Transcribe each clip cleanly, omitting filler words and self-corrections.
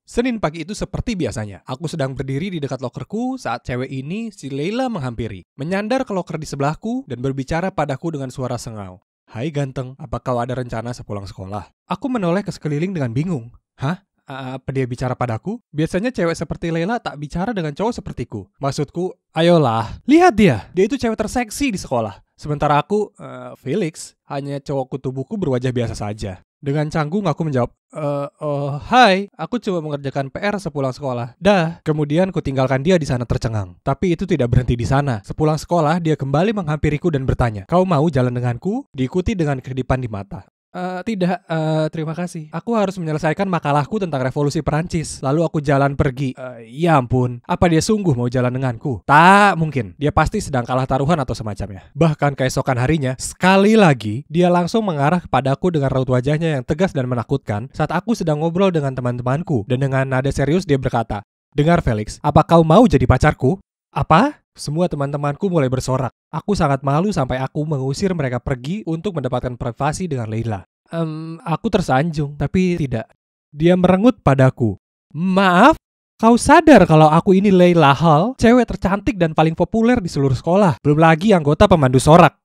Senin pagi itu seperti biasanya. Aku sedang berdiri di dekat lokerku saat cewek ini, si Leila, menghampiri. Menyandar ke loker di sebelahku dan berbicara padaku dengan suara sengau. "Hai ganteng, apa kau ada rencana sepulang sekolah?" Aku menoleh ke sekeliling dengan bingung. Hah? Apa dia bicara padaku? Biasanya cewek seperti Leila tak bicara dengan cowok sepertiku. Maksudku, ayolah, lihat dia. Dia itu cewek terseksi di sekolah. Sementara aku, Felix, hanya cowok kutubuku berwajah biasa saja. Dengan canggung aku menjawab, hai, aku cuma mengerjakan PR sepulang sekolah. Dah. Kemudian ku tinggalkan dia di sana tercengang. Tapi itu tidak berhenti di sana. Sepulang sekolah, dia kembali menghampiriku dan bertanya, "Kau mau jalan denganku?" Diikuti dengan kedipan di mata. Tidak, terima kasih. Aku harus menyelesaikan makalahku tentang revolusi Perancis. Lalu aku jalan pergi. Ya ampun, apa dia sungguh mau jalan denganku? Tak mungkin, dia pasti sedang kalah taruhan atau semacamnya. Bahkan keesokan harinya, sekali lagi, dia langsung mengarah kepadaku dengan raut wajahnya yang tegas dan menakutkan saat aku sedang ngobrol dengan teman-temanku. Dan dengan nada serius dia berkata, "Dengar Felix, apa kau mau jadi pacarku?" Apa? Semua teman-temanku mulai bersorak. Aku sangat malu sampai aku mengusir mereka pergi untuk mendapatkan privasi dengan Leila. Aku tersanjung, tapi tidak. Dia merengut padaku. "Maaf, kau sadar kalau aku ini Leila Hall, cewek tercantik dan paling populer di seluruh sekolah. Belum lagi anggota pemandu sorak."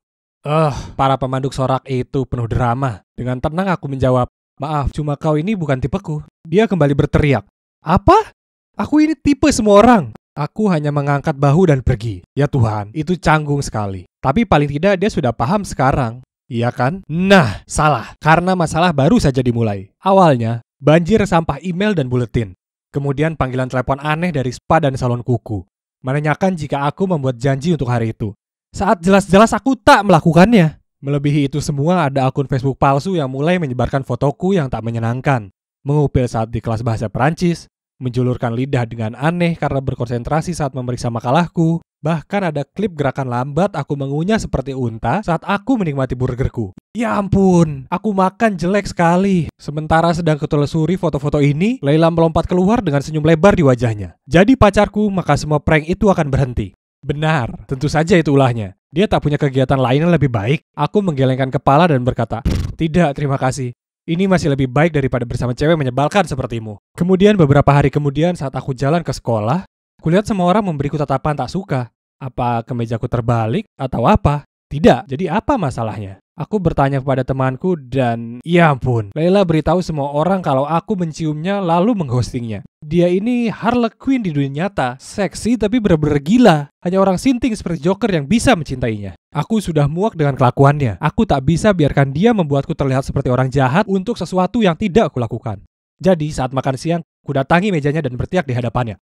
Para pemandu sorak itu penuh drama. Dengan tenang aku menjawab, "Maaf, cuma kau ini bukan tipeku." Dia kembali berteriak. "Apa? Aku ini tipe semua orang." Aku hanya mengangkat bahu dan pergi. Ya Tuhan, itu canggung sekali. Tapi paling tidak dia sudah paham sekarang. Iya kan? Nah, salah. Karena masalah baru saja dimulai. Awalnya, banjir sampah email dan buletin. Kemudian panggilan telepon aneh dari spa dan salon kuku. Menanyakan jika aku membuat janji untuk hari itu. Saat jelas-jelas aku tak melakukannya. Melebihi itu semua ada akun Facebook palsu yang mulai menyebarkan fotoku yang tak menyenangkan. Mengupil saat di kelas bahasa Perancis. Menjulurkan lidah dengan aneh karena berkonsentrasi saat memeriksa makalahku. Bahkan ada klip gerakan lambat aku mengunyah seperti unta saat aku menikmati burgerku. Ya ampun, aku makan jelek sekali. Sementara sedang kutelusuri foto-foto ini, Leila melompat keluar dengan senyum lebar di wajahnya. Jadi pacarku, maka semua prank itu akan berhenti. Benar, tentu saja itu ulahnya. Dia tak punya kegiatan lain yang lebih baik. Aku menggelengkan kepala dan berkata, "Tidak, terima kasih. Ini masih lebih baik daripada bersama cewek menyebalkan sepertimu." Kemudian beberapa hari kemudian saat aku jalan ke sekolah, kulihat semua orang memberiku tatapan tak suka. Apa kemejaku terbalik atau apa? Tidak, jadi apa masalahnya? Aku bertanya kepada temanku dan ya ampun, Leila beritahu semua orang kalau aku menciumnya lalu mengghostingnya. Dia ini Harlequin di dunia nyata, seksi tapi benar-benar gila. Hanya orang sinting seperti Joker yang bisa mencintainya. Aku sudah muak dengan kelakuannya. Aku tak bisa biarkan dia membuatku terlihat seperti orang jahat untuk sesuatu yang tidak kulakukan. Jadi saat makan siang, kudatangi mejanya dan berteriak di hadapannya.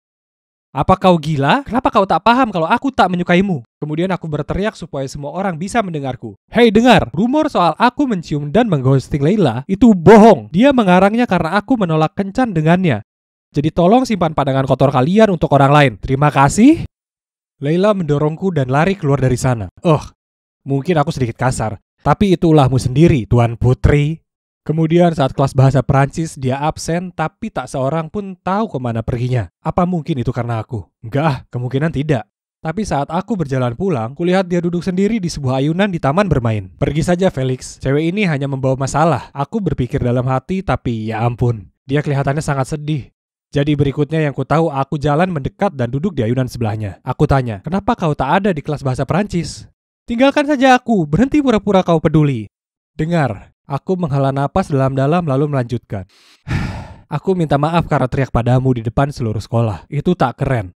"Apa kau gila? Kenapa kau tak paham kalau aku tak menyukaimu?" Kemudian aku berteriak supaya semua orang bisa mendengarku. "Hei dengar, rumor soal aku mencium dan mengghosting Leila itu bohong. Dia mengarangnya karena aku menolak kencan dengannya. Jadi tolong simpan pandangan kotor kalian untuk orang lain. Terima kasih." Leila mendorongku dan lari keluar dari sana. Mungkin aku sedikit kasar, tapi itu ulahmu sendiri, Tuan Putri. Kemudian saat kelas bahasa Perancis dia absen tapi tak seorang pun tahu kemana perginya. Apa mungkin itu karena aku? Enggak, kemungkinan tidak. Tapi saat aku berjalan pulang, kulihat dia duduk sendiri di sebuah ayunan di taman bermain. Pergi saja Felix, cewek ini hanya membawa masalah. Aku berpikir dalam hati tapi ya ampun, dia kelihatannya sangat sedih. Jadi berikutnya yang ku tahu aku jalan mendekat dan duduk di ayunan sebelahnya. Aku tanya, "Kenapa kau tak ada di kelas bahasa Perancis?" "Tinggalkan saja aku, berhenti pura-pura kau peduli." Dengar. Aku menghela napas dalam-dalam lalu melanjutkan. "Aku minta maaf karena teriak padamu di depan seluruh sekolah. Itu tak keren.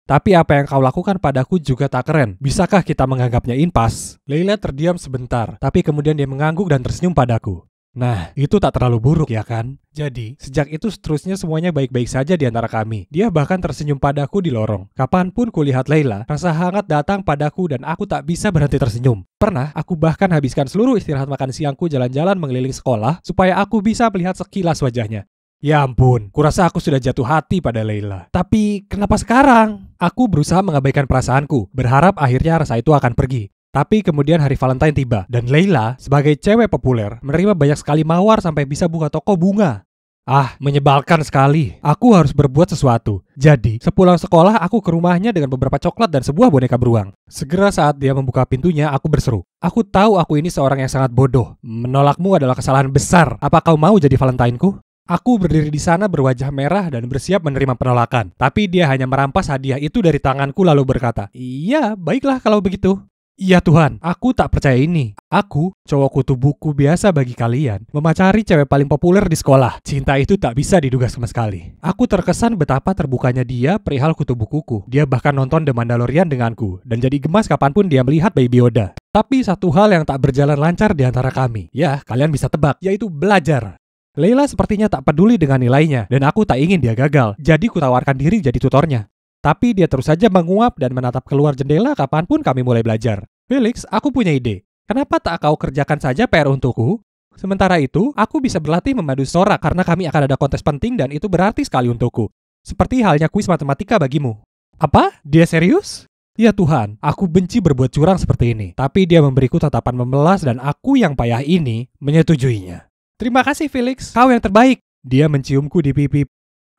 Tapi apa yang kau lakukan padaku juga tak keren. Bisakah kita menganggapnya impas?" Leila terdiam sebentar, tapi kemudian dia mengangguk dan tersenyum padaku. Nah, itu tak terlalu buruk ya kan? Jadi, sejak itu seterusnya semuanya baik-baik saja di antara kami. Dia bahkan tersenyum padaku di lorong. Kapanpun kulihat Leila, rasa hangat datang padaku dan aku tak bisa berhenti tersenyum. Pernah, aku bahkan habiskan seluruh istirahat makan siangku jalan-jalan mengelilingi sekolah supaya aku bisa melihat sekilas wajahnya. Ya ampun, kurasa aku sudah jatuh hati pada Leila. Tapi kenapa sekarang? Aku berusaha mengabaikan perasaanku, berharap akhirnya rasa itu akan pergi. Tapi kemudian hari Valentine tiba, dan Leila, sebagai cewek populer, menerima banyak sekali mawar sampai bisa buka toko bunga. Menyebalkan sekali. Aku harus berbuat sesuatu. Jadi, sepulang sekolah aku ke rumahnya dengan beberapa coklat dan sebuah boneka beruang. Segera saat dia membuka pintunya, aku berseru. "Aku tahu aku ini seorang yang sangat bodoh. Menolakmu adalah kesalahan besar. Apa kau mau jadi Valentine-ku?" Aku berdiri di sana berwajah merah dan bersiap menerima penolakan. Tapi dia hanya merampas hadiah itu dari tanganku lalu berkata, "Iya, baiklah kalau begitu." "Iya Tuhan, aku tak percaya ini. Aku, cowok kutu buku biasa bagi kalian, memacari cewek paling populer di sekolah. Cinta itu tak bisa diduga sama sekali." Aku terkesan betapa terbukanya dia perihal kutu bukuku. Dia bahkan nonton The Mandalorian denganku, dan jadi gemas kapanpun dia melihat Baby Yoda. Tapi satu hal yang tak berjalan lancar di antara kami. Ya, kalian bisa tebak, yaitu belajar. Leila sepertinya tak peduli dengan nilainya, dan aku tak ingin dia gagal, jadi kutawarkan diri jadi tutornya. Tapi dia terus saja menguap dan menatap keluar jendela kapanpun kami mulai belajar. "Felix, aku punya ide. Kenapa tak kau kerjakan saja PR untukku? Sementara itu, aku bisa berlatih memadu sorak karena kami akan ada kontes penting dan itu berarti sekali untukku. Seperti halnya kuis matematika bagimu." "Apa? Dia serius?" "Ya Tuhan, aku benci berbuat curang seperti ini." Tapi dia memberiku tatapan memelas dan aku yang payah ini menyetujuinya. "Terima kasih Felix, kau yang terbaik." Dia menciumku di pipi,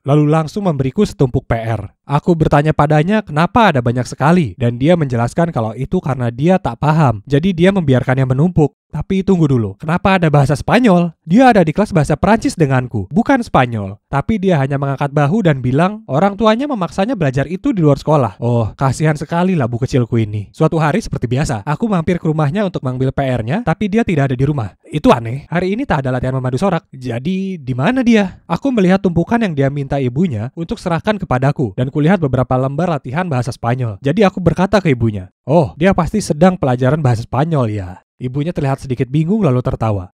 lalu langsung memberiku setumpuk PR. Aku bertanya padanya kenapa ada banyak sekali, dan dia menjelaskan kalau itu karena dia tak paham, jadi dia membiarkannya menumpuk. Tapi tunggu dulu, kenapa ada bahasa Spanyol? Dia ada di kelas bahasa Prancis denganku, bukan Spanyol. Tapi dia hanya mengangkat bahu dan bilang orang tuanya memaksanya belajar itu di luar sekolah. Oh, kasihan sekali labu kecilku ini. Suatu hari seperti biasa, aku mampir ke rumahnya untuk mengambil PR-nya, tapi dia tidak ada di rumah. Itu aneh, hari ini tak ada latihan memadu sorak. Jadi, di mana dia? Aku melihat tumpukan yang dia minta ibunya untuk serahkan kepadaku, dan kulihat beberapa lembar latihan bahasa Spanyol. Jadi aku berkata ke ibunya, "Oh, dia pasti sedang pelajaran bahasa Spanyol ya." Ibunya terlihat sedikit bingung lalu tertawa.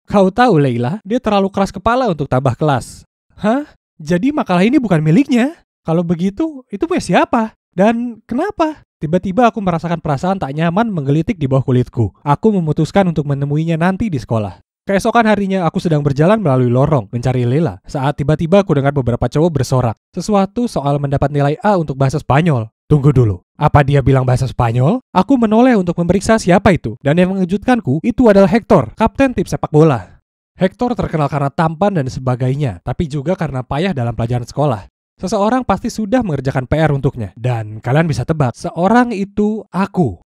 "Kau tahu Leila, dia terlalu keras kepala untuk tambah kelas." "Hah? Jadi makalah ini bukan miliknya? Kalau begitu, itu punya siapa? Dan kenapa?" Tiba-tiba aku merasakan perasaan tak nyaman menggelitik di bawah kulitku. Aku memutuskan untuk menemuinya nanti di sekolah. Keesokan harinya aku sedang berjalan melalui lorong mencari Leila saat tiba-tiba aku dengar beberapa cowok bersorak. Sesuatu soal mendapat nilai A untuk bahasa Spanyol. Tunggu dulu, apa dia bilang bahasa Spanyol? Aku menoleh untuk memeriksa siapa itu, dan yang mengejutkanku itu adalah Hector, kapten tim sepak bola. Hector terkenal karena tampan dan sebagainya, tapi juga karena payah dalam pelajaran sekolah. Seseorang pasti sudah mengerjakan PR untuknya, dan kalian bisa tebak, seorang itu aku.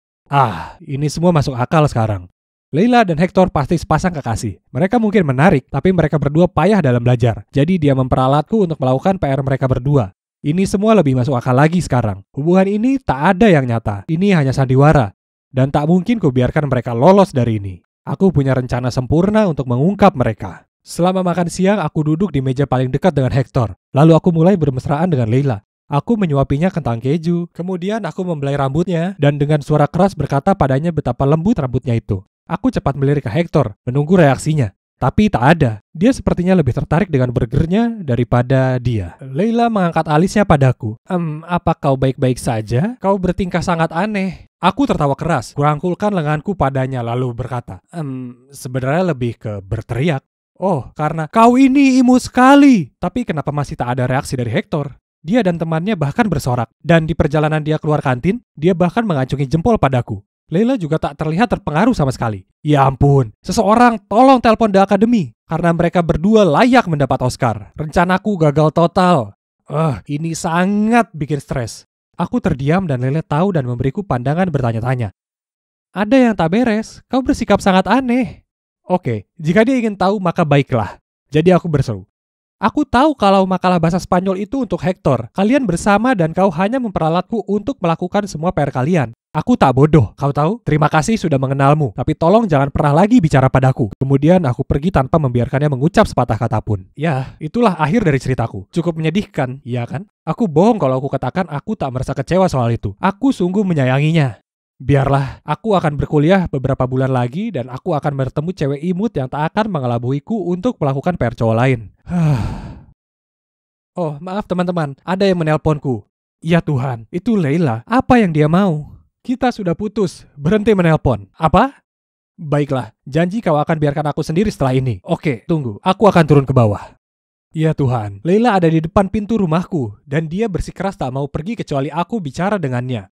Ini semua masuk akal sekarang. Leila dan Hector pasti sepasang kekasih. Mereka mungkin menarik, tapi mereka berdua payah dalam belajar. Jadi dia memperalatku untuk melakukan PR mereka berdua. Ini semua lebih masuk akal lagi sekarang. Hubungan ini tak ada yang nyata. Ini hanya sandiwara. Dan tak mungkin kubiarkan mereka lolos dari ini. Aku punya rencana sempurna untuk mengungkap mereka. Selama makan siang, aku duduk di meja paling dekat dengan Hector. Lalu aku mulai bermesraan dengan Leila. Aku menyuapinya kentang keju. Kemudian aku membelai rambutnya dan dengan suara keras berkata padanya betapa lembut rambutnya itu. Aku cepat melirik ke Hector, menunggu reaksinya. Tapi tak ada. Dia sepertinya lebih tertarik dengan burgernya daripada dia. Leila mengangkat alisnya padaku. Apa kau baik-baik saja? Kau bertingkah sangat aneh." Aku tertawa keras, kurangkulkan lenganku padanya lalu berkata, Sebenarnya lebih ke berteriak." "Oh, karena kau ini imut sekali." Tapi kenapa masih tak ada reaksi dari Hector? Dia dan temannya bahkan bersorak. Dan di perjalanan dia keluar kantin, dia bahkan mengacungi jempol padaku. Leila juga tak terlihat terpengaruh sama sekali. Ya ampun, seseorang tolong telepon The Academy, karena mereka berdua layak mendapat Oscar. Rencanaku gagal total. Ini sangat bikin stres. Aku terdiam dan Leila tahu dan memberiku pandangan bertanya-tanya. "Ada yang tak beres, kau bersikap sangat aneh." "Oke, jika dia ingin tahu maka baiklah." Jadi aku berseru. "Aku tahu kalau makalah bahasa Spanyol itu untuk Hector. Kalian bersama dan kau hanya memperalatku untuk melakukan semua PR kalian. Aku tak bodoh, kau tahu? Terima kasih sudah mengenalmu, tapi tolong jangan pernah lagi bicara padaku." Kemudian aku pergi tanpa membiarkannya mengucap sepatah kata pun. Ya, itulah akhir dari ceritaku. Cukup menyedihkan, iya kan? Aku bohong kalau aku katakan aku tak merasa kecewa soal itu. Aku sungguh menyayanginya. Biarlah, aku akan berkuliah beberapa bulan lagi dan aku akan bertemu cewek imut yang tak akan mengelabuiku untuk melakukan PR cowok lain. Oh, maaf teman-teman, ada yang menelponku. Ya Tuhan, itu Leila. Apa yang dia mau? Kita sudah putus, berhenti menelpon. Apa? Baiklah, janji kau akan biarkan aku sendiri setelah ini. Oke, tunggu, aku akan turun ke bawah. Ya Tuhan, Leila ada di depan pintu rumahku, dan dia bersikeras tak mau pergi kecuali aku bicara dengannya.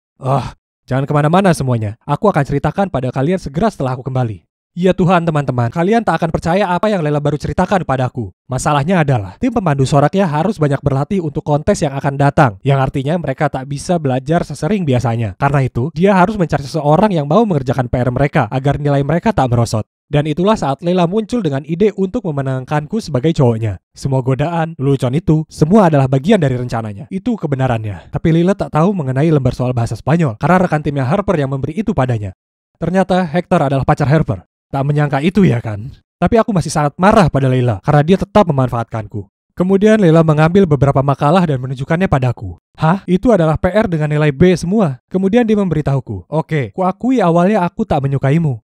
Jangan kemana-mana semuanya, aku akan ceritakan pada kalian segera setelah aku kembali. Ya Tuhan teman-teman, kalian tak akan percaya apa yang Leila baru ceritakan padaku. Masalahnya adalah, tim pemandu soraknya harus banyak berlatih untuk kontes yang akan datang, yang artinya mereka tak bisa belajar sesering biasanya. Karena itu, dia harus mencari seseorang yang mau mengerjakan PR mereka, agar nilai mereka tak merosot. Dan itulah saat Leila muncul dengan ide untuk memenangkanku sebagai cowoknya. Semua godaan, lelucon itu, semua adalah bagian dari rencananya. Itu kebenarannya. Tapi Leila tak tahu mengenai lembar soal bahasa Spanyol, karena rekan timnya Harper yang memberi itu padanya. Ternyata Hector adalah pacar Harper. Tak menyangka itu ya kan? Tapi aku masih sangat marah pada Leila, karena dia tetap memanfaatkanku. Kemudian Leila mengambil beberapa makalah dan menunjukkannya padaku. Hah? Itu adalah PR dengan nilai B semua. Kemudian dia memberitahuku, oke, kuakui awalnya aku tak menyukaimu.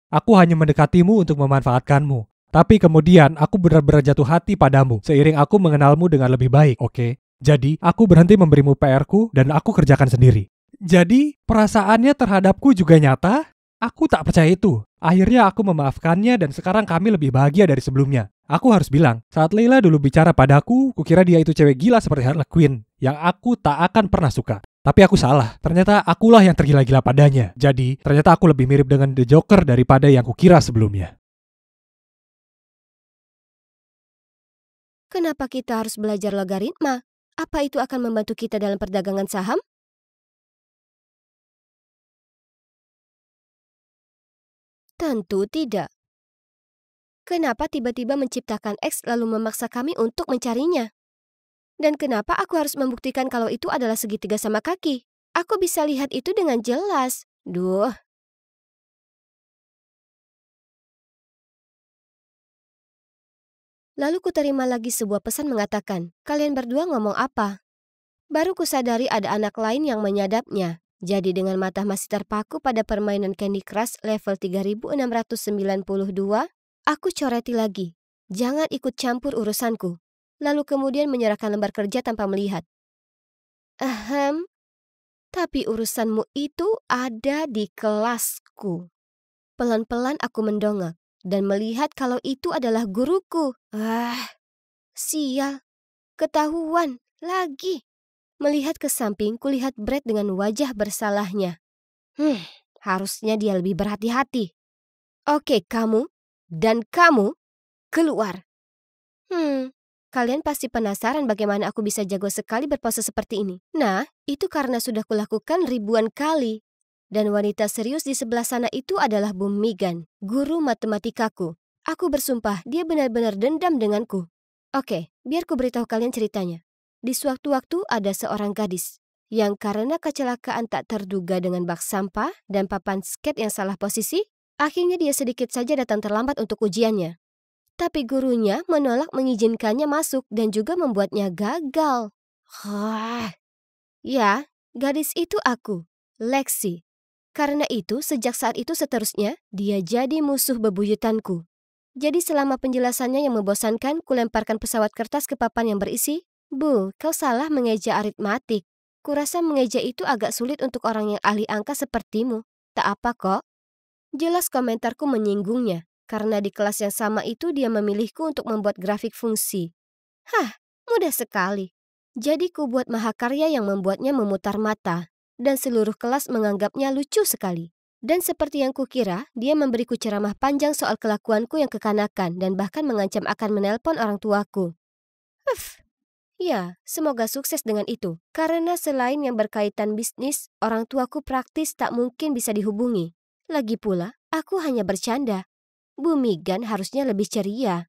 Aku hanya mendekatimu untuk memanfaatkanmu. Tapi kemudian aku benar-benar jatuh hati padamu seiring aku mengenalmu dengan lebih baik, oke? Jadi, aku berhenti memberimu PR-ku dan aku kerjakan sendiri. Jadi, perasaannya terhadapku juga nyata? Aku tak percaya itu. Akhirnya aku memaafkannya dan sekarang kami lebih bahagia dari sebelumnya. Aku harus bilang, saat Leila dulu bicara padaku, kukira dia itu cewek gila seperti Harley Quinn, yang aku tak akan pernah suka. Tapi aku salah, ternyata akulah yang tergila-gila padanya. Jadi, ternyata aku lebih mirip dengan The Joker daripada yang kukira sebelumnya. Kenapa kita harus belajar logaritma? Apa itu akan membantu kita dalam perdagangan saham? Tentu tidak. Kenapa tiba-tiba menciptakan X lalu memaksa kami untuk mencarinya? Dan kenapa aku harus membuktikan kalau itu adalah segitiga sama kaki? Aku bisa lihat itu dengan jelas. Duh. Lalu kuterima lagi sebuah pesan mengatakan, kalian berdua ngomong apa? Baru kusadari ada anak lain yang menyadapnya. Jadi dengan mata masih terpaku pada permainan Candy Crush level 3692, aku coreti lagi. Jangan ikut campur urusanku. Lalu kemudian menyerahkan lembar kerja tanpa melihat. Tapi urusanmu itu ada di kelasku. Pelan-pelan aku mendongak dan melihat kalau itu adalah guruku. Sial, ketahuan lagi. Melihat ke samping, kulihat Brad dengan wajah bersalahnya. Harusnya dia lebih berhati-hati. Oke, kamu dan kamu keluar. Kalian pasti penasaran bagaimana aku bisa jago sekali berpose seperti ini. Nah, itu karena sudah kulakukan ribuan kali. Dan wanita serius di sebelah sana itu adalah Bu Megan, guru matematikaku. Aku bersumpah dia benar-benar dendam denganku. Oke, biar ku beritahu kalian ceritanya. Di sewaktu-waktu ada seorang gadis yang karena kecelakaan tak terduga dengan bak sampah dan papan skate yang salah posisi, akhirnya dia sedikit saja datang terlambat untuk ujiannya. Tapi gurunya menolak mengizinkannya masuk dan juga membuatnya gagal. Ya, gadis itu aku, Lexi. Karena itu, sejak saat itu seterusnya, dia jadi musuh bebuyutanku. Jadi selama penjelasannya yang membosankan, kulemparkan pesawat kertas ke papan yang berisi, Bu, kau salah mengeja aritmatik. Kurasa mengeja itu agak sulit untuk orang yang ahli angka sepertimu. Tak apa kok. Jelas komentarku menyinggungnya. Karena di kelas yang sama itu dia memilihku untuk membuat grafik fungsi. Mudah sekali. Jadi ku buat mahakarya yang membuatnya memutar mata. Dan seluruh kelas menganggapnya lucu sekali. Dan seperti yang kukira, dia memberiku ceramah panjang soal kelakuanku yang kekanakan dan bahkan mengancam akan menelpon orang tuaku. Ya, semoga sukses dengan itu. Karena selain yang berkaitan bisnis, orang tuaku praktis tak mungkin bisa dihubungi. Lagi pula, aku hanya bercanda. Bu Megan harusnya lebih ceria.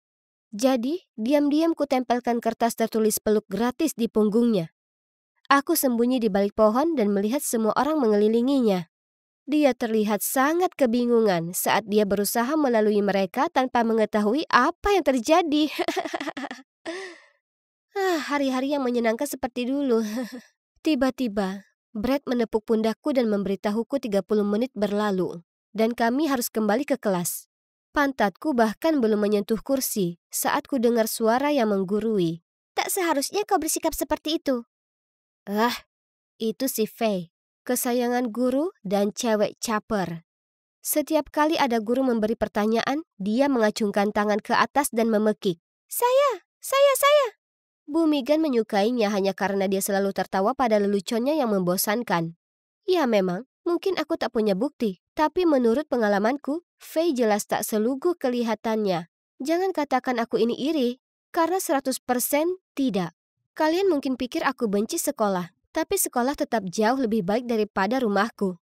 Jadi, diam-diam kutempelkan kertas tertulis peluk gratis di punggungnya. Aku sembunyi di balik pohon dan melihat semua orang mengelilinginya. Dia terlihat sangat kebingungan saat dia berusaha melalui mereka tanpa mengetahui apa yang terjadi. Hari-hari yang menyenangkan seperti dulu. Tiba-tiba, Brad menepuk pundakku dan memberitahuku 30 menit berlalu. Dan kami harus kembali ke kelas. Pantatku bahkan belum menyentuh kursi saat ku dengar suara yang menggurui. Tak seharusnya kau bersikap seperti itu. Itu si Faye, kesayangan guru dan cewek caper. Setiap kali ada guru memberi pertanyaan, dia mengacungkan tangan ke atas dan memekik. Saya. Bu Megan menyukainya hanya karena dia selalu tertawa pada leluconnya yang membosankan. Ya memang, mungkin aku tak punya bukti. Tapi menurut pengalamanku, Faye jelas tak seluguh kelihatannya. Jangan katakan aku ini iri, karena 100% tidak. Kalian mungkin pikir aku benci sekolah, tapi sekolah tetap jauh lebih baik daripada rumahku.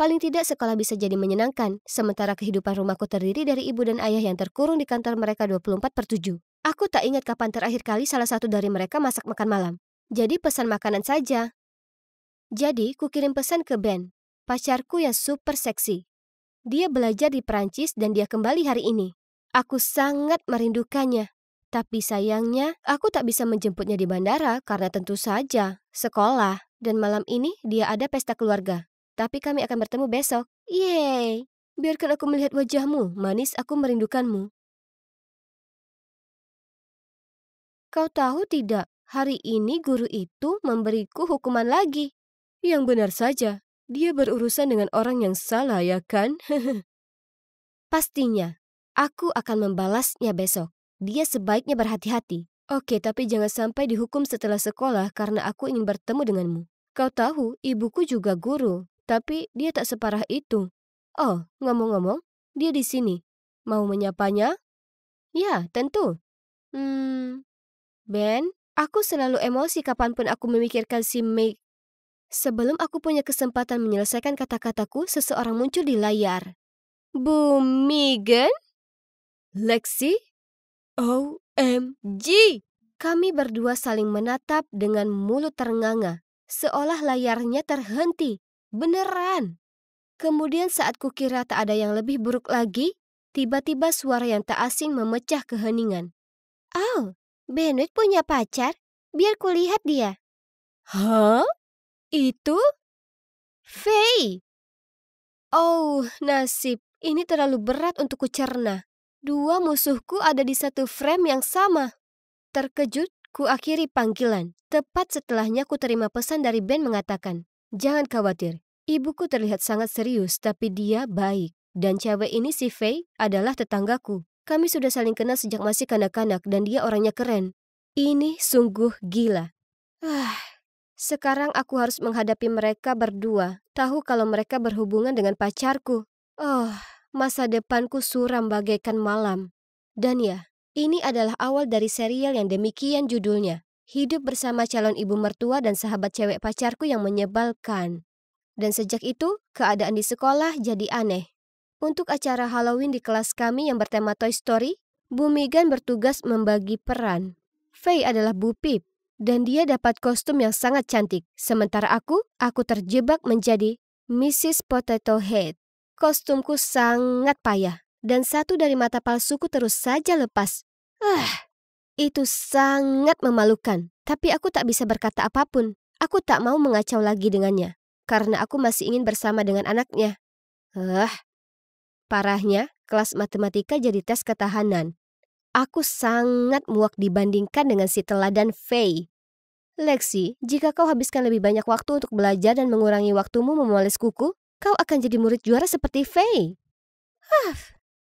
Paling tidak sekolah bisa jadi menyenangkan, sementara kehidupan rumahku terdiri dari ibu dan ayah yang terkurung di kantor mereka 24/7. Aku tak ingat kapan terakhir kali salah satu dari mereka masak makan malam. Jadi pesan makanan saja. Jadi kukirim pesan ke Ben, pacarku yang super seksi. Dia belajar di Perancis dan dia kembali hari ini. Aku sangat merindukannya. Tapi sayangnya, aku tak bisa menjemputnya di bandara karena tentu saja sekolah. Dan malam ini dia ada pesta keluarga. Tapi kami akan bertemu besok. Yeay! Biarkan aku melihat wajahmu, manis aku merindukanmu. Kau tahu tidak, hari ini guru itu memberiku hukuman lagi. Yang benar saja, dia berurusan dengan orang yang salah ya kan? Pastinya, aku akan membalasnya besok. Dia sebaiknya berhati-hati. Oke, tapi jangan sampai dihukum setelah sekolah karena aku ingin bertemu denganmu. Kau tahu, ibuku juga guru, tapi dia tak separah itu. Oh, ngomong-ngomong, dia di sini. Mau menyapanya? Ya, tentu. Ben, aku selalu emosi kapanpun aku memikirkan si Meg. Sebelum aku punya kesempatan menyelesaikan kata-kataku, seseorang muncul di layar. Bu Megan? Lexi? OMG! Kami berdua saling menatap dengan mulut ternganga, seolah layarnya terhenti. Beneran! Kemudian saat kukira tak ada yang lebih buruk lagi, tiba-tiba suara yang tak asing memecah keheningan. Oh, Benoit punya pacar? Biar kulihat dia. Hah? Itu? Faye! Oh, nasib. Ini terlalu berat untuk kucerna. Dua musuhku ada di satu frame yang sama. Terkejut, ku akhiri panggilan. Tepat setelahnya ku terima pesan dari Ben mengatakan, jangan khawatir, ibuku terlihat sangat serius tapi dia baik. Dan cewek ini si Faye adalah tetanggaku. Kami sudah saling kenal sejak masih kanak-kanak dan dia orangnya keren. Ini sungguh gila. Sekarang aku harus menghadapi mereka berdua. Tahu kalau mereka berhubungan dengan pacarku. Oh, masa depanku suram bagaikan malam. Dan ya, ini adalah awal dari serial yang demikian judulnya. Hidup bersama calon ibu mertua dan sahabat cewek pacarku yang menyebalkan. Dan sejak itu, keadaan di sekolah jadi aneh. Untuk acara Halloween di kelas kami yang bertema Toy Story, Bu Megan bertugas membagi peran. Faye adalah Bu Pip, dan dia dapat kostum yang sangat cantik. Sementara aku terjebak menjadi Mrs. Potato Head. Kostumku sangat payah, dan satu dari mata palsuku terus saja lepas. Itu sangat memalukan, tapi aku tak bisa berkata apapun. Aku tak mau mengacau lagi dengannya, karena aku masih ingin bersama dengan anaknya. Parahnya, kelas matematika jadi tes ketahanan. Aku sangat muak dibandingkan dengan si teladan Faye. Lexi, jika kau habiskan lebih banyak waktu untuk belajar dan mengurangi waktumu memoles kuku, kau akan jadi murid juara seperti Faye.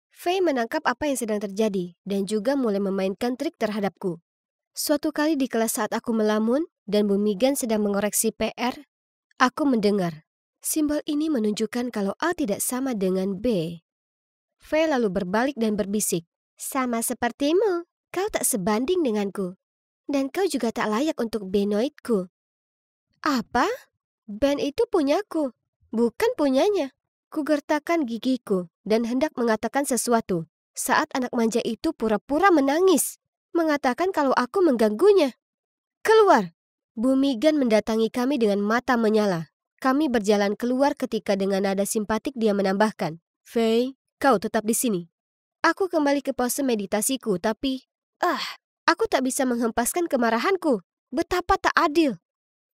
Faye menangkap apa yang sedang terjadi dan juga mulai memainkan trik terhadapku. Suatu kali di kelas saat aku melamun dan Bu Megan sedang mengoreksi PR, aku mendengar. Simbol ini menunjukkan kalau A tidak sama dengan B. Faye lalu berbalik dan berbisik. Sama sepertimu, kau tak sebanding denganku. Dan kau juga tak layak untuk Benoitku. Apa? Ben itu punyaku, bukan punyanya. Kugertakkan gigiku dan hendak mengatakan sesuatu saat anak manja itu pura-pura menangis, mengatakan kalau aku mengganggunya. Keluar! Bu Megan mendatangi kami dengan mata menyala. Kami berjalan keluar ketika dengan nada simpatik dia menambahkan, Faye, kau tetap di sini. Aku kembali ke pose meditasiku, tapi aku tak bisa menghempaskan kemarahanku. Betapa tak adil.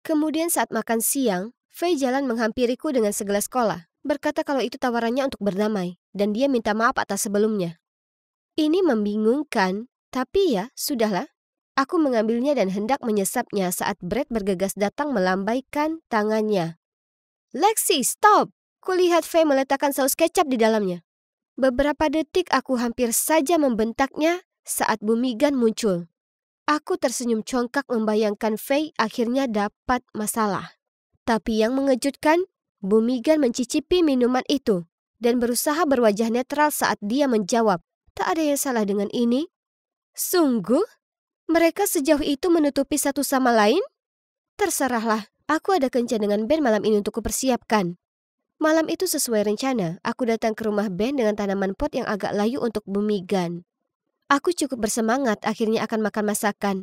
Kemudian saat makan siang, Faye jalan menghampiriku dengan segelas cola, berkata kalau itu tawarannya untuk berdamai, dan dia minta maaf atas sebelumnya. Ini membingungkan, tapi ya, sudahlah. Aku mengambilnya dan hendak menyesapnya saat Brett bergegas datang melambaikan tangannya. Lexi, stop! Kulihat Faye meletakkan saus kecap di dalamnya. Beberapa detik aku hampir saja membentaknya saat Bu Megan muncul. Aku tersenyum congkak membayangkan Faye akhirnya dapat masalah. Tapi yang mengejutkan, Bu Megan mencicipi minuman itu dan berusaha berwajah netral saat dia menjawab, tak ada yang salah dengan ini. Sungguh? Mereka sejauh itu menutupi satu sama lain? Terserahlah, aku ada kencan dengan Ben malam ini untuk kupersiapkan. Malam itu sesuai rencana, aku datang ke rumah Ben dengan tanaman pot yang agak layu untuk Bu Megan. Aku cukup bersemangat akhirnya akan makan masakan.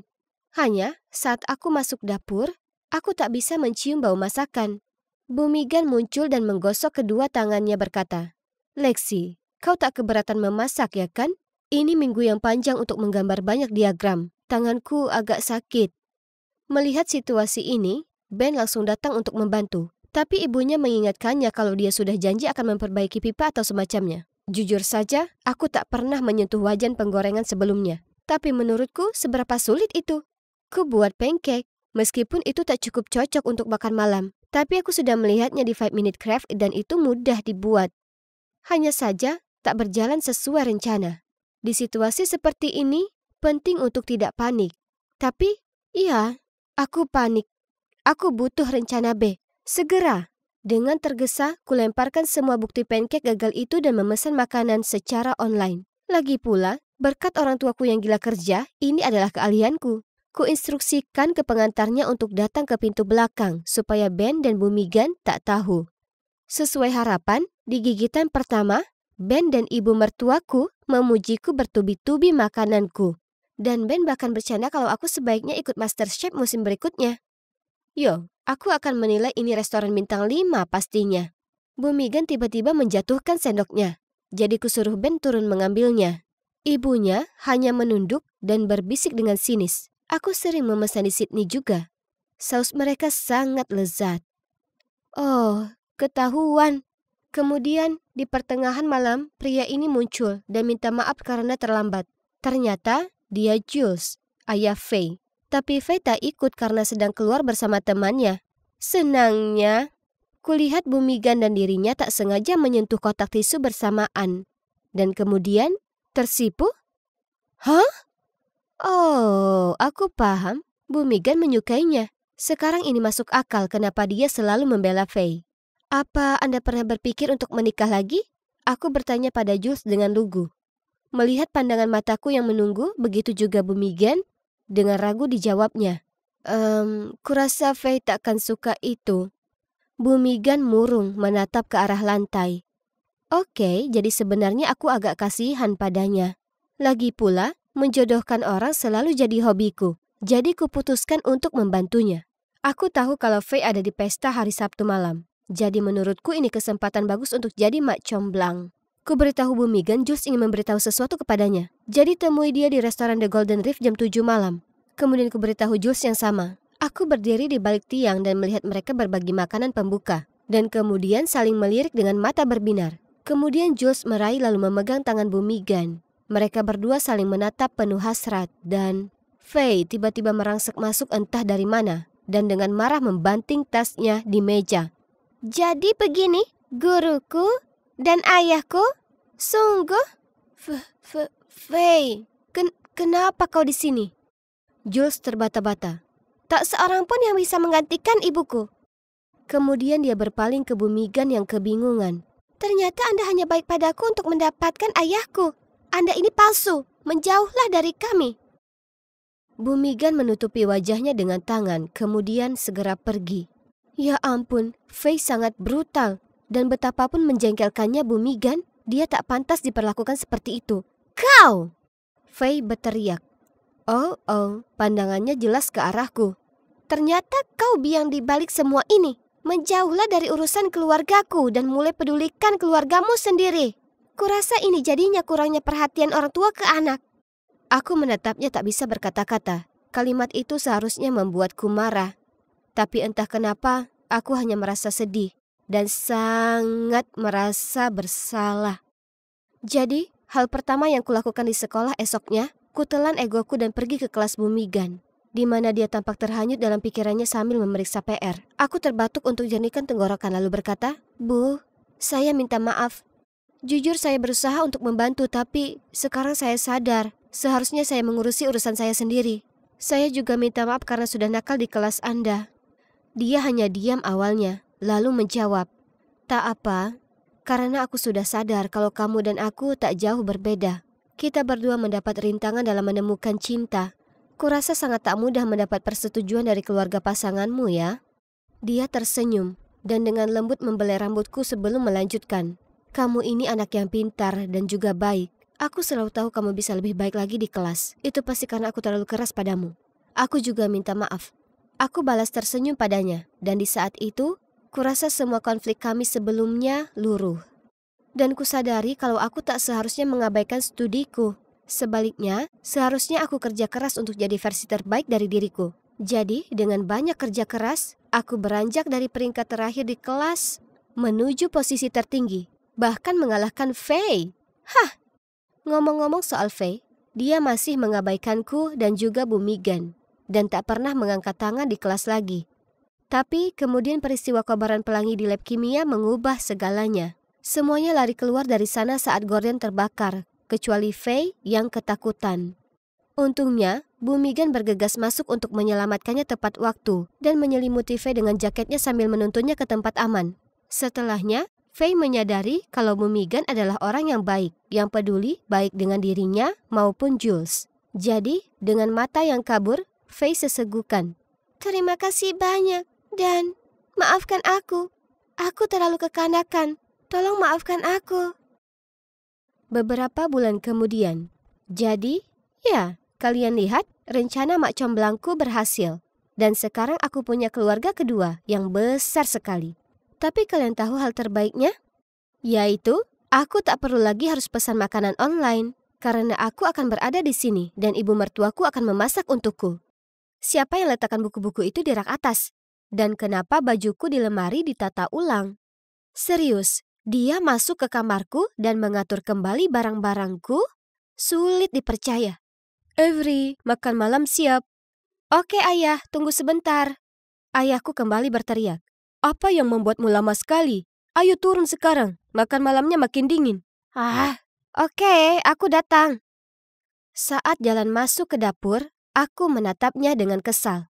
Hanya saat aku masuk dapur, aku tak bisa mencium bau masakan. Bu Megan muncul dan menggosok kedua tangannya berkata, "Lexi, kau tak keberatan memasak ya kan? Ini minggu yang panjang untuk menggambar banyak diagram. Tanganku agak sakit." Melihat situasi ini, Ben langsung datang untuk membantu. Tapi ibunya mengingatkannya kalau dia sudah janji akan memperbaiki pipa atau semacamnya. Jujur saja, aku tak pernah menyentuh wajan penggorengan sebelumnya. Tapi menurutku, seberapa sulit itu? Ku buat pancake, meskipun itu tak cukup cocok untuk makan malam. Tapi aku sudah melihatnya di 5 Minute Craft dan itu mudah dibuat. Hanya saja, tak berjalan sesuai rencana. Di situasi seperti ini, penting untuk tidak panik. Tapi, iya, aku panik. Aku butuh rencana B. Segera. Dengan tergesa, kulemparkan semua bukti pancake gagal itu dan memesan makanan secara online. Lagi pula, berkat orang tuaku yang gila kerja, ini adalah keahlianku. Kuinstruksikan ke pengantarnya untuk datang ke pintu belakang, supaya Ben dan Bu Megan tak tahu. Sesuai harapan, di gigitan pertama, Ben dan ibu mertuaku memujiku bertubi-tubi makananku. Dan Ben bahkan bercanda kalau aku sebaiknya ikut MasterChef musim berikutnya. Yo, aku akan menilai ini restoran bintang 5 pastinya. Bu Megan tiba-tiba menjatuhkan sendoknya. Jadi kusuruh Ben turun mengambilnya. Ibunya hanya menunduk dan berbisik dengan sinis. Aku sering memesan di Sydney juga. Saus mereka sangat lezat. Oh, ketahuan. Kemudian di pertengahan malam pria ini muncul dan minta maaf karena terlambat. Ternyata dia Jules, ayah Faye. Tapi Faye tak ikut karena sedang keluar bersama temannya. Senangnya, kulihat Bu Megan dan dirinya tak sengaja menyentuh kotak tisu bersamaan. Dan kemudian, tersipu? Hah? Oh, aku paham. Bu Megan menyukainya. Sekarang ini masuk akal kenapa dia selalu membela Faye. Apa Anda pernah berpikir untuk menikah lagi? Aku bertanya pada Jules dengan lugu. Melihat pandangan mataku yang menunggu, begitu juga Bu Megan. Dengan ragu dijawabnya, kurasa Faye takkan suka itu. Bu Megan murung menatap ke arah lantai. Oke, jadi sebenarnya aku agak kasihan padanya. Lagi pula, menjodohkan orang selalu jadi hobiku. Jadi kuputuskan untuk membantunya. Aku tahu kalau Faye ada di pesta hari Sabtu malam. Jadi menurutku ini kesempatan bagus untuk jadi mak comblang. Ku beritahu Bu Megan Jules ingin memberitahu sesuatu kepadanya. Jadi temui dia di restoran The Golden Reef jam 7 malam. Kemudian ku beritahu Jules yang sama. Aku berdiri di balik tiang dan melihat mereka berbagi makanan pembuka. Dan kemudian saling melirik dengan mata berbinar. Kemudian Jules meraih lalu memegang tangan Bu Megan. Mereka berdua saling menatap penuh hasrat dan Faye tiba-tiba merangsek masuk entah dari mana. Dan dengan marah membanting tasnya di meja. Jadi begini, guruku dan ayahku? Sungguh? Faye, kenapa kau di sini? Jules terbata-bata. Tak seorang pun yang bisa menggantikan ibuku. Kemudian dia berpaling ke Bu Megan yang kebingungan. Ternyata Anda hanya baik padaku untuk mendapatkan ayahku. Anda ini palsu, menjauhlah dari kami. Bu Megan menutupi wajahnya dengan tangan, kemudian segera pergi. Ya ampun, Faye sangat brutal. Dan betapapun menjengkelkannya Bu Megan, dia tak pantas diperlakukan seperti itu. Kau! Faye berteriak. Oh, pandangannya jelas ke arahku. Ternyata kau biang di balik semua ini. Menjauhlah dari urusan keluargaku dan mulai pedulikan keluargamu sendiri. Kurasa ini jadinya kurangnya perhatian orang tua ke anak. Aku menatapnya tak bisa berkata-kata. Kalimat itu seharusnya membuatku marah. Tapi entah kenapa, aku hanya merasa sedih. Dan sangat merasa bersalah. Jadi, hal pertama yang kulakukan di sekolah esoknya, kutelan egoku dan pergi ke kelas Bu Megan, di mana dia tampak terhanyut dalam pikirannya sambil memeriksa PR. Aku terbatuk untuk jernihkan tenggorokan lalu berkata, Bu, saya minta maaf. Jujur saya berusaha untuk membantu, tapi sekarang saya sadar, seharusnya saya mengurusi urusan saya sendiri. Saya juga minta maaf karena sudah nakal di kelas Anda. Dia hanya diam awalnya. Lalu menjawab, tak apa, karena aku sudah sadar kalau kamu dan aku tak jauh berbeda. Kita berdua mendapat rintangan dalam menemukan cinta. Kurasa sangat tak mudah mendapat persetujuan dari keluarga pasanganmu ya. Dia tersenyum. dan dengan lembut membelai rambutku sebelum melanjutkan. Kamu ini anak yang pintar dan juga baik. Aku selalu tahu kamu bisa lebih baik lagi di kelas. Itu pasti karena aku terlalu keras padamu. Aku juga minta maaf. Aku balas tersenyum padanya, dan di saat itu, kurasa semua konflik kami sebelumnya luruh. Dan kusadari kalau aku tak seharusnya mengabaikan studiku. Sebaliknya, seharusnya aku kerja keras untuk jadi versi terbaik dari diriku. Jadi, dengan banyak kerja keras, aku beranjak dari peringkat terakhir di kelas menuju posisi tertinggi, bahkan mengalahkan Faye. Hah! Ngomong-ngomong soal Faye, dia masih mengabaikanku dan juga Bu Megan, dan tak pernah mengangkat tangan di kelas lagi. Tapi kemudian peristiwa kobaran pelangi di lab kimia mengubah segalanya. Semuanya lari keluar dari sana saat gorden terbakar, kecuali Faye yang ketakutan. Untungnya, Bu Megan bergegas masuk untuk menyelamatkannya tepat waktu dan menyelimuti Faye dengan jaketnya sambil menuntunnya ke tempat aman. Setelahnya, Faye menyadari kalau Bu Megan adalah orang yang baik, yang peduli baik dengan dirinya maupun Jules. Jadi, dengan mata yang kabur, Faye sesegukan. Terima kasih banyak dan maafkan aku. Aku terlalu kekanakan. Tolong maafkan aku. Beberapa bulan kemudian. Jadi, ya, kalian lihat rencana Mak Comblangku berhasil. Dan sekarang aku punya keluarga kedua yang besar sekali. Tapi kalian tahu hal terbaiknya? Yaitu, aku tak perlu lagi harus pesan makanan online. Karena aku akan berada di sini dan ibu mertuaku akan memasak untukku. Siapa yang letakkan buku-buku itu di rak atas? Dan kenapa bajuku di lemari ditata ulang? Serius, dia masuk ke kamarku dan mengatur kembali barang-barangku? Sulit dipercaya. Avery, makan malam siap. Oke ayah, tunggu sebentar. Ayahku kembali berteriak. Apa yang membuatmu lama sekali? Ayo turun sekarang, makan malamnya makin dingin. Oke, aku datang. Saat jalan masuk ke dapur, aku menatapnya dengan kesal.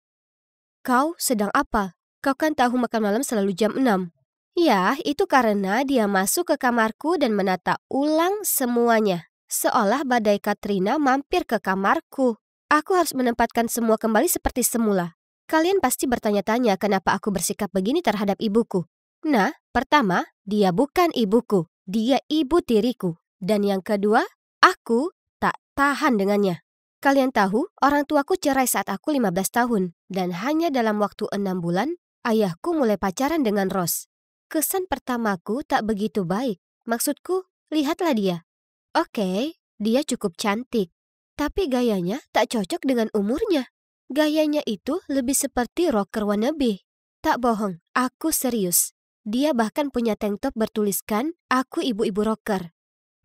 Kau sedang apa? Kau kan tahu makan malam selalu jam 6. Ya, itu karena dia masuk ke kamarku dan menata ulang semuanya. Seolah badai Katrina mampir ke kamarku. Aku harus menempatkan semua kembali seperti semula. Kalian pasti bertanya-tanya kenapa aku bersikap begini terhadap ibuku. Nah, pertama, dia bukan ibuku. Dia ibu tiriku. Dan yang kedua, aku tak tahan dengannya. Kalian tahu, orang tuaku cerai saat aku 15 tahun. Dan hanya dalam waktu 6 bulan, ayahku mulai pacaran dengan Rose. Kesan pertamaku tak begitu baik. Maksudku, lihatlah dia. Oke, dia cukup cantik. Tapi gayanya tak cocok dengan umurnya. Gayanya itu lebih seperti rocker wannabe. Tak bohong, aku serius. Dia bahkan punya tank top bertuliskan, aku ibu-ibu rocker.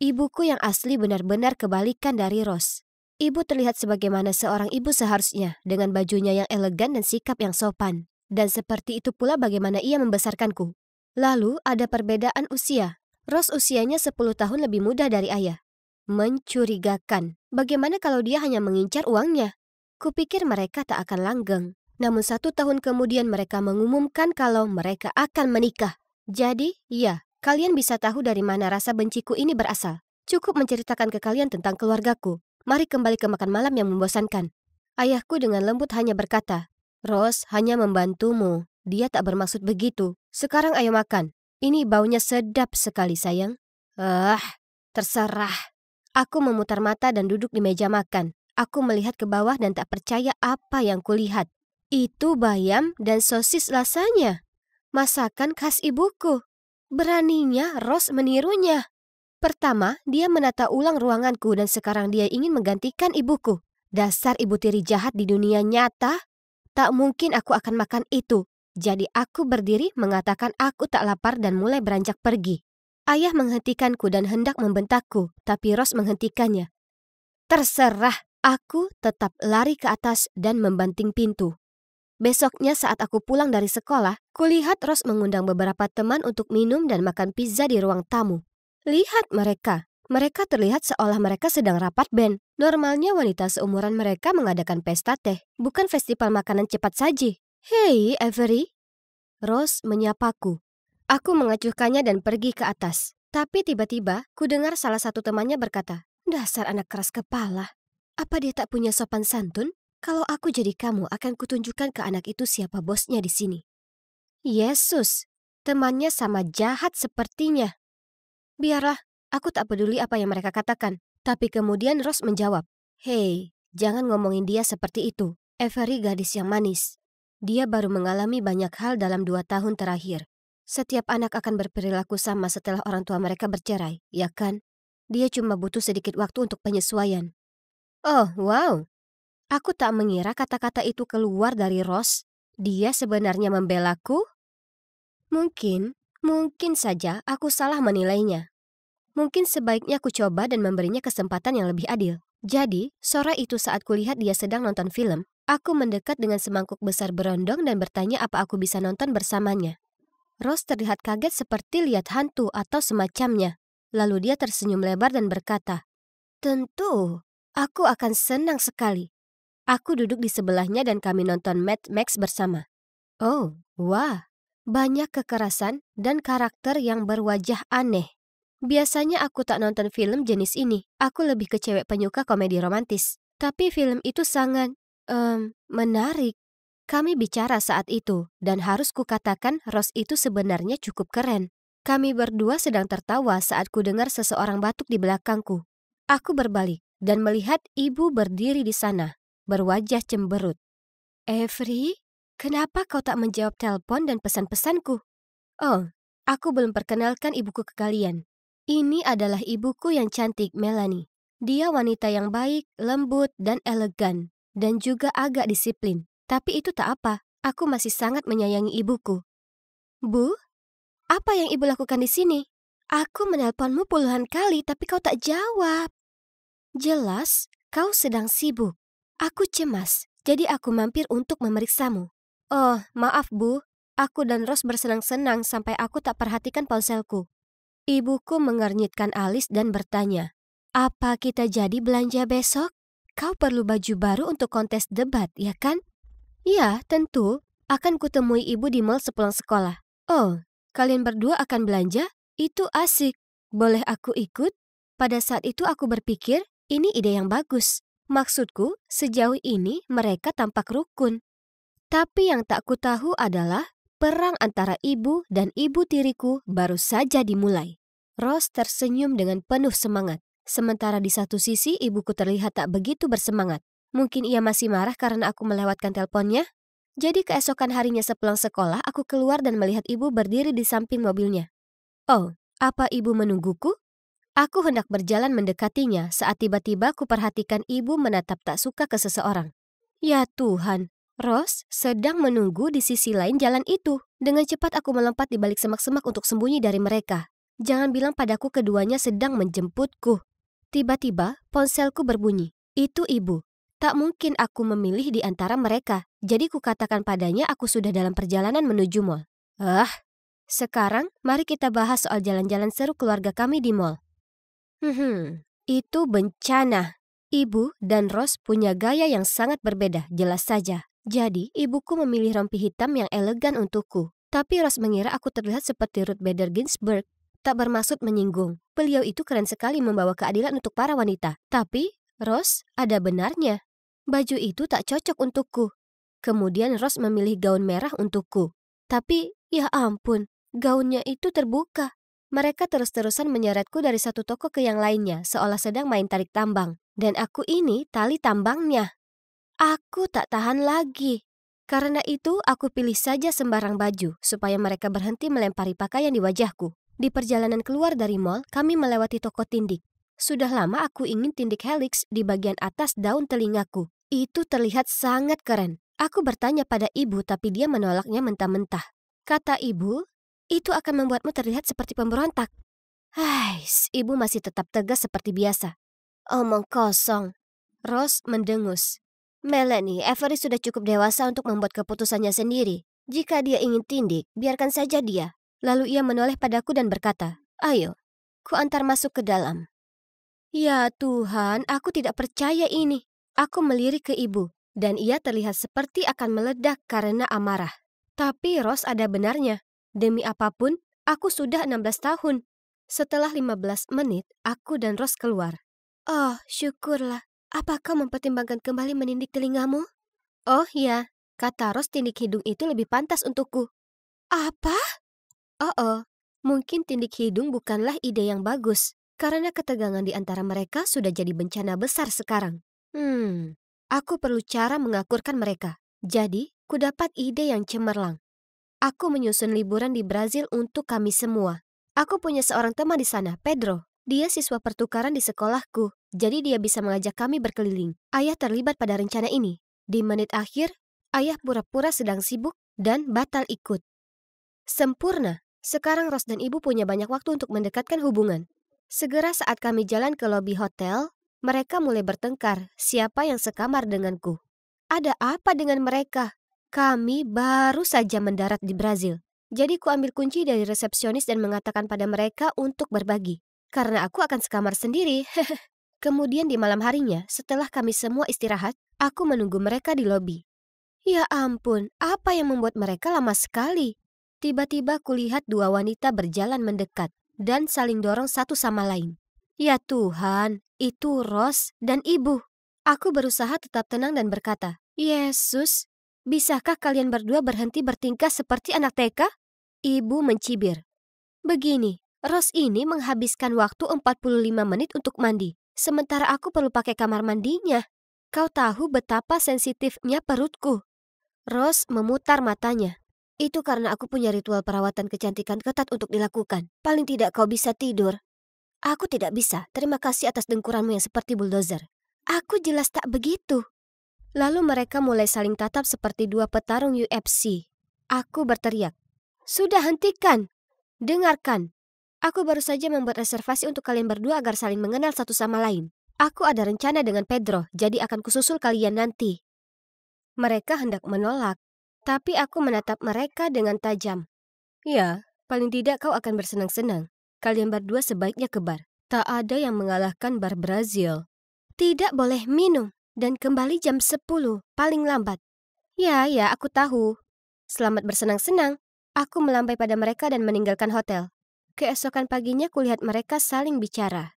Ibuku yang asli benar-benar kebalikan dari Rose. Ibu terlihat sebagaimana seorang ibu seharusnya, dengan bajunya yang elegan dan sikap yang sopan. Dan seperti itu pula bagaimana ia membesarkanku. Lalu ada perbedaan usia. Rose usianya 10 tahun lebih muda dari ayah. Mencurigakan. Bagaimana kalau dia hanya mengincar uangnya? Kupikir mereka tak akan langgeng. Namun 1 tahun kemudian mereka mengumumkan kalau mereka akan menikah. Jadi, ya, kalian bisa tahu dari mana rasa benciku ini berasal. Cukup menceritakan ke kalian tentang keluargaku. Mari kembali ke makan malam yang membosankan. Ayahku dengan lembut hanya berkata, Rose hanya membantumu. Dia tak bermaksud begitu. Sekarang ayo makan. Ini baunya sedap sekali sayang. Terserah. Aku memutar mata dan duduk di meja makan. Aku melihat ke bawah dan tak percaya apa yang kulihat. Itu bayam dan sosis lasanya. Masakan khas ibuku. Beraninya Rose menirunya. Pertama, dia menata ulang ruanganku dan sekarang dia ingin menggantikan ibuku. Dasar ibu tiri jahat di dunia nyata. Tak mungkin aku akan makan itu. Jadi aku berdiri mengatakan aku tak lapar dan mulai beranjak pergi. Ayah menghentikanku dan hendak membentakku, tapi Rose menghentikannya. Terserah, aku tetap lari ke atas dan membanting pintu. Besoknya saat aku pulang dari sekolah, kulihat Rose mengundang beberapa teman untuk minum dan makan pizza di ruang tamu. Lihat mereka. Mereka terlihat seolah mereka sedang rapat band. Normalnya wanita seumuran mereka mengadakan pesta teh, bukan festival makanan cepat saji. Hei, Avery. Rose menyapaku. Aku mengacuhkannya dan pergi ke atas. Tapi tiba-tiba, ku dengar salah satu temannya berkata, dasar anak keras kepala. Apa dia tak punya sopan santun? Kalau aku jadi kamu, akan kutunjukkan ke anak itu siapa bosnya di sini. Yesus, Temannya sama jahat sepertinya. Biarlah, aku tak peduli apa yang mereka katakan. Tapi kemudian Ross menjawab, "Hei, jangan ngomongin dia seperti itu. Avery gadis yang manis. Dia baru mengalami banyak hal dalam 2 tahun terakhir. Setiap anak akan berperilaku sama setelah orang tua mereka bercerai, ya kan? Dia cuma butuh sedikit waktu untuk penyesuaian." Oh, wow. Aku tak mengira kata-kata itu keluar dari Ross. Dia sebenarnya membelaku? Mungkin saja aku salah menilainya. Mungkin sebaiknya aku coba dan memberinya kesempatan yang lebih adil. Jadi, sore itu saat kulihat dia sedang nonton film, aku mendekat dengan semangkuk besar berondong dan bertanya apa aku bisa nonton bersamanya. Ross terlihat kaget seperti lihat hantu atau semacamnya. Lalu dia tersenyum lebar dan berkata, "Tentu, aku akan senang sekali." Aku duduk di sebelahnya dan kami nonton Mad Max bersama. Oh, wah, banyak kekerasan dan karakter yang berwajah aneh. Biasanya aku tak nonton film jenis ini. Aku lebih ke cewek penyuka komedi romantis. Tapi film itu sangat, menarik. Kami bicara saat itu, dan harus kukatakan Ross itu sebenarnya cukup keren. Kami berdua sedang tertawa saat ku dengar seseorang batuk di belakangku. Aku berbalik dan melihat ibu berdiri di sana, berwajah cemberut. "Avery, kenapa kau tak menjawab telepon dan pesan-pesanku?" "Oh, aku belum perkenalkan ibuku ke kalian. Ini adalah ibuku yang cantik, Melanie. Dia wanita yang baik, lembut, dan elegan, dan juga agak disiplin. Tapi itu tak apa, aku masih sangat menyayangi ibuku." "Bu, apa yang ibu lakukan di sini? Aku menelponmu puluhan kali, tapi kau tak jawab." "Jelas, kau sedang sibuk. Aku cemas, jadi aku mampir untuk memeriksamu." "Oh, maaf Bu, aku dan Ross bersenang-senang sampai aku tak perhatikan ponselku." Ibuku mengernyitkan alis dan bertanya, "Apa kita jadi belanja besok? Kau perlu baju baru untuk kontes debat, ya kan?" "Ya, tentu. Akan kutemui ibu di mall sepulang sekolah." "Oh, kalian berdua akan belanja? Itu asik. Boleh aku ikut?" Pada saat itu aku berpikir, ini ide yang bagus. Maksudku, sejauh ini mereka tampak rukun. Tapi yang tak kutahu adalah perang antara ibu dan ibu tiriku baru saja dimulai. Ross tersenyum dengan penuh semangat. Sementara di satu sisi ibuku terlihat tak begitu bersemangat. Mungkin ia masih marah karena aku melewatkan teleponnya. Jadi keesokan harinya sepulang sekolah aku keluar dan melihat ibu berdiri di samping mobilnya. "Oh, apa ibu menungguku?" Aku hendak berjalan mendekatinya saat tiba-tiba ku perhatikan ibu menatap tak suka ke seseorang. Ya Tuhan, Ross sedang menunggu di sisi lain jalan itu. Dengan cepat aku melompat di balik semak-semak untuk sembunyi dari mereka. Jangan bilang padaku keduanya sedang menjemputku. Tiba-tiba ponselku berbunyi. Itu ibu. Tak mungkin aku memilih di antara mereka. Jadi kukatakan padanya aku sudah dalam perjalanan menuju mall. Sekarang mari kita bahas soal jalan-jalan seru keluarga kami di mall. Itu bencana. Ibu dan Ross punya gaya yang sangat berbeda, jelas saja. Jadi, ibuku memilih rompi hitam yang elegan untukku. Tapi Ross mengira aku terlihat seperti Ruth Bader Ginsburg. Tak bermaksud menyinggung. Beliau itu keren sekali membawa keadilan untuk para wanita. Tapi, Ross, ada benarnya. Baju itu tak cocok untukku. Kemudian Ross memilih gaun merah untukku. Tapi, ya ampun, gaunnya itu terbuka. Mereka terus-terusan menyeretku dari satu toko ke yang lainnya, seolah sedang main tarik tambang. Dan aku ini tali tambangnya. Aku tak tahan lagi. Karena itu, aku pilih saja sembarang baju, supaya mereka berhenti melempari pakaian di wajahku. Di perjalanan keluar dari mall, kami melewati toko tindik. Sudah lama aku ingin tindik helix di bagian atas daun telingaku. Itu terlihat sangat keren. Aku bertanya pada ibu, tapi dia menolaknya mentah-mentah. Kata ibu, "Itu akan membuatmu terlihat seperti pemberontak." Ibu masih tetap tegas seperti biasa. "Omong kosong." Ross mendengus. "Melanie, Avery sudah cukup dewasa untuk membuat keputusannya sendiri. Jika dia ingin tindik, biarkan saja dia." Lalu ia menoleh padaku dan berkata, "Ayo, ku antar masuk ke dalam." Ya Tuhan, aku tidak percaya ini. Aku melirik ke ibu, dan ia terlihat seperti akan meledak karena amarah. Tapi Ross ada benarnya. Demi apapun, aku sudah 16 tahun. Setelah 15 menit, aku dan Ross keluar. "Oh, syukurlah. Apa kau mempertimbangkan kembali menindik telingamu?" "Oh ya," kata Ross, "tindik hidung itu lebih pantas untukku." "Apa?" Oh, mungkin tindik hidung bukanlah ide yang bagus, karena ketegangan di antara mereka sudah jadi bencana besar sekarang. Aku perlu cara mengakurkan mereka. Jadi, kudapat ide yang cemerlang. Aku menyusun liburan di Brazil untuk kami semua. Aku punya seorang teman di sana, Pedro. Dia siswa pertukaran di sekolahku, jadi dia bisa mengajak kami berkeliling. Ayah terlibat pada rencana ini. Di menit akhir, ayah pura-pura sedang sibuk dan batal ikut. Sempurna. Sekarang Ros dan ibu punya banyak waktu untuk mendekatkan hubungan. Segera saat kami jalan ke lobi hotel, mereka mulai bertengkar siapa yang sekamar denganku. Ada apa dengan mereka? Kami baru saja mendarat di Brazil. Jadi ku ambil kunci dari resepsionis dan mengatakan pada mereka untuk berbagi. Karena aku akan sekamar sendiri. Kemudian di malam harinya, setelah kami semua istirahat, aku menunggu mereka di lobi. Ya ampun, apa yang membuat mereka lama sekali? Tiba-tiba kulihat dua wanita berjalan mendekat dan saling dorong satu sama lain. Ya Tuhan, itu Ros dan ibu. Aku berusaha tetap tenang dan berkata, Yesus, bisakah kalian berdua berhenti bertingkah seperti anak TK? Ibu mencibir. Begini, Ros ini menghabiskan waktu 45 menit untuk mandi, sementara aku perlu pakai kamar mandinya. Kau tahu betapa sensitifnya perutku. Ros memutar matanya. Itu karena aku punya ritual perawatan kecantikan ketat untuk dilakukan. Paling tidak kau bisa tidur. Aku tidak bisa. Terima kasih atas dengkuranmu yang seperti bulldozer. Aku jelas tak begitu. Lalu mereka mulai saling tatap seperti dua petarung UFC. Aku berteriak. Sudah hentikan. Dengarkan. Aku baru saja membuat reservasi untuk kalian berdua agar saling mengenal satu sama lain. Aku ada rencana dengan Pedro, jadi akan kususul kalian nanti. Mereka hendak menolak. Tapi aku menatap mereka dengan tajam. Ya, paling tidak kau akan bersenang-senang. Kalian berdua sebaiknya ke bar. Tak ada yang mengalahkan bar Brazil. Tidak boleh minum. Dan kembali jam 10, paling lambat. Ya, aku tahu. Selamat bersenang-senang. Aku melambai pada mereka dan meninggalkan hotel. Keesokan paginya kulihat mereka saling bicara.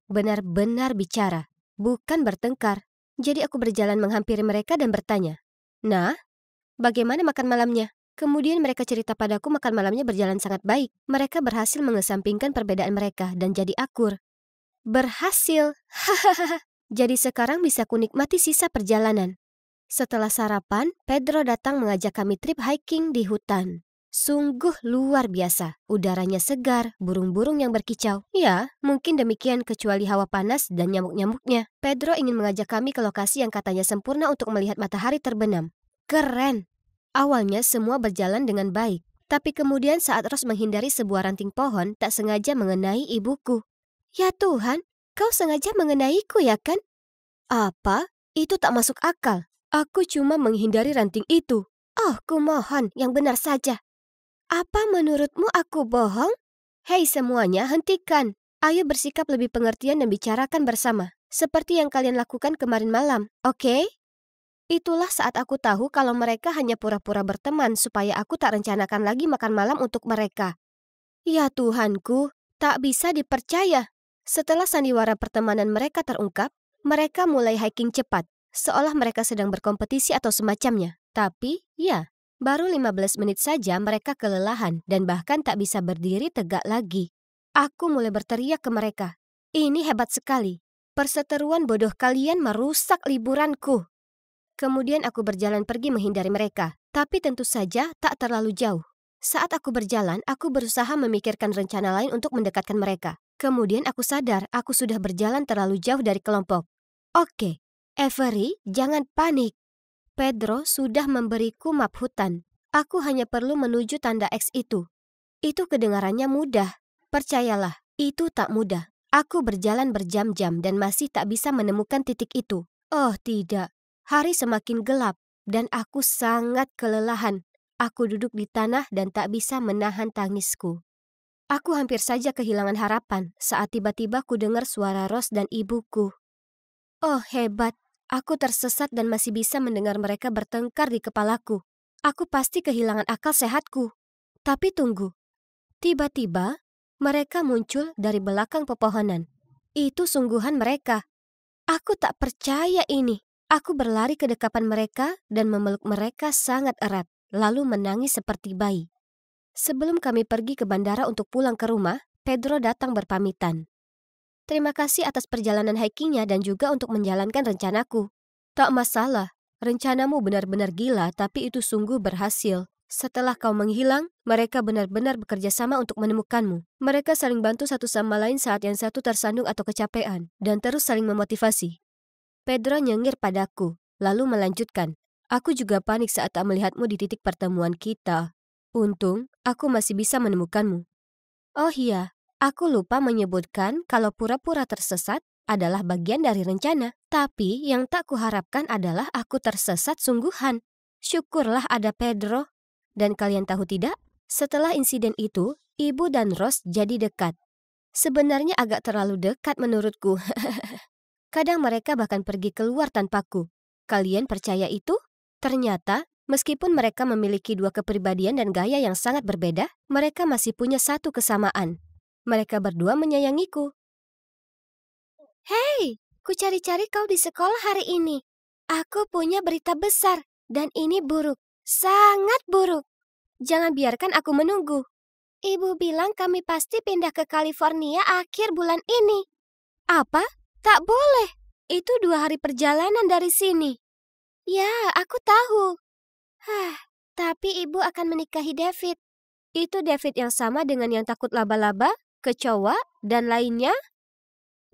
Benar-benar bicara. Bukan bertengkar. Jadi aku berjalan menghampiri mereka dan bertanya. Nah, bagaimana makan malamnya? Kemudian mereka cerita padaku makan malamnya berjalan sangat baik. Mereka berhasil mengesampingkan perbedaan mereka dan jadi akur. Berhasil. Hahaha. Jadi sekarang bisa kunikmati sisa perjalanan. Setelah sarapan, Pedro datang mengajak kami trip hiking di hutan. Sungguh luar biasa. Udaranya segar, burung-burung yang berkicau. Ya, mungkin demikian kecuali hawa panas dan nyamuk-nyamuknya. Pedro ingin mengajak kami ke lokasi yang katanya sempurna untuk melihat matahari terbenam. Keren. Awalnya semua berjalan dengan baik. Tapi kemudian saat Ros menghindari sebuah ranting pohon, tak sengaja mengenai ibuku. Ya Tuhan, kau sengaja mengenaiku ya kan? Apa? Itu tak masuk akal. Aku cuma menghindari ranting itu. Oh, kumohon, yang benar saja. Apa menurutmu aku bohong? Hei semuanya, hentikan. Ayo bersikap lebih pengertian dan bicarakan bersama. Seperti yang kalian lakukan kemarin malam, oke? Itulah saat aku tahu kalau mereka hanya pura-pura berteman supaya aku tak rencanakan lagi makan malam untuk mereka. Ya Tuhanku, tak bisa dipercaya. Setelah sandiwara pertemanan mereka terungkap, mereka mulai hiking cepat, seolah mereka sedang berkompetisi atau semacamnya. Tapi, ya, baru 15 menit saja mereka kelelahan dan bahkan tak bisa berdiri tegak lagi. Aku mulai berteriak ke mereka. Ini hebat sekali. Perseteruan bodoh kalian merusak liburanku. Kemudian aku berjalan pergi menghindari mereka, tapi tentu saja tak terlalu jauh. Saat aku berjalan, aku berusaha memikirkan rencana lain untuk mendekatkan mereka. Kemudian aku sadar aku sudah berjalan terlalu jauh dari kelompok. Oke, Avery, jangan panik. Pedro sudah memberiku map hutan. Aku hanya perlu menuju tanda X itu. Itu kedengarannya mudah. Percayalah, itu tak mudah. Aku berjalan berjam-jam dan masih tak bisa menemukan titik itu. Oh tidak. Hari semakin gelap dan aku sangat kelelahan. Aku duduk di tanah dan tak bisa menahan tangisku. Aku hampir saja kehilangan harapan saat tiba-tiba ku dengar suara Ros dan ibuku. Oh hebat, aku tersesat dan masih bisa mendengar mereka bertengkar di kepalaku. Aku pasti kehilangan akal sehatku. Tapi tunggu, tiba-tiba mereka muncul dari belakang pepohonan. Itu sungguhan mereka. Aku tak percaya ini. Aku berlari ke dekapan mereka dan memeluk mereka sangat erat, lalu menangis seperti bayi. Sebelum kami pergi ke bandara untuk pulang ke rumah, Pedro datang berpamitan. Terima kasih atas perjalanan hikingnya dan juga untuk menjalankan rencanaku. Tak masalah, rencanamu benar-benar gila tapi itu sungguh berhasil. Setelah kau menghilang, mereka benar-benar bekerja sama untuk menemukanmu. Mereka saling bantu satu sama lain saat yang satu tersandung atau kecapean, dan terus saling memotivasi. Pedro nyengir padaku, lalu melanjutkan. Aku juga panik saat tak melihatmu di titik pertemuan kita. Untung, aku masih bisa menemukanmu. Oh iya, aku lupa menyebutkan kalau pura-pura tersesat adalah bagian dari rencana. Tapi yang tak kuharapkan adalah aku tersesat sungguhan. Syukurlah ada Pedro. Dan kalian tahu tidak? Setelah insiden itu, Ibu dan Rose jadi dekat. Sebenarnya agak terlalu dekat menurutku. Kadang mereka bahkan pergi keluar tanpaku. Kalian percaya itu? Ternyata, meskipun mereka memiliki dua kepribadian dan gaya yang sangat berbeda, mereka masih punya satu kesamaan. Mereka berdua menyayangiku. Hei, ku cari-cari kau di sekolah hari ini. Aku punya berita besar, dan ini buruk. Sangat buruk. Jangan biarkan aku menunggu. Ibu bilang kami pasti pindah ke California akhir bulan ini. Apa? Tak boleh. Itu 2 hari perjalanan dari sini. Ya, aku tahu. Tapi ibu akan menikahi David. Itu David yang sama dengan yang takut laba-laba, kecoa, dan lainnya?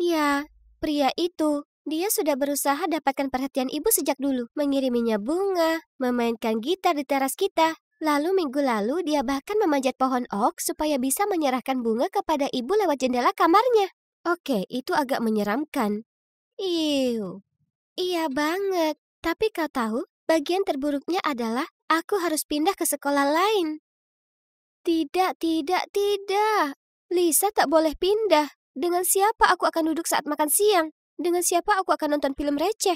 Ya, pria itu. Dia sudah berusaha dapatkan perhatian ibu sejak dulu. Mengiriminya bunga, memainkan gitar di teras kita. Lalu minggu lalu dia bahkan memanjat pohon oak supaya bisa menyerahkan bunga kepada ibu lewat jendela kamarnya. Oke, itu agak menyeramkan. Iu, iya banget. Tapi kau tahu, bagian terburuknya adalah aku harus pindah ke sekolah lain. Tidak. Lisa tak boleh pindah. Dengan siapa aku akan duduk saat makan siang? Dengan siapa aku akan nonton film receh?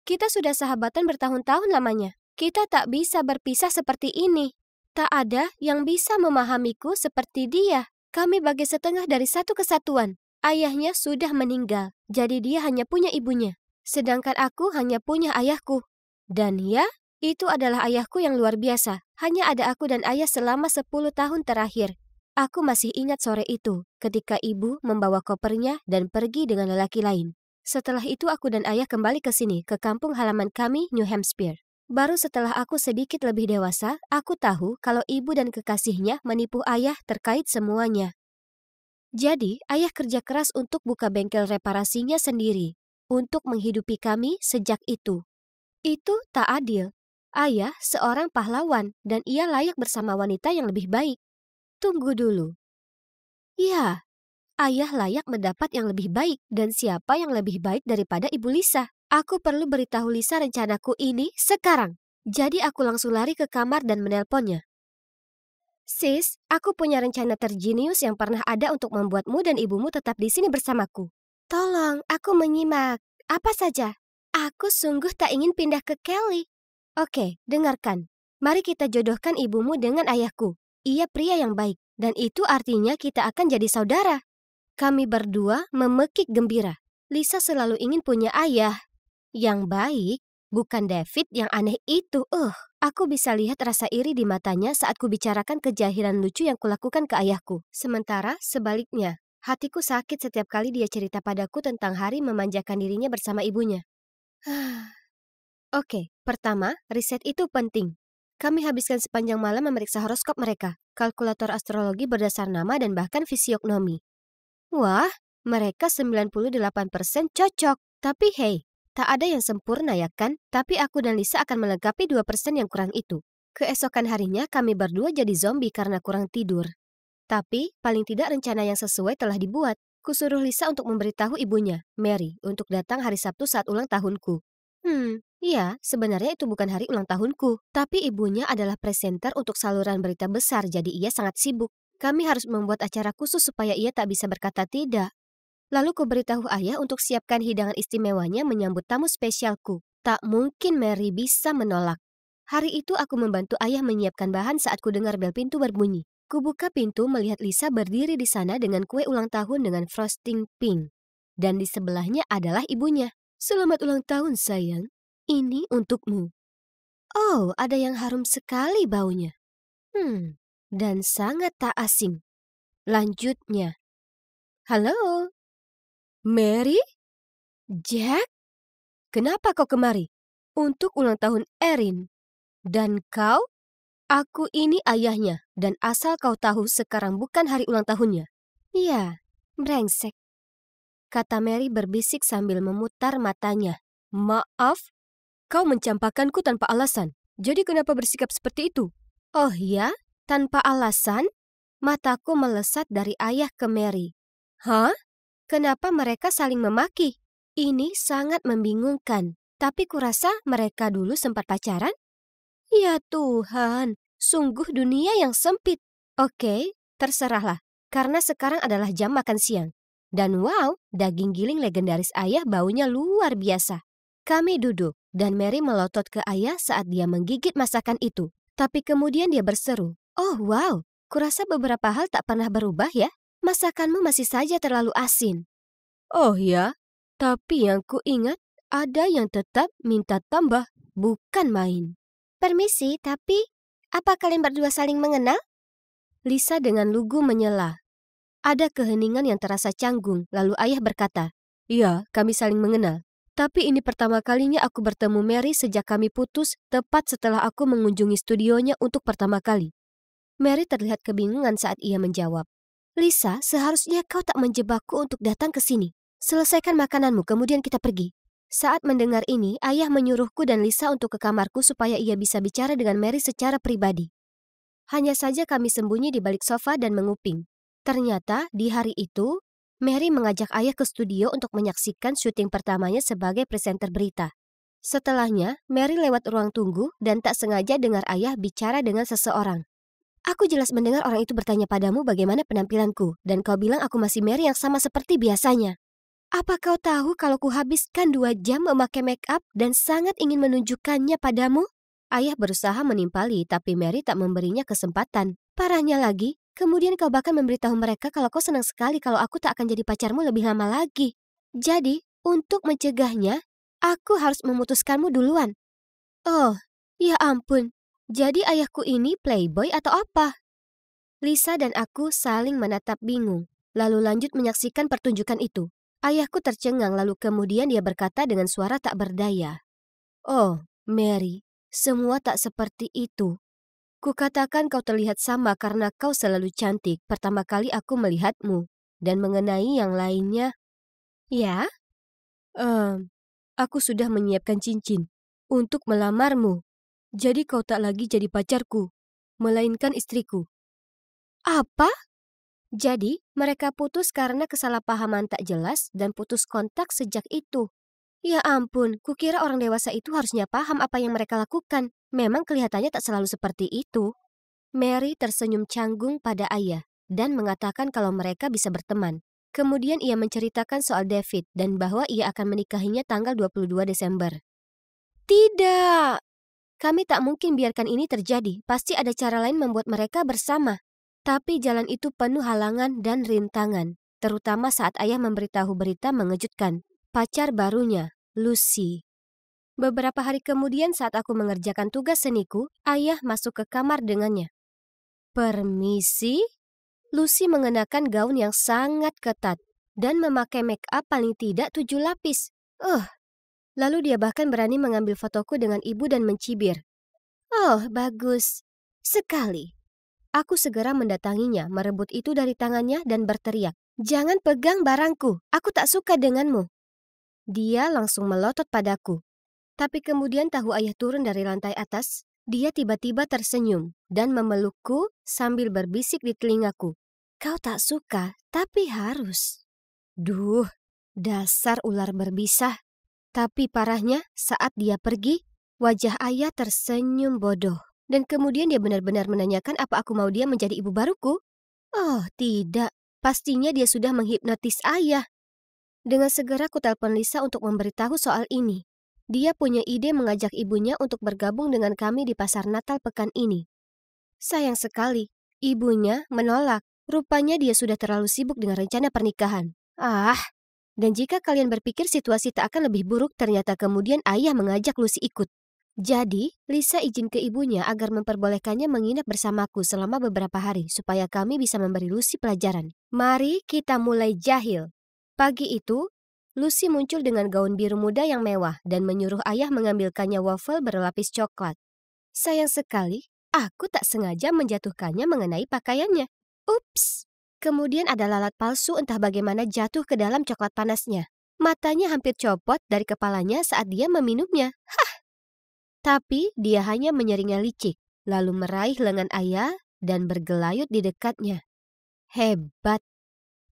Kita sudah sahabatan bertahun-tahun lamanya. Kita tak bisa berpisah seperti ini. Tak ada yang bisa memahamiku seperti dia. Kami bagai setengah dari satu kesatuan. Ayahnya sudah meninggal, jadi dia hanya punya ibunya. Sedangkan aku hanya punya ayahku. Dan ya, itu adalah ayahku yang luar biasa. Hanya ada aku dan ayah selama 10 tahun terakhir. Aku masih ingat sore itu, ketika ibu membawa kopernya dan pergi dengan lelaki lain. Setelah itu aku dan ayah kembali ke sini, ke kampung halaman kami, New Hampshire. Baru setelah aku sedikit lebih dewasa, aku tahu kalau ibu dan kekasihnya menipu ayah terkait semuanya. Jadi, ayah kerja keras untuk buka bengkel reparasinya sendiri, untuk menghidupi kami sejak itu. Itu tak adil. Ayah seorang pahlawan dan ia layak bersama wanita yang lebih baik. Tunggu dulu. Ya, ayah layak mendapat yang lebih baik dan siapa yang lebih baik daripada Ibu Lisa? Aku perlu beritahu Lisa rencanaku ini sekarang. Jadi aku langsung lari ke kamar dan menelponnya. Sis, aku punya rencana terjenius yang pernah ada untuk membuatmu dan ibumu tetap di sini bersamaku. Tolong, aku menyimak. Apa saja? Aku sungguh tak ingin pindah ke Kelly. Oke, dengarkan. Mari kita jodohkan ibumu dengan ayahku. Ia pria yang baik, dan itu artinya kita akan jadi saudara. Kami berdua memekik gembira. Lisa selalu ingin punya ayah yang baik, bukan David yang aneh itu. Aku bisa lihat rasa iri di matanya saat ku bicarakan kejahilan lucu yang kulakukan ke ayahku. Sementara sebaliknya, hatiku sakit setiap kali dia cerita padaku tentang hari memanjakan dirinya bersama ibunya. Oke, pertama, riset itu penting. Kami habiskan sepanjang malam memeriksa horoskop mereka, kalkulator astrologi berdasar nama dan bahkan fisiognomi. Wah, mereka 98% cocok. Tapi hei, tak ada yang sempurna ya kan? Tapi aku dan Lisa akan melengkapi 2% yang kurang itu. Keesokan harinya kami berdua jadi zombie karena kurang tidur. Tapi paling tidak rencana yang sesuai telah dibuat. Kusuruh Lisa untuk memberitahu ibunya, Mary, untuk datang hari Sabtu saat ulang tahunku. Iya, sebenarnya itu bukan hari ulang tahunku. Tapi ibunya adalah presenter untuk saluran berita besar, jadi ia sangat sibuk. Kami harus membuat acara khusus supaya ia tak bisa berkata tidak. Lalu ku beritahu ayah untuk siapkan hidangan istimewanya menyambut tamu spesialku. Tak mungkin Mary bisa menolak. Hari itu aku membantu ayah menyiapkan bahan saat ku dengar bel pintu berbunyi. Ku buka pintu melihat Lisa berdiri di sana dengan kue ulang tahun dengan frosting pink. Dan di sebelahnya adalah ibunya. Selamat ulang tahun sayang. Ini untukmu. Oh, ada yang harum sekali baunya. Dan sangat tak asing. Lanjutnya, halo, Mary? Jack? Kenapa kau kemari? Untuk ulang tahun Erin. Dan kau? Aku ini ayahnya, dan asal kau tahu sekarang bukan hari ulang tahunnya. Ya, brengsek, kata Mary berbisik sambil memutar matanya. Maaf, kau mencampakkanku tanpa alasan. Jadi kenapa bersikap seperti itu? Oh ya, tanpa alasan? Mataku melesat dari ayah ke Mary. Hah? Kenapa mereka saling memaki? Ini sangat membingungkan. Tapi kurasa mereka dulu sempat pacaran? Ya Tuhan, sungguh dunia yang sempit. Oke, terserahlah. Karena sekarang adalah jam makan siang. Dan wow, daging giling legendaris ayah baunya luar biasa. Kami duduk, dan Mary melotot ke ayah saat dia menggigit masakan itu. Tapi kemudian dia berseru, "Oh wow, kurasa beberapa hal tak pernah berubah ya? Masakanmu masih saja terlalu asin." Oh ya, tapi yang kuingat ada yang tetap minta tambah, bukan main. Permisi, tapi apa kalian berdua saling mengenal? Lisa dengan lugu menyela. Ada keheningan yang terasa canggung, lalu ayah berkata, "Iya, kami saling mengenal. Tapi ini pertama kalinya aku bertemu Mary sejak kami putus, tepat setelah aku mengunjungi studionya untuk pertama kali." Mary terlihat kebingungan saat ia menjawab, "Lisa, seharusnya kau tak menjebakku untuk datang ke sini. Selesaikan makananmu, kemudian kita pergi." Saat mendengar ini, ayah menyuruhku dan Lisa untuk ke kamarku supaya ia bisa bicara dengan Mary secara pribadi. Hanya saja kami sembunyi di balik sofa dan menguping. Ternyata di hari itu, Mary mengajak ayah ke studio untuk menyaksikan syuting pertamanya sebagai presenter berita. Setelahnya, Mary lewat ruang tunggu dan tak sengaja dengar ayah bicara dengan seseorang. "Aku jelas mendengar orang itu bertanya padamu bagaimana penampilanku, dan kau bilang aku masih Mary yang sama seperti biasanya. Apa kau tahu kalau kuhabiskan 2 jam memakai make up dan sangat ingin menunjukkannya padamu?" Ayah berusaha menimpali, tapi Mary tak memberinya kesempatan. Parahnya lagi, kemudian kau bahkan memberitahu mereka kalau kau senang sekali kalau aku tak akan jadi pacarmu lebih lama lagi. Jadi, untuk mencegahnya, aku harus memutuskanmu duluan. Oh, ya ampun. Jadi ayahku ini playboy atau apa? Lisa dan aku saling menatap bingung, lalu lanjut menyaksikan pertunjukan itu. Ayahku tercengang lalu kemudian dia berkata dengan suara tak berdaya. "Oh, Mary, semua tak seperti itu. Kukatakan kau terlihat sama karena kau selalu cantik pertama kali aku melihatmu. Dan mengenai yang lainnya..." "Ya? Aku sudah menyiapkan cincin untuk melamarmu. Jadi kau tak lagi jadi pacarku, melainkan istriku." "Apa?" Jadi, mereka putus karena kesalahpahaman tak jelas dan putus kontak sejak itu. Ya ampun, kukira orang dewasa itu harusnya paham apa yang mereka lakukan. Memang kelihatannya tak selalu seperti itu. Mary tersenyum canggung pada ayah dan mengatakan kalau mereka bisa berteman. Kemudian ia menceritakan soal David dan bahwa ia akan menikahinya tanggal 22 Desember. Tidak! Kami tak mungkin biarkan ini terjadi. Pasti ada cara lain membuat mereka bersama. Tapi jalan itu penuh halangan dan rintangan, terutama saat ayah memberitahu berita mengejutkan. Pacar barunya, Lucy. Beberapa hari kemudian saat aku mengerjakan tugas seniku, ayah masuk ke kamar dengannya. "Permisi?" Lucy mengenakan gaun yang sangat ketat dan memakai make up paling tidak 7 lapis. Lalu dia bahkan berani mengambil fotoku dengan ibu dan mencibir. "Oh, bagus sekali." Aku segera mendatanginya, merebut itu dari tangannya dan berteriak, "Jangan pegang barangku, aku tak suka denganmu." Dia langsung melotot padaku. Tapi kemudian tahu ayah turun dari lantai atas, dia tiba-tiba tersenyum dan memelukku sambil berbisik di telingaku, "Kau tak suka, tapi harus." Duh, dasar ular berbisa. Tapi parahnya, saat dia pergi, wajah ayah tersenyum bodoh. Dan kemudian dia benar-benar menanyakan apa aku mau dia menjadi ibu baruku. Oh, tidak. Pastinya dia sudah menghipnotis ayah. Dengan segera ku telepon Lisa untuk memberitahu soal ini. Dia punya ide mengajak ibunya untuk bergabung dengan kami di pasar Natal pekan ini. Sayang sekali, ibunya menolak. Rupanya dia sudah terlalu sibuk dengan rencana pernikahan. Dan jika kalian berpikir situasi tak akan lebih buruk, ternyata kemudian ayah mengajak Lucy ikut. Jadi, Lisa izin ke ibunya agar memperbolehkannya menginap bersamaku selama beberapa hari supaya kami bisa memberi Lucy pelajaran. Mari kita mulai jahil. Pagi itu, Lucy muncul dengan gaun biru muda yang mewah dan menyuruh ayah mengambilkannya waffle berlapis coklat. Sayang sekali, aku tak sengaja menjatuhkannya mengenai pakaiannya. Ups! Kemudian ada lalat palsu entah bagaimana jatuh ke dalam coklat panasnya. Matanya hampir copot dari kepalanya saat dia meminumnya. Tapi dia hanya menyeringnya licik, lalu meraih lengan ayah dan bergelayut di dekatnya. Hebat!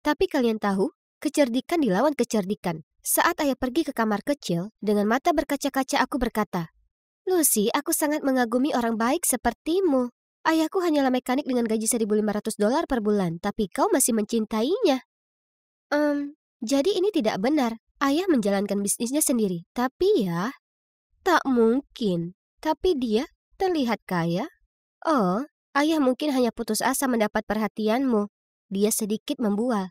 Tapi kalian tahu, kecerdikan dilawan kecerdikan. Saat ayah pergi ke kamar kecil, dengan mata berkaca-kaca aku berkata, Lucy, aku sangat mengagumi orang baik sepertimu. Ayahku hanyalah mekanik dengan gaji $1.500 per bulan, tapi kau masih mencintainya. Jadi ini tidak benar. Ayah menjalankan bisnisnya sendiri, tapi ya... Tak mungkin, tapi dia terlihat kaya. Oh, ayah mungkin hanya putus asa mendapat perhatianmu. Dia sedikit membual.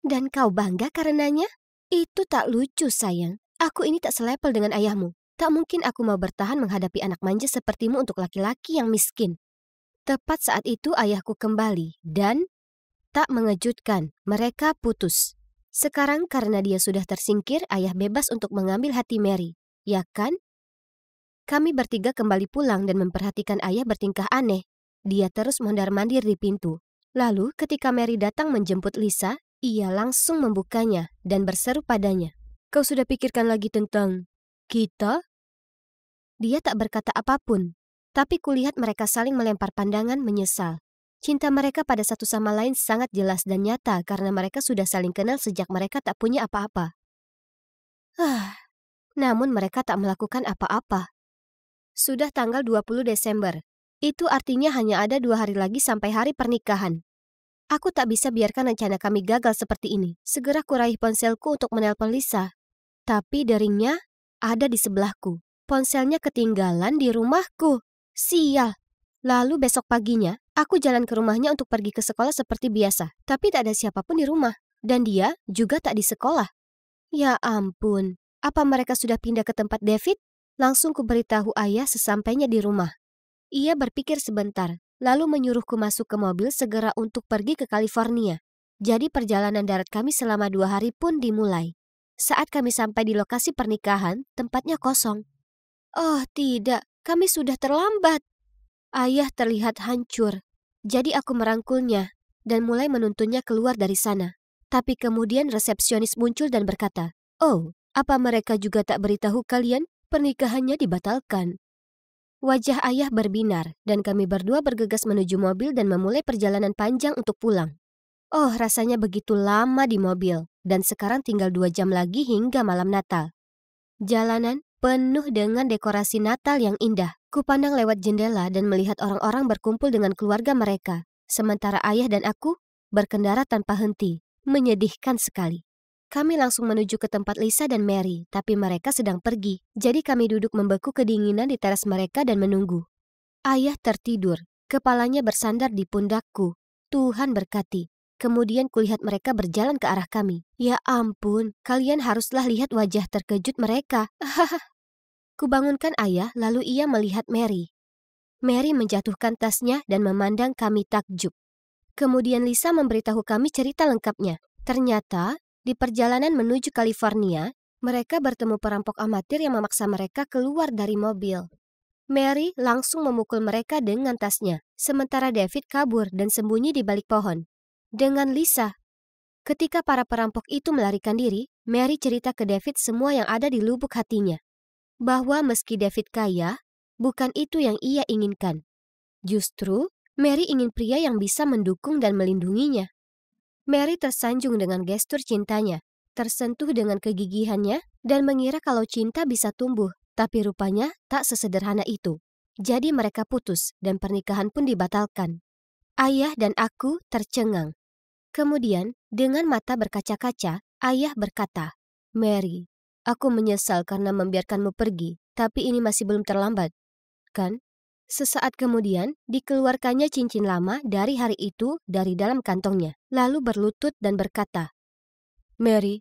Dan kau bangga karenanya? Itu tak lucu, sayang. Aku ini tak selepel dengan ayahmu. Tak mungkin aku mau bertahan menghadapi anak manja sepertimu untuk laki-laki yang miskin. Tepat saat itu ayahku kembali dan tak mengejutkan, mereka putus. Sekarang karena dia sudah tersingkir, ayah bebas untuk mengambil hati Mary. Ya kan? Kami bertiga kembali pulang dan memperhatikan ayah bertingkah aneh. Dia terus mondar-mandir di pintu. Lalu ketika Mary datang menjemput Lisa, ia langsung membukanya dan berseru padanya. Kau sudah pikirkan lagi tentang kita? Dia tak berkata apapun, tapi kulihat mereka saling melempar pandangan menyesal. Cinta mereka pada satu sama lain sangat jelas dan nyata karena mereka sudah saling kenal sejak mereka tak punya apa-apa. Namun mereka tak melakukan apa-apa. Sudah tanggal 20 Desember. Itu artinya hanya ada 2 hari lagi sampai hari pernikahan. Aku tak bisa biarkan rencana kami gagal seperti ini. Segera kuraih ponselku untuk menelpon Lisa. Tapi deringnya ada di sebelahku. Ponselnya ketinggalan di rumahku. Sial. Lalu besok paginya, aku jalan ke rumahnya untuk pergi ke sekolah seperti biasa. Tapi tak ada siapapun di rumah. Dan dia juga tak di sekolah. Ya ampun. Apa mereka sudah pindah ke tempat David? Langsung kuberitahu ayah sesampainya di rumah. Ia berpikir sebentar, lalu menyuruhku masuk ke mobil segera untuk pergi ke California. Jadi perjalanan darat kami selama 2 hari pun dimulai. Saat kami sampai di lokasi pernikahan, tempatnya kosong. Oh tidak, kami sudah terlambat. Ayah terlihat hancur. Jadi aku merangkulnya dan mulai menuntunnya keluar dari sana. Tapi kemudian resepsionis muncul dan berkata, Oh, apa mereka juga tak beritahu kalian? Pernikahannya dibatalkan. Wajah ayah berbinar dan kami berdua bergegas menuju mobil dan memulai perjalanan panjang untuk pulang. Oh, rasanya begitu lama di mobil dan sekarang tinggal 2 jam lagi hingga malam Natal. Jalanan penuh dengan dekorasi Natal yang indah. Kupandang lewat jendela dan melihat orang-orang berkumpul dengan keluarga mereka. Sementara ayah dan aku berkendara tanpa henti. Menyedihkan sekali. Kami langsung menuju ke tempat Lisa dan Mary, tapi mereka sedang pergi. Jadi kami duduk membeku kedinginan di teras mereka dan menunggu. Ayah tertidur, kepalanya bersandar di pundakku. Tuhan berkati. Kemudian kulihat mereka berjalan ke arah kami. Ya ampun, kalian haruslah lihat wajah terkejut mereka. Kubangunkan ayah, lalu ia melihat Mary. Mary menjatuhkan tasnya dan memandang kami takjub. Kemudian Lisa memberitahu kami cerita lengkapnya. Ternyata, di perjalanan menuju California, mereka bertemu perampok amatir yang memaksa mereka keluar dari mobil. Mary langsung memukul mereka dengan tasnya, sementara David kabur dan sembunyi di balik pohon. Dengan Lisa. Ketika para perampok itu melarikan diri, Mary cerita ke David semua yang ada di lubuk hatinya. Bahwa meski David kaya, bukan itu yang ia inginkan. Justru, Mary ingin pria yang bisa mendukung dan melindunginya. Mary tersanjung dengan gestur cintanya, tersentuh dengan kegigihannya, dan mengira kalau cinta bisa tumbuh, tapi rupanya tak sesederhana itu. Jadi mereka putus, dan pernikahan pun dibatalkan. Ayah dan aku tercengang. Kemudian, dengan mata berkaca-kaca, ayah berkata, Mary, aku menyesal karena membiarkanmu pergi, tapi ini masih belum terlambat, kan? Sesaat kemudian, dikeluarkannya cincin lama dari hari itu dari dalam kantongnya, lalu berlutut dan berkata, Mary,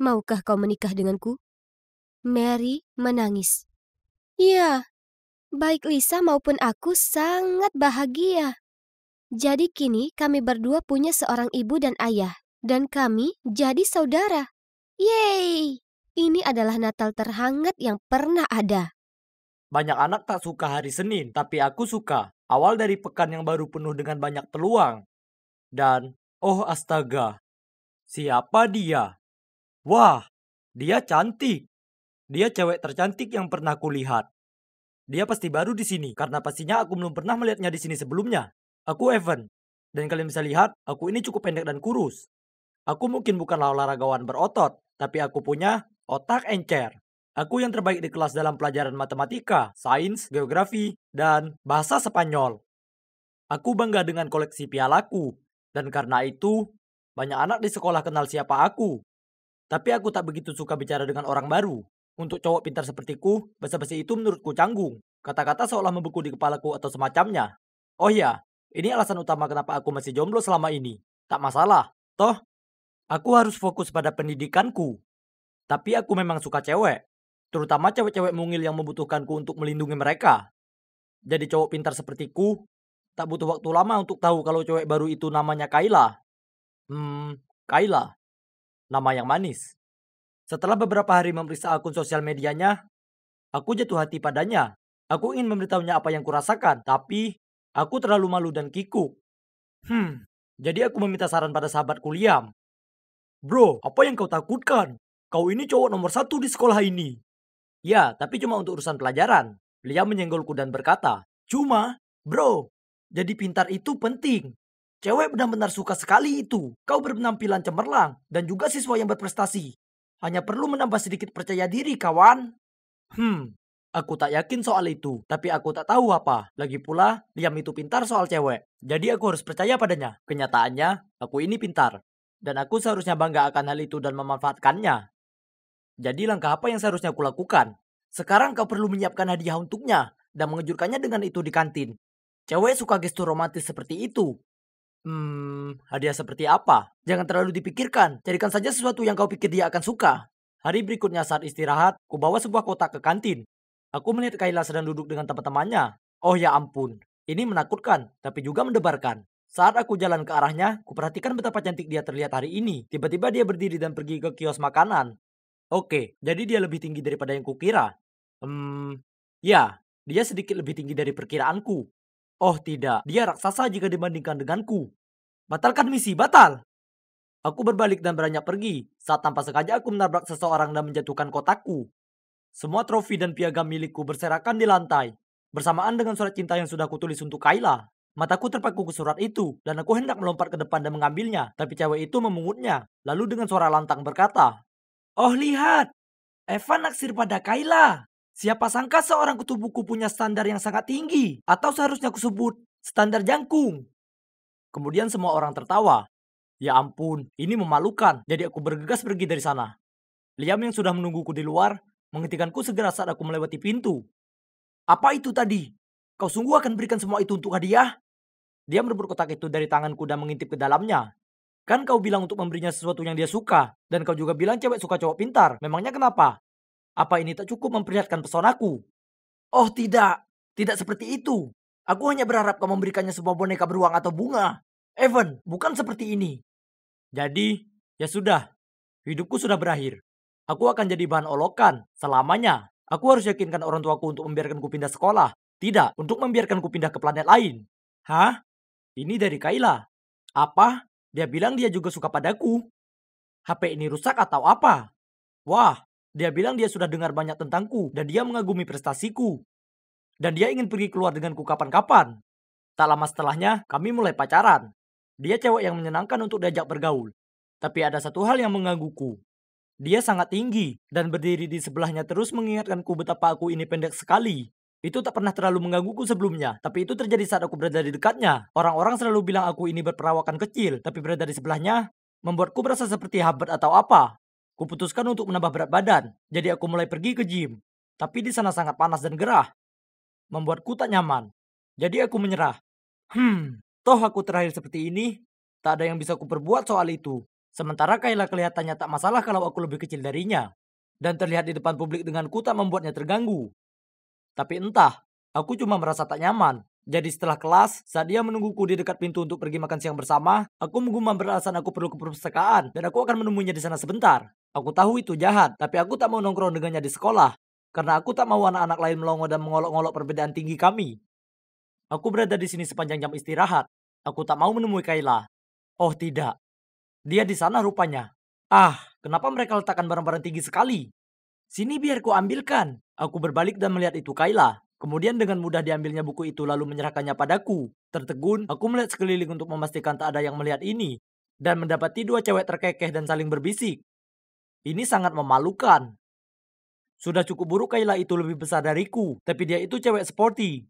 maukah kau menikah denganku? Mary menangis. Ya, baik Lisa maupun aku sangat bahagia. Jadi kini kami berdua punya seorang ibu dan ayah. Dan kami jadi saudara. Yeay! Ini adalah Natal terhangat yang pernah ada. Banyak anak tak suka hari Senin, tapi aku suka. Awal dari pekan yang baru penuh dengan banyak peluang. Dan, oh astaga, siapa dia? Wah, dia cantik. Dia cewek tercantik yang pernah kulihat. Dia pasti baru di sini, karena pastinya aku belum pernah melihatnya di sini sebelumnya. Aku Evan, dan kalian bisa lihat, aku ini cukup pendek dan kurus. Aku mungkin bukanlah olahragawan berotot, tapi aku punya otak encer. Aku yang terbaik di kelas dalam pelajaran matematika, sains, geografi, dan bahasa Spanyol. Aku bangga dengan koleksi pialaku, dan karena itu, banyak anak di sekolah kenal siapa aku. Tapi aku tak begitu suka bicara dengan orang baru. Untuk cowok pintar sepertiku, basa-basi itu menurutku canggung. Kata-kata seolah membeku di kepalaku atau semacamnya. Oh ya, ini alasan utama kenapa aku masih jomblo selama ini. Tak masalah, toh aku harus fokus pada pendidikanku. Tapi aku memang suka cewek. Terutama cewek-cewek mungil yang membutuhkanku untuk melindungi mereka. Jadi cowok pintar sepertiku, tak butuh waktu lama untuk tahu kalau cewek baru itu namanya Kayla. Kayla. Nama yang manis. Setelah beberapa hari memeriksa akun sosial medianya, aku jatuh hati padanya. Aku ingin memberitahunya apa yang kurasakan, tapi aku terlalu malu dan kikuk. Jadi aku meminta saran pada sahabatku Liam. Bro, apa yang kau takutkan? Kau ini cowok nomor 1 di sekolah ini. Ya, tapi cuma untuk urusan pelajaran. Liam menyenggolku dan berkata, cuma, bro, jadi pintar itu penting. Cewek benar-benar suka sekali itu. Kau berpenampilan cemerlang dan juga siswa yang berprestasi. Hanya perlu menambah sedikit percaya diri, kawan. Aku tak yakin soal itu, tapi aku tak tahu apa. Lagi pula, Liam itu pintar soal cewek. Jadi aku harus percaya padanya. Kenyataannya, aku ini pintar. Dan aku seharusnya bangga akan hal itu dan memanfaatkannya. Jadi langkah apa yang seharusnya aku lakukan? Sekarang kau perlu menyiapkan hadiah untuknya dan mengejutkannya dengan itu di kantin. Cewek suka gestur romantis seperti itu. Hadiah seperti apa? Jangan terlalu dipikirkan. Carikan saja sesuatu yang kau pikir dia akan suka. Hari berikutnya saat istirahat, ku bawa sebuah kotak ke kantin. Aku melihat Kayla sedang duduk dengan teman-temannya. Oh ya ampun, ini menakutkan, tapi juga mendebarkan. Saat aku jalan ke arahnya, kuperhatikan betapa cantik dia terlihat hari ini. Tiba-tiba dia berdiri dan pergi ke kios makanan. Oke, jadi dia lebih tinggi daripada yang kukira. Ya, dia sedikit lebih tinggi dari perkiraanku. Oh tidak, dia raksasa jika dibandingkan denganku. Batalkan misi, batal! Aku berbalik dan beranjak pergi, saat tanpa sengaja aku menabrak seseorang dan menjatuhkan kotakku. Semua trofi dan piagam milikku berserakan di lantai, bersamaan dengan surat cinta yang sudah kutulis untuk Kayla. Mataku terpaku ke surat itu, dan aku hendak melompat ke depan dan mengambilnya, tapi cewek itu memungutnya, lalu dengan suara lantang berkata, "Oh lihat, Evan naksir pada Kayla. Siapa sangka seorang kutu buku punya standar yang sangat tinggi, atau seharusnya kusebut standar jangkung." Kemudian semua orang tertawa. Ya ampun, ini memalukan, jadi aku bergegas pergi dari sana. Liam yang sudah menungguku di luar, menghentikanku segera saat aku melewati pintu. "Apa itu tadi? Kau sungguh akan berikan semua itu untuk hadiah?" Dia merebut kotak itu dari tanganku dan mengintip ke dalamnya. "Kan kau bilang untuk memberinya sesuatu yang dia suka, dan kau juga bilang cewek suka cowok pintar. Memangnya kenapa? Apa ini tak cukup memperlihatkan pesonaku?" "Oh tidak, tidak seperti itu. Aku hanya berharap kau memberikannya sebuah boneka beruang atau bunga. Evan, bukan seperti ini." Jadi, ya sudah. Hidupku sudah berakhir. Aku akan jadi bahan olokan selamanya. Aku harus yakinkan orang tuaku untuk membiarkanku pindah sekolah. Tidak, untuk membiarkanku pindah ke planet lain. Hah? Ini dari Kayla. Apa? Dia bilang dia juga suka padaku. HP ini rusak atau apa? Wah, dia bilang dia sudah dengar banyak tentangku dan dia mengagumi prestasiku. Dan dia ingin pergi keluar denganku kapan-kapan. Tak lama setelahnya, kami mulai pacaran. Dia cewek yang menyenangkan untuk diajak bergaul. Tapi ada satu hal yang menggangguku. Dia sangat tinggi dan berdiri di sebelahnya terus mengingatkanku betapa aku ini pendek sekali. Itu tak pernah terlalu menggangguku sebelumnya, tapi itu terjadi saat aku berada di dekatnya. Orang-orang selalu bilang aku ini berperawakan kecil, tapi berada di sebelahnya membuatku merasa seperti habat atau apa. Kuputuskan untuk menambah berat badan, jadi aku mulai pergi ke gym. Tapi di sana sangat panas dan gerah, membuatku tak nyaman. Jadi aku menyerah. Toh aku terakhir seperti ini, tak ada yang bisa kuperbuat soal itu. Sementara Kayla kelihatannya tak masalah kalau aku lebih kecil darinya. Dan terlihat di depan publik denganku tak membuatnya terganggu. Tapi entah, aku cuma merasa tak nyaman. Jadi setelah kelas, saat dia menungguku di dekat pintu untuk pergi makan siang bersama, aku menggumam beralasan aku perlu ke perpustakaan dan aku akan menemuinya di sana sebentar. Aku tahu itu jahat, tapi aku tak mau nongkrong dengannya di sekolah. Karena aku tak mau anak-anak lain melongo dan mengolok-ngolok perbedaan tinggi kami. Aku berada di sini sepanjang jam istirahat. Aku tak mau menemui Kayla. Oh tidak, dia di sana rupanya. Ah, kenapa mereka letakkan barang-barang tinggi sekali? Sini biar ku ambilkan. Aku berbalik dan melihat itu Kayla. Kemudian dengan mudah diambilnya buku itu lalu menyerahkannya padaku. Tertegun, aku melihat sekeliling untuk memastikan tak ada yang melihat ini. Dan mendapati dua cewek terkekeh dan saling berbisik. Ini sangat memalukan. Sudah cukup buruk Kayla itu lebih besar dariku, tapi dia itu cewek sporty.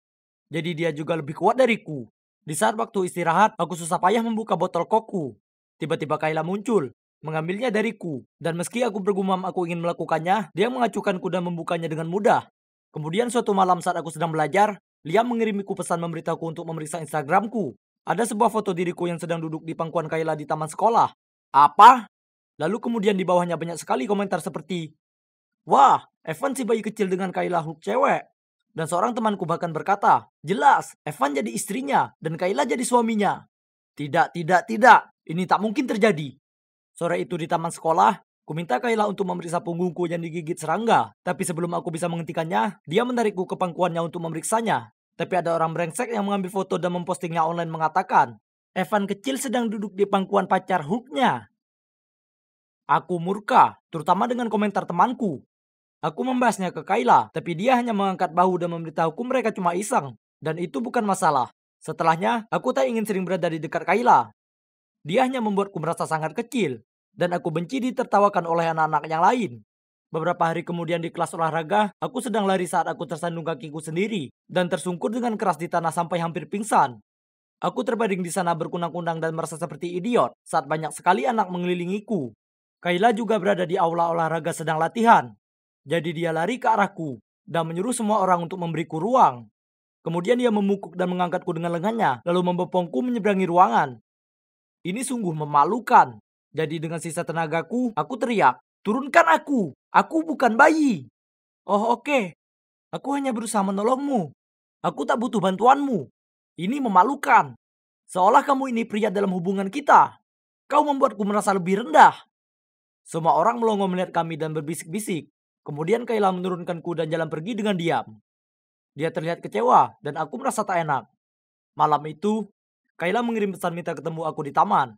Jadi dia juga lebih kuat dariku. Di saat waktu istirahat, aku susah payah membuka botol kokku. Tiba-tiba Kayla muncul, mengambilnya dariku. Dan meski aku bergumam aku ingin melakukannya, dia mengacuhkanku dan membukanya dengan mudah. Kemudian suatu malam saat aku sedang belajar, Liam mengirimiku pesan memberitahuku untuk memeriksa Instagramku. Ada sebuah foto diriku yang sedang duduk di pangkuan Kayla di taman sekolah. Apa? Lalu kemudian di bawahnya banyak sekali komentar seperti, "Wah, Evan si bayi kecil dengan Kayla Hook cewek." Dan seorang temanku bahkan berkata, "Jelas, Evan jadi istrinya dan Kayla jadi suaminya." Tidak, tidak, tidak. Ini tak mungkin terjadi. Sore itu di taman sekolah, ku minta Kayla untuk memeriksa punggungku yang digigit serangga. Tapi sebelum aku bisa menghentikannya, dia menarikku ke pangkuannya untuk memeriksanya. Tapi ada orang brengsek yang mengambil foto dan mempostingnya online mengatakan, "Evan kecil sedang duduk di pangkuan pacar Hooknya." Aku murka, terutama dengan komentar temanku. Aku membahasnya ke Kayla, tapi dia hanya mengangkat bahu dan memberitahuku mereka cuma iseng. Dan itu bukan masalah. Setelahnya, aku tak ingin sering berada di dekat Kayla. Dia hanya membuatku merasa sangat kecil. Dan aku benci ditertawakan oleh anak-anak yang lain. Beberapa hari kemudian di kelas olahraga, aku sedang lari saat aku tersandung kakiku sendiri. Dan tersungkur dengan keras di tanah sampai hampir pingsan. Aku terbaring di sana berkunang-kunang dan merasa seperti idiot saat banyak sekali anak mengelilingiku. Kayla juga berada di aula olahraga sedang latihan. Jadi dia lari ke arahku dan menyuruh semua orang untuk memberiku ruang. Kemudian dia memukuk dan mengangkatku dengan lengannya, lalu membopongku menyeberangi ruangan. Ini sungguh memalukan. Jadi dengan sisa tenagaku, aku teriak, "Turunkan aku! Aku bukan bayi!" "Oh oke, aku hanya berusaha menolongmu. Aku tak butuh bantuanmu. Ini memalukan. Seolah kamu ini pria dalam hubungan kita. Kau membuatku merasa lebih rendah." Semua orang melongo melihat kami dan berbisik-bisik. Kemudian Kayla menurunkanku dan jalan pergi dengan diam. Dia terlihat kecewa dan aku merasa tak enak. Malam itu, Kayla mengirim pesan minta ketemu aku di taman.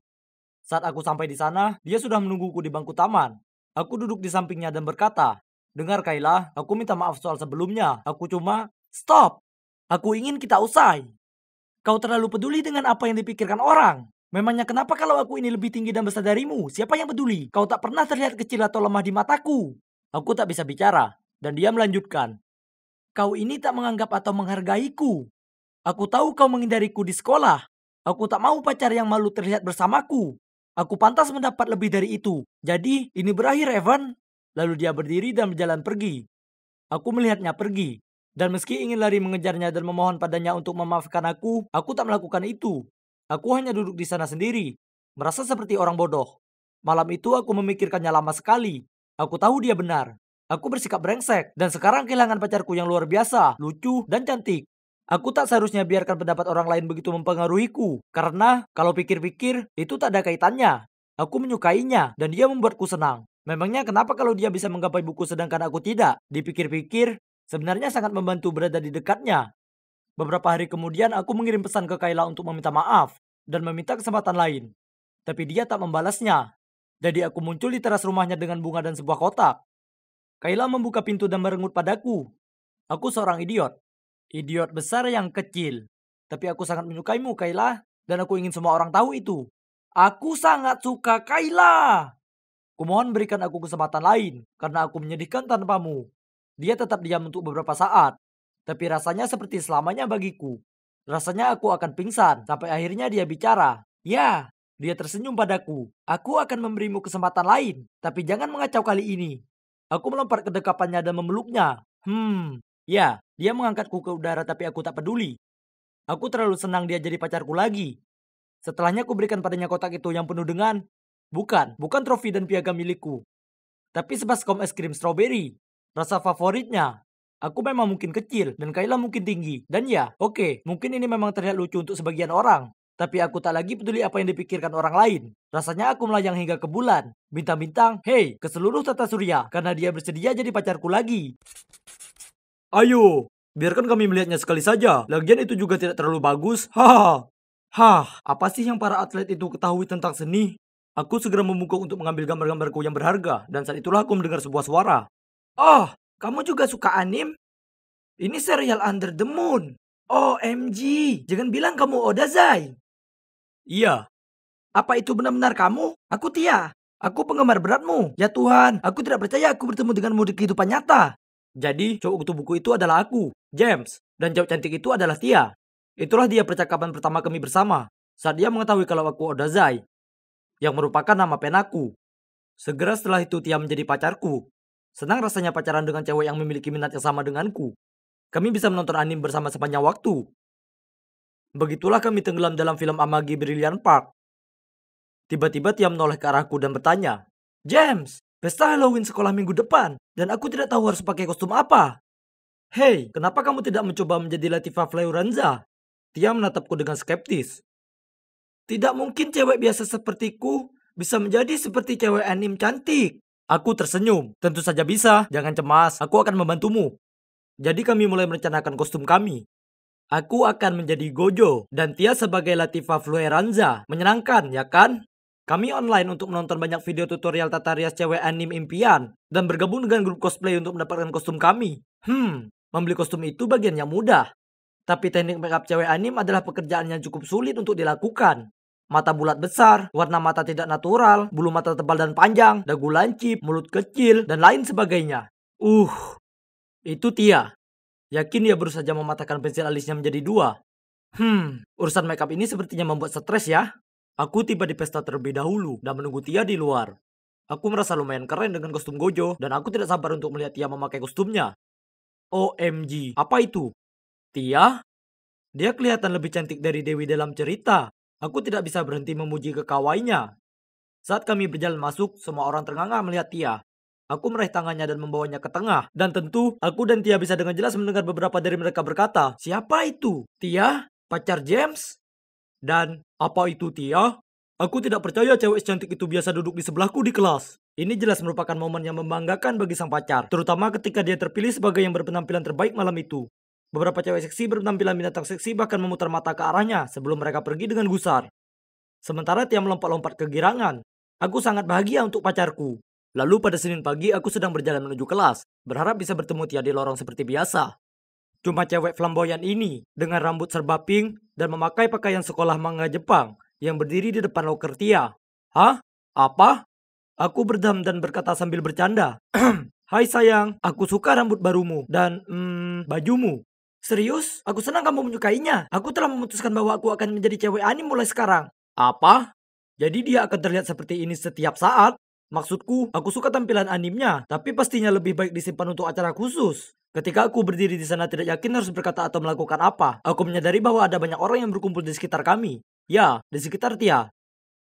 Saat aku sampai di sana, dia sudah menungguku di bangku taman. Aku duduk di sampingnya dan berkata, "Dengar Kayla, aku minta maaf soal sebelumnya. Aku cuma..." "Stop! Aku ingin kita usai. Kau terlalu peduli dengan apa yang dipikirkan orang. Memangnya kenapa kalau aku ini lebih tinggi dan besar darimu? Siapa yang peduli? Kau tak pernah terlihat kecil atau lemah di mataku." Aku tak bisa bicara, dan dia melanjutkan, "Kau ini tak menganggap atau menghargaiku. Aku tahu kau menghindariku di sekolah. Aku tak mau pacar yang malu terlihat bersamaku. Aku pantas mendapat lebih dari itu. Jadi, ini berakhir, Evan." Lalu dia berdiri dan berjalan pergi. Aku melihatnya pergi. Dan meski ingin lari mengejarnya dan memohon padanya untuk memaafkan aku tak melakukan itu. Aku hanya duduk di sana sendiri, merasa seperti orang bodoh. Malam itu aku memikirkannya lama sekali. Aku tahu dia benar. Aku bersikap brengsek dan sekarang kehilangan pacarku yang luar biasa, lucu, dan cantik. Aku tak seharusnya biarkan pendapat orang lain begitu mempengaruhiku. Karena kalau pikir-pikir itu tak ada kaitannya. Aku menyukainya dan dia membuatku senang. Memangnya kenapa kalau dia bisa menggapai buku sedangkan aku tidak? Dipikir-pikir, sebenarnya sangat membantu berada di dekatnya. Beberapa hari kemudian aku mengirim pesan ke Kayla untuk meminta maaf dan meminta kesempatan lain. Tapi dia tak membalasnya. Jadi aku muncul di teras rumahnya dengan bunga dan sebuah kotak. Kayla membuka pintu dan merengut padaku. Aku seorang idiot. Idiot besar yang kecil. Tapi aku sangat menyukaimu, Kayla. Dan aku ingin semua orang tahu itu. Aku sangat suka Kayla. Kumohon berikan aku kesempatan lain. Karena aku menyedihkan tanpamu. Dia tetap diam untuk beberapa saat. Tapi rasanya seperti selamanya bagiku. Rasanya aku akan pingsan. Sampai akhirnya dia bicara. "Ya." Dia tersenyum padaku. "Aku akan memberimu kesempatan lain. Tapi jangan mengacau kali ini." Aku melompat ke dekapannya dan memeluknya. Ya, dia mengangkatku ke udara tapi aku tak peduli. Aku terlalu senang dia jadi pacarku lagi. Setelahnya aku berikan padanya kotak itu yang penuh dengan... Bukan trofi dan piagam milikku. Tapi sebaskom es krim strawberry. Rasa favoritnya. Aku memang mungkin kecil dan Kayla mungkin tinggi. Dan ya, oke, mungkin ini memang terlihat lucu untuk sebagian orang. Tapi aku tak lagi peduli apa yang dipikirkan orang lain. Rasanya aku melayang hingga ke bulan. Bintang-bintang, hei, ke seluruh tata surya. Karena dia bersedia jadi pacarku lagi. Ayo, biarkan kami melihatnya sekali saja. Lagian itu juga tidak terlalu bagus. Hahaha. Hah, apa sih yang para atlet itu ketahui tentang seni? Aku segera membungkuk untuk mengambil gambar-gambarku yang berharga. Dan saat itulah aku mendengar sebuah suara. Oh, kamu juga suka anim? Ini serial Under the Moon. OMG, jangan bilang kamu Odazai. Iya. Apa itu benar-benar kamu? Aku Tia. Aku penggemar beratmu. Ya Tuhan, aku tidak percaya aku bertemu denganmu di kehidupan nyata. Jadi, cowok kutu buku itu adalah aku, James. Dan cowok cantik itu adalah Tia. Itulah dia percakapan pertama kami bersama. Saat dia mengetahui kalau aku Odazai, yang merupakan nama penaku. Segera setelah itu Tia menjadi pacarku. Senang rasanya pacaran dengan cewek yang memiliki minat yang sama denganku. Kami bisa menonton anime bersama sepanjang waktu. Begitulah kami tenggelam dalam film Amagi Brilliant Park. Tiba-tiba Tia menoleh ke arahku dan bertanya, James, pesta Halloween sekolah minggu depan, dan aku tidak tahu harus pakai kostum apa. Hei, kenapa kamu tidak mencoba menjadi Latifah Fleuranza? Tia menatapku dengan skeptis. Tidak mungkin cewek biasa sepertiku bisa menjadi seperti cewek anime cantik. Aku tersenyum. Tentu saja bisa, jangan cemas, aku akan membantumu. Jadi kami mulai merencanakan kostum kami. Aku akan menjadi Gojo, dan Tia sebagai Latifah Fleuranza. Menyenangkan, ya kan? Kami online untuk menonton banyak video tutorial tata rias cewek anime impian, dan bergabung dengan grup cosplay untuk mendapatkan kostum kami. Membeli kostum itu bagian yang mudah. Tapi teknik makeup cewek anime adalah pekerjaan yang cukup sulit untuk dilakukan. Mata bulat besar, warna mata tidak natural, bulu mata tebal dan panjang, dagu lancip, mulut kecil, dan lain sebagainya. Itu Tia. Yakin dia baru saja mematahkan pensil alisnya menjadi 2. Urusan makeup ini sepertinya membuat stres ya. Aku tiba di pesta terlebih dahulu dan menunggu Tia di luar. Aku merasa lumayan keren dengan kostum Gojo dan aku tidak sabar untuk melihat Tia memakai kostumnya. OMG, apa itu? Tia? Dia kelihatan lebih cantik dari Dewi dalam cerita. Aku tidak bisa berhenti memuji kekawainya. Saat kami berjalan masuk, semua orang ternganga melihat Tia. Aku meraih tangannya dan membawanya ke tengah. Dan tentu, aku dan Tia bisa dengan jelas mendengar beberapa dari mereka berkata, siapa itu? Tia? Pacar James? Dan, apa itu Tia? Aku tidak percaya cewek secantik itu biasa duduk di sebelahku di kelas. Ini jelas merupakan momen yang membanggakan bagi sang pacar. Terutama ketika dia terpilih sebagai yang berpenampilan terbaik malam itu. Beberapa cewek seksi berpenampilan binatang seksi bahkan memutar mata ke arahnya sebelum mereka pergi dengan gusar. Sementara Tia melompat-lompat kegirangan. Aku sangat bahagia untuk pacarku. Lalu pada Senin pagi aku sedang berjalan menuju kelas, berharap bisa bertemu Tia di lorong seperti biasa. Cuma cewek flamboyan ini, dengan rambut serba pink dan memakai pakaian sekolah manga Jepang, yang berdiri di depan loker Tia. Hah? Apa? Aku berdam dan berkata sambil bercanda. Hai sayang, aku suka rambut barumu dan bajumu. Serius? Aku senang kamu menyukainya. Aku telah memutuskan bahwa aku akan menjadi cewek anime mulai sekarang. Apa? Jadi dia akan terlihat seperti ini setiap saat? Maksudku, aku suka tampilan animenya, tapi pastinya lebih baik disimpan untuk acara khusus. Ketika aku berdiri di sana tidak yakin harus berkata atau melakukan apa, aku menyadari bahwa ada banyak orang yang berkumpul di sekitar kami. Ya, di sekitar Tia.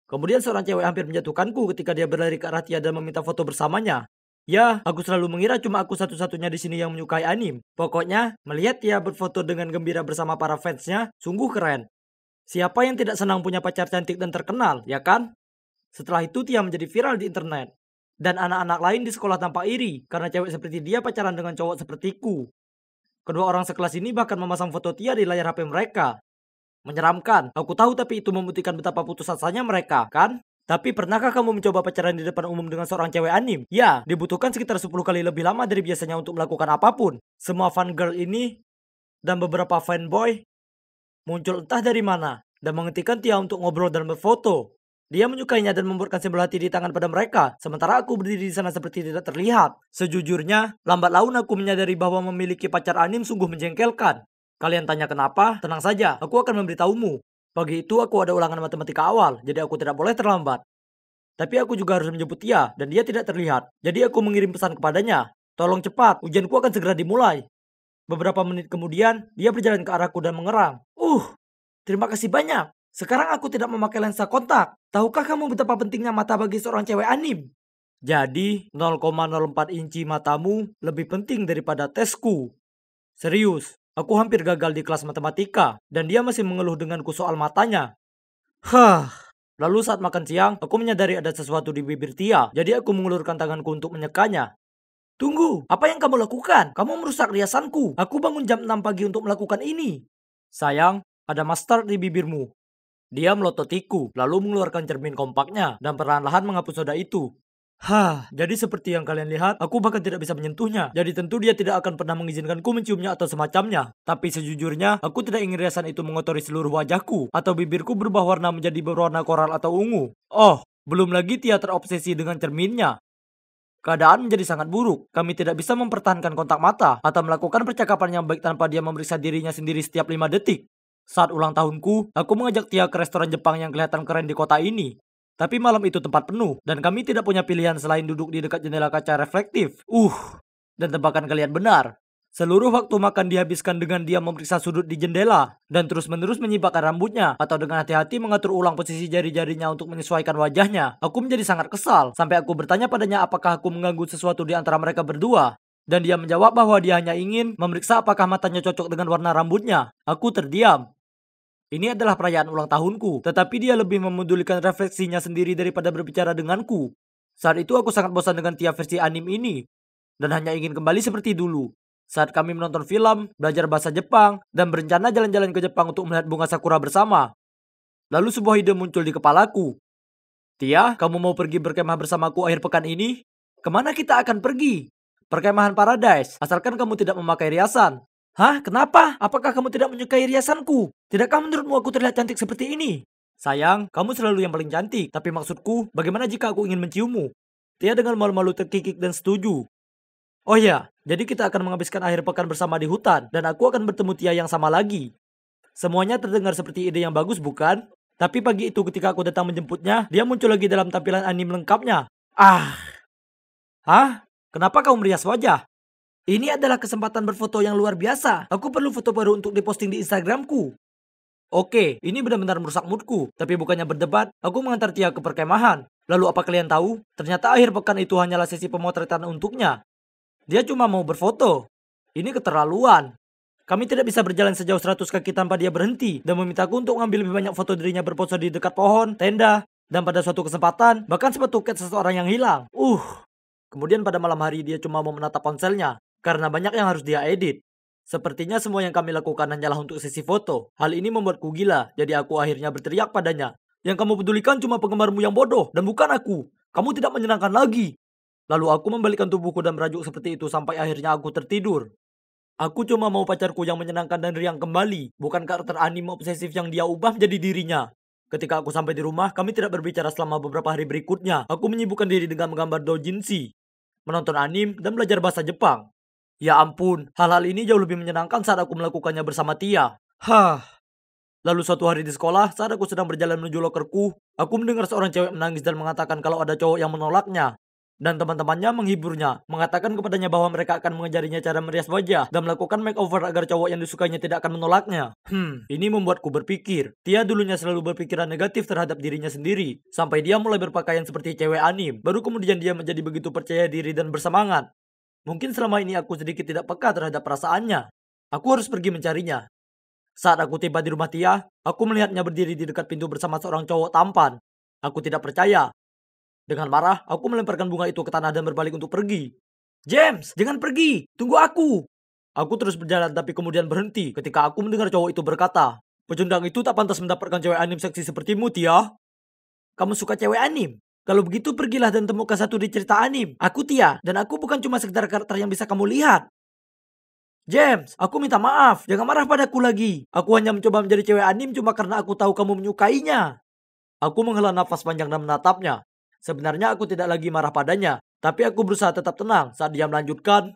Kemudian seorang cewek hampir menjatuhkanku ketika dia berlari ke arah Tia dan meminta foto bersamanya. Ya, aku selalu mengira cuma aku satu-satunya di sini yang menyukai anime. Pokoknya, melihat Tia berfoto dengan gembira bersama para fansnya, sungguh keren. Siapa yang tidak senang punya pacar cantik dan terkenal, ya kan? Setelah itu Tia menjadi viral di internet. Dan anak-anak lain di sekolah tampak iri karena cewek seperti dia pacaran dengan cowok sepertiku. Kedua orang sekelas ini bahkan memasang foto Tia di layar HP mereka. Menyeramkan, aku tahu tapi itu membuktikan betapa putus asanya mereka, kan? Tapi pernahkah kamu mencoba pacaran di depan umum dengan seorang cewek anime? Ya, dibutuhkan sekitar 10 kali lebih lama dari biasanya untuk melakukan apapun. Semua fan girl ini dan beberapa fanboy muncul entah dari mana dan menghentikan Tia untuk ngobrol dan berfoto. Dia menyukainya dan membuatkan simbol hati di tangan pada mereka, sementara aku berdiri di sana seperti tidak terlihat. Sejujurnya, lambat laun aku menyadari bahwa memiliki pacar anime sungguh menjengkelkan. Kalian tanya kenapa? Tenang saja, aku akan memberitahumu. Pagi itu aku ada ulangan matematika awal, jadi aku tidak boleh terlambat. Tapi aku juga harus menjemput Tia, dan dia tidak terlihat. Jadi aku mengirim pesan kepadanya. Tolong cepat, ujianku akan segera dimulai. Beberapa menit kemudian, dia berjalan ke arahku dan mengerang. Terima kasih banyak. Sekarang aku tidak memakai lensa kontak. Tahukah kamu betapa pentingnya mata bagi seorang cewek anime? Jadi 0,04 inci matamu lebih penting daripada tesku. Serius, aku hampir gagal di kelas matematika dan dia masih mengeluh denganku soal matanya. Hah. Lalu saat makan siang, aku menyadari ada sesuatu di bibir Tia, jadi aku mengulurkan tanganku untuk menyekanya. Tunggu, apa yang kamu lakukan? Kamu merusak riasanku. Aku bangun jam 6 pagi untuk melakukan ini. Sayang, ada mustard di bibirmu. Dia melototiku, lalu mengeluarkan cermin kompaknya dan perlahan-lahan menghapus soda itu. Jadi seperti yang kalian lihat, aku bahkan tidak bisa menyentuhnya. Jadi tentu dia tidak akan pernah mengizinkanku menciumnya atau semacamnya. Tapi sejujurnya, aku tidak ingin riasan itu mengotori seluruh wajahku, atau bibirku berubah warna menjadi berwarna koral atau ungu. Oh, belum lagi Tia terobsesi dengan cerminnya. Keadaan menjadi sangat buruk. Kami tidak bisa mempertahankan kontak mata, atau melakukan percakapan yang baik tanpa dia memeriksa dirinya sendiri setiap 5 detik. Saat ulang tahunku, aku mengajak Tia ke restoran Jepang yang kelihatan keren di kota ini. Tapi malam itu tempat penuh, dan kami tidak punya pilihan selain duduk di dekat jendela kaca reflektif. Dan tebakan kalian benar. Seluruh waktu makan dihabiskan dengan dia memeriksa sudut di jendela, dan terus-menerus menyibakkan rambutnya, atau dengan hati-hati mengatur ulang posisi jari-jarinya untuk menyesuaikan wajahnya. Aku menjadi sangat kesal, sampai aku bertanya padanya apakah aku mengganggu sesuatu di antara mereka berdua. Dan dia menjawab bahwa dia hanya ingin memeriksa apakah matanya cocok dengan warna rambutnya. Aku terdiam. Ini adalah perayaan ulang tahunku, tetapi dia lebih memedulikan refleksinya sendiri daripada berbicara denganku. Saat itu aku sangat bosan dengan Tia versi anime ini, dan hanya ingin kembali seperti dulu. Saat kami menonton film, belajar bahasa Jepang, dan berencana jalan-jalan ke Jepang untuk melihat bunga sakura bersama. Lalu sebuah ide muncul di kepalaku. Tia, kamu mau pergi berkemah bersamaku akhir pekan ini? Kemana kita akan pergi? Perkemahan Paradise, asalkan kamu tidak memakai riasan. Hah? Kenapa? Apakah kamu tidak menyukai riasanku? Tidakkah menurutmu aku terlihat cantik seperti ini? Sayang, kamu selalu yang paling cantik. Tapi maksudku, bagaimana jika aku ingin menciummu? Tia dengan malu-malu terkikik dan setuju. Oh ya, jadi kita akan menghabiskan akhir pekan bersama di hutan. Dan aku akan bertemu Tia yang sama lagi. Semuanya terdengar seperti ide yang bagus, bukan? Tapi pagi itu ketika aku datang menjemputnya, dia muncul lagi dalam tampilan anime lengkapnya. Hah? Kenapa kau merias wajah? Ini adalah kesempatan berfoto yang luar biasa. Aku perlu foto baru untuk diposting di Instagramku. Oke, ini benar-benar merusak moodku. Tapi bukannya berdebat, aku mengantar Tia ke perkemahan. Lalu apa kalian tahu? Ternyata akhir pekan itu hanyalah sesi pemotretan untuknya. Dia cuma mau berfoto. Ini keterlaluan. Kami tidak bisa berjalan sejauh 100 kaki tanpa dia berhenti dan memintaku untuk mengambil lebih banyak foto dirinya berpose di dekat pohon, tenda, dan pada suatu kesempatan, bahkan sepatu kets seseorang yang hilang. Kemudian pada malam hari dia cuma mau menatap ponselnya. Karena banyak yang harus dia edit. Sepertinya semua yang kami lakukan hanyalah untuk sesi foto. Hal ini membuatku gila, jadi aku akhirnya berteriak padanya. Yang kamu pedulikan cuma penggemarmu yang bodoh, dan bukan aku. Kamu tidak menyenangkan lagi. Lalu aku membalikkan tubuhku dan merajuk seperti itu sampai akhirnya aku tertidur. Aku cuma mau pacarku yang menyenangkan dan riang kembali, bukan karakter anime obsesif yang dia ubah menjadi dirinya. Ketika aku sampai di rumah, kami tidak berbicara selama beberapa hari berikutnya. Aku menyibukkan diri dengan menggambar doujinshi, menonton anime, dan belajar bahasa Jepang. Ya ampun, hal-hal ini jauh lebih menyenangkan saat aku melakukannya bersama Tia. Lalu suatu hari di sekolah, saat aku sedang berjalan menuju lokerku, aku mendengar seorang cewek menangis dan mengatakan kalau ada cowok yang menolaknya. Dan teman-temannya menghiburnya, mengatakan kepadanya bahwa mereka akan mengajarinya cara merias wajah dan melakukan makeover agar cowok yang disukainya tidak akan menolaknya. Ini membuatku berpikir. Tia dulunya selalu berpikiran negatif terhadap dirinya sendiri, sampai dia mulai berpakaian seperti cewek anime. Baru kemudian dia menjadi begitu percaya diri dan bersemangat. Mungkin selama ini aku sedikit tidak peka terhadap perasaannya. Aku harus pergi mencarinya. Saat aku tiba di rumah Tia, aku melihatnya berdiri di dekat pintu bersama seorang cowok tampan. Aku tidak percaya. Dengan marah, aku melemparkan bunga itu ke tanah dan berbalik untuk pergi. James, jangan pergi. Tunggu aku. Aku terus berjalan tapi kemudian berhenti ketika aku mendengar cowok itu berkata, "Pecundang itu tak pantas mendapatkan cewek anime seksi sepertimu, Tia." Kamu suka cewek anime? Kalau begitu pergilah dan temukan satu di cerita anime. Aku Tia, dan aku bukan cuma sekedar karakter yang bisa kamu lihat. James, aku minta maaf. Jangan marah padaku lagi. Aku hanya mencoba menjadi cewek anime cuma karena aku tahu kamu menyukainya. Aku menghela nafas panjang dan menatapnya. Sebenarnya aku tidak lagi marah padanya, tapi aku berusaha tetap tenang saat dia melanjutkan.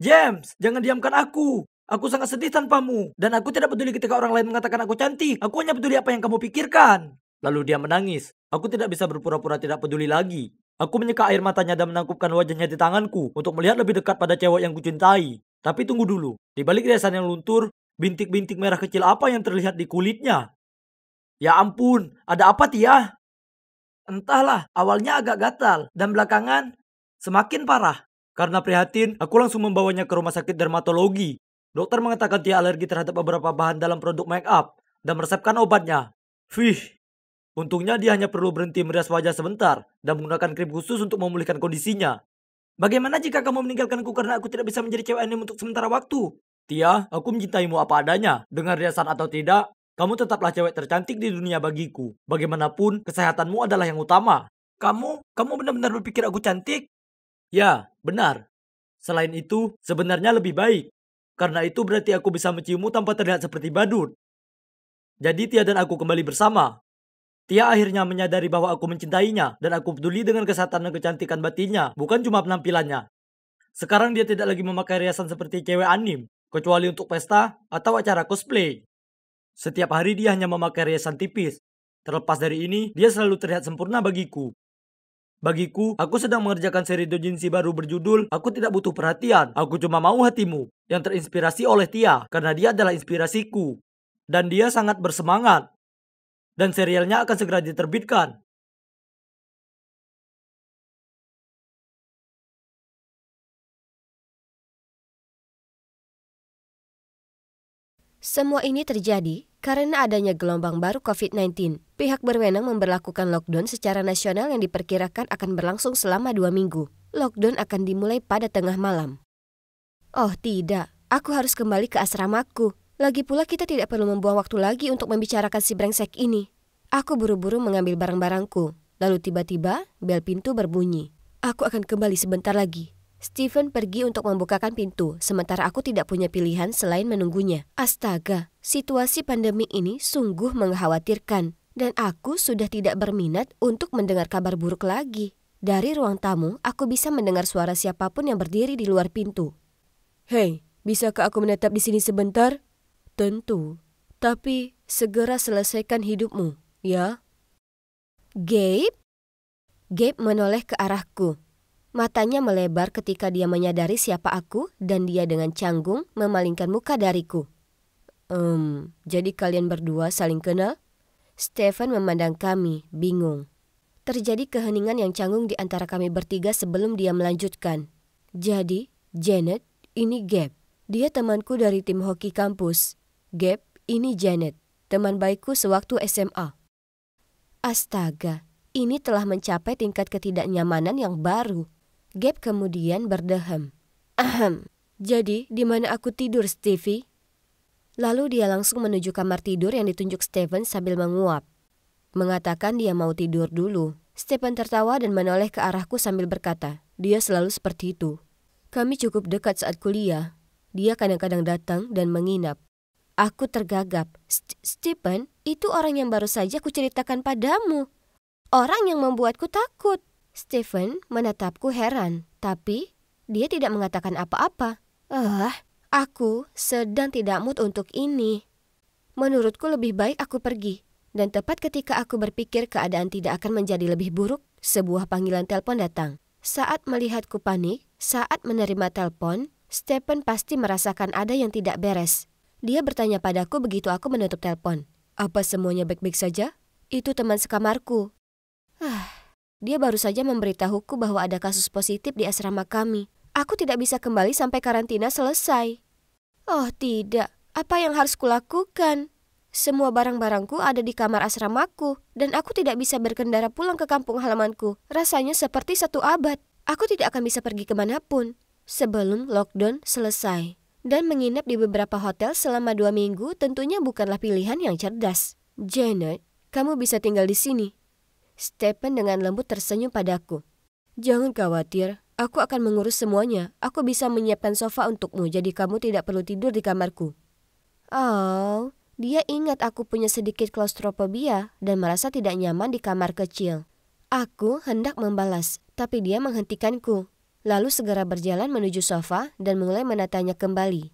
James, jangan diamkan aku. Aku sangat sedih tanpamu, dan aku tidak peduli ketika orang lain mengatakan aku cantik. Aku hanya peduli apa yang kamu pikirkan. Lalu dia menangis. Aku tidak bisa berpura-pura tidak peduli lagi. Aku menyeka air matanya dan menangkupkan wajahnya di tanganku untuk melihat lebih dekat pada cewek yang kucintai. Tapi tunggu dulu. Di balik riasan yang luntur, bintik-bintik merah kecil apa yang terlihat di kulitnya? Ya ampun, ada apa Tia? Entahlah, awalnya agak gatal, dan belakangan Semakin parah. Karena prihatin, aku langsung membawanya ke rumah sakit dermatologi. Dokter mengatakan dia alergi terhadap beberapa bahan dalam produk make up dan meresepkan obatnya. Fih, untungnya dia hanya perlu berhenti merias wajah sebentar dan menggunakan krim khusus untuk memulihkan kondisinya. Bagaimana jika kamu meninggalkanku karena aku tidak bisa menjadi cewek anime untuk sementara waktu? Tia, aku mencintaimu apa adanya. Dengan riasan atau tidak, kamu tetaplah cewek tercantik di dunia bagiku. Bagaimanapun, kesehatanmu adalah yang utama. Kamu benar-benar berpikir aku cantik? Ya, benar. Selain itu, sebenarnya lebih baik. Karena itu berarti aku bisa menciummu tanpa terlihat seperti badut. Jadi Tia dan aku kembali bersama. Tia akhirnya menyadari bahwa aku mencintainya dan aku peduli dengan kesehatan dan kecantikan batinnya, bukan cuma penampilannya. Sekarang dia tidak lagi memakai riasan seperti cewek anim, kecuali untuk pesta atau acara cosplay. Setiap hari dia hanya memakai riasan tipis. Terlepas dari ini, dia selalu terlihat sempurna bagiku. Bagiku, aku sedang mengerjakan seri doujinshi baru berjudul Aku Tidak Butuh Perhatian, Aku Cuma Mau Hatimu, yang terinspirasi oleh Tia, karena dia adalah inspirasiku. Dan dia sangat bersemangat. Dan serialnya akan segera diterbitkan. Semua ini terjadi karena adanya gelombang baru COVID-19. Pihak berwenang memberlakukan lockdown secara nasional yang diperkirakan akan berlangsung selama 2 minggu. Lockdown akan dimulai pada tengah malam. Oh tidak, aku harus kembali ke asramaku. Lagi pula kita tidak perlu membuang waktu lagi untuk membicarakan si brengsek ini. Aku buru-buru mengambil barang-barangku. Lalu tiba-tiba bel pintu berbunyi. Aku akan kembali sebentar lagi. Stephen pergi untuk membukakan pintu, sementara aku tidak punya pilihan selain menunggunya. Astaga, situasi pandemi ini sungguh mengkhawatirkan. Dan aku sudah tidak berminat untuk mendengar kabar buruk lagi. Dari ruang tamu, aku bisa mendengar suara siapapun yang berdiri di luar pintu. Hei, bisakah aku menetap di sini sebentar? Tentu, tapi segera selesaikan hidupmu, ya? Gabe? Gabe menoleh ke arahku. Matanya melebar ketika dia menyadari siapa aku dan dia dengan canggung memalingkan muka dariku. Jadi kalian berdua saling kenal? Stephen memandang kami, bingung. Terjadi keheningan yang canggung di antara kami bertiga sebelum dia melanjutkan. Jadi, Janet, ini Gabe. Dia temanku dari tim hoki kampus. Gabe, ini Janet, teman baikku sewaktu SMA. Astaga, ini telah mencapai tingkat ketidaknyamanan yang baru. Gabe kemudian berdeham. Jadi, di mana aku tidur, Stevie? Lalu dia langsung menuju kamar tidur yang ditunjuk Stephen sambil menguap. Mengatakan dia mau tidur dulu. Stephen tertawa dan menoleh ke arahku sambil berkata, dia selalu seperti itu. Kami cukup dekat saat kuliah. Dia kadang-kadang datang dan menginap. Aku tergagap. Stephen, itu orang yang baru saja kuceritakan padamu. Orang yang membuatku takut. Stephen menatapku heran, tapi dia tidak mengatakan apa-apa. Aku sedang tidak mood untuk ini. Menurutku lebih baik aku pergi. Dan tepat ketika aku berpikir keadaan tidak akan menjadi lebih buruk, sebuah panggilan telepon datang. Saat melihatku panik, saat menerima telepon, Stephen pasti merasakan ada yang tidak beres. Dia bertanya padaku begitu aku menutup telepon. Apa semuanya baik-baik saja? Itu teman sekamarku. Dia baru saja memberitahuku bahwa ada kasus positif di asrama kami. Aku tidak bisa kembali sampai karantina selesai. Oh tidak, apa yang harus kulakukan? Semua barang-barangku ada di kamar asramaku, dan aku tidak bisa berkendara pulang ke kampung halamanku. Rasanya seperti 1 abad. Aku tidak akan bisa pergi kemanapun sebelum lockdown selesai. Dan menginap di beberapa hotel selama 2 minggu tentunya bukanlah pilihan yang cerdas. Janet, kamu bisa tinggal di sini. Stephen dengan lembut tersenyum padaku. Jangan khawatir, aku akan mengurus semuanya. Aku bisa menyiapkan sofa untukmu, jadi kamu tidak perlu tidur di kamarku. Oh, dia ingat aku punya sedikit klaustrofobia dan merasa tidak nyaman di kamar kecil. Aku hendak membalas, tapi dia menghentikanku. Lalu segera berjalan menuju sofa dan mulai menatanya kembali.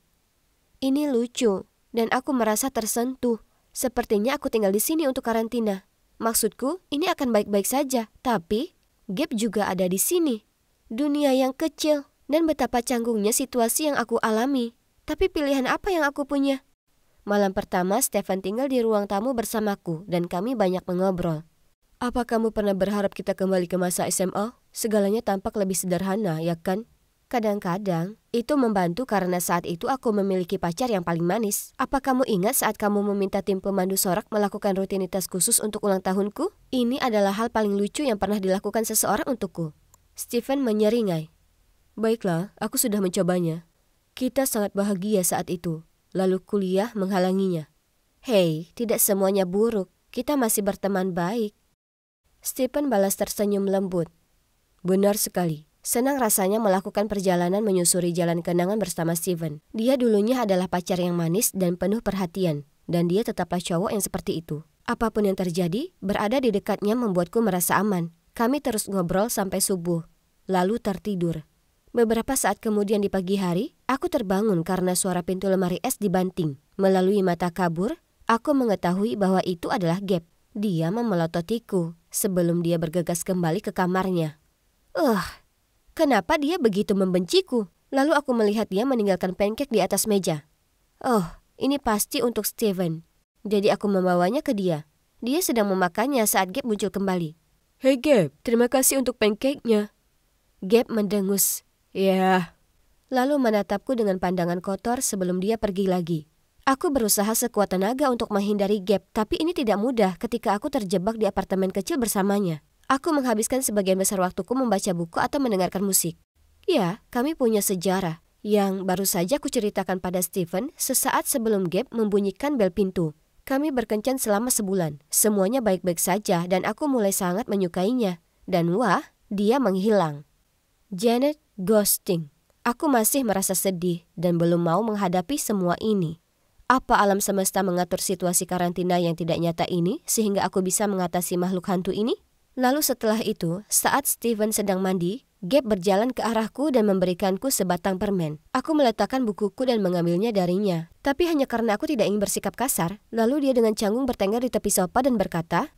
Ini lucu, dan aku merasa tersentuh. Sepertinya aku tinggal di sini untuk karantina. Maksudku, ini akan baik-baik saja, tapi Gabe juga ada di sini. Dunia yang kecil, dan betapa canggungnya situasi yang aku alami. Tapi pilihan apa yang aku punya? Malam pertama, Stephen tinggal di ruang tamu bersamaku, dan kami banyak mengobrol. Apa kamu pernah berharap kita kembali ke masa SMA? Segalanya tampak lebih sederhana, ya kan? Kadang-kadang, itu membantu karena saat itu aku memiliki pacar yang paling manis. Apa kamu ingat saat kamu meminta tim pemandu sorak melakukan rutinitas khusus untuk ulang tahunku? Ini adalah hal paling lucu yang pernah dilakukan seseorang untukku. Stephen menyeringai. Baiklah, aku sudah mencobanya. Kita sangat bahagia saat itu. Lalu kuliah menghalanginya. Hei, tidak semuanya buruk. Kita masih berteman baik. Stephen balas tersenyum lembut. Benar sekali. Senang rasanya melakukan perjalanan menyusuri jalan kenangan bersama Stephen. Dia dulunya adalah pacar yang manis dan penuh perhatian. Dan dia tetaplah cowok yang seperti itu. Apapun yang terjadi, berada di dekatnya membuatku merasa aman. Kami terus ngobrol sampai subuh. Lalu tertidur. Beberapa saat kemudian di pagi hari, aku terbangun karena suara pintu lemari es dibanting. Melalui mata kabur, aku mengetahui bahwa itu adalah Gabe. Dia memelototiku sebelum dia bergegas kembali ke kamarnya. Kenapa dia begitu membenciku? Lalu aku melihat dia meninggalkan pancake di atas meja. Oh, ini pasti untuk Stephen. Jadi aku membawanya ke dia. Dia sedang memakannya saat Gabe muncul kembali. Hei Gabe, terima kasih untuk pancake-nya. Gabe mendengus. Ya. Lalu menatapku dengan pandangan kotor sebelum dia pergi lagi. Aku berusaha sekuat tenaga untuk menghindari Gabe, tapi ini tidak mudah ketika aku terjebak di apartemen kecil bersamanya. Aku menghabiskan sebagian besar waktuku membaca buku atau mendengarkan musik. Ya, kami punya sejarah yang baru saja kuceritakan pada Stephen sesaat sebelum Gabe membunyikan bel pintu. Kami berkencan selama sebulan. Semuanya baik-baik saja dan aku mulai sangat menyukainya. Dan wah, dia menghilang. Janet ghosting. Aku masih merasa sedih dan belum mau menghadapi semua ini. Apa alam semesta mengatur situasi karantina yang tidak nyata ini sehingga aku bisa mengatasi makhluk hantu ini? Lalu setelah itu, saat Stephen sedang mandi, Gabe berjalan ke arahku dan memberikanku sebatang permen. Aku meletakkan bukuku dan mengambilnya darinya. Tapi hanya karena aku tidak ingin bersikap kasar, lalu dia dengan canggung bertengger di tepi sofa dan berkata,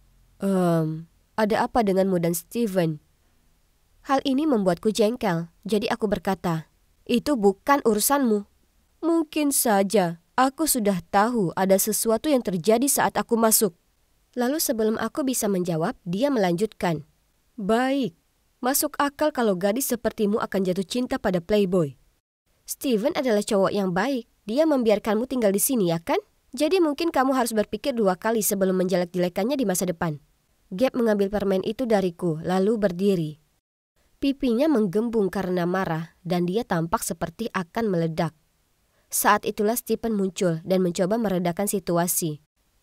ada apa denganmu dan Stephen? Hal ini membuatku jengkel, jadi aku berkata, itu bukan urusanmu. Mungkin saja, aku sudah tahu ada sesuatu yang terjadi saat aku masuk. Lalu sebelum aku bisa menjawab, dia melanjutkan. Baik, masuk akal kalau gadis sepertimu akan jatuh cinta pada playboy. Stephen adalah cowok yang baik. Dia membiarkanmu tinggal di sini, ya kan? Jadi mungkin kamu harus berpikir 2 kali sebelum menjelek-jelekannya di masa depan. Gabe mengambil permen itu dariku, lalu berdiri. Pipinya menggembung karena marah, dan dia tampak seperti akan meledak. Saat itulah Stephen muncul dan mencoba meredakan situasi.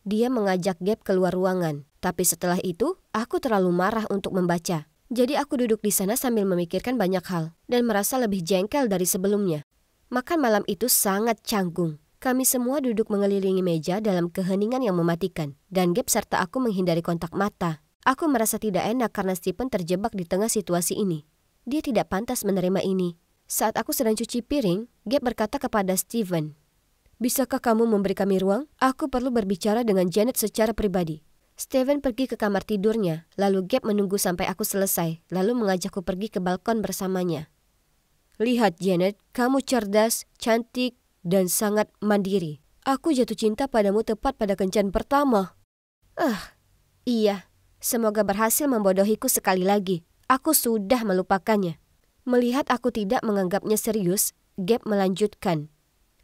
Dia mengajak Gabe keluar ruangan, tapi setelah itu, aku terlalu marah untuk membaca. Jadi aku duduk di sana sambil memikirkan banyak hal, dan merasa lebih jengkel dari sebelumnya. Makan malam itu sangat canggung. Kami semua duduk mengelilingi meja dalam keheningan yang mematikan, dan Gabe serta aku menghindari kontak mata. Aku merasa tidak enak karena Stephen terjebak di tengah situasi ini. Dia tidak pantas menerima ini. Saat aku sedang cuci piring, Gabe berkata kepada Stephen, Bisakah kamu memberi kami ruang? Aku perlu berbicara dengan Janet secara pribadi. Stephen pergi ke kamar tidurnya, lalu Gabe menunggu sampai aku selesai, lalu mengajakku pergi ke balkon bersamanya. Lihat Janet, kamu cerdas, cantik, dan sangat mandiri. Aku jatuh cinta padamu tepat pada kencan pertama. Iya, semoga berhasil membodohiku sekali lagi. Aku sudah melupakannya. Melihat aku tidak menganggapnya serius, Gabe melanjutkan.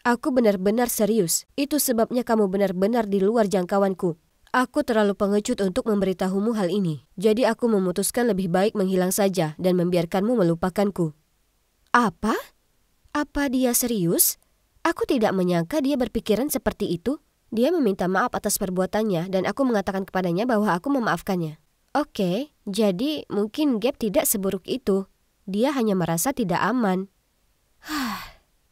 Aku benar-benar serius. Itu sebabnya kamu benar-benar di luar jangkauanku. Aku terlalu pengecut untuk memberitahumu hal ini. Jadi aku memutuskan lebih baik menghilang saja dan membiarkanmu melupakanku. Apa? Apa dia serius? Aku tidak menyangka dia berpikiran seperti itu. Dia meminta maaf atas perbuatannya dan aku mengatakan kepadanya bahwa aku memaafkannya. Oke, jadi mungkin Gabe tidak seburuk itu. Dia hanya merasa tidak aman.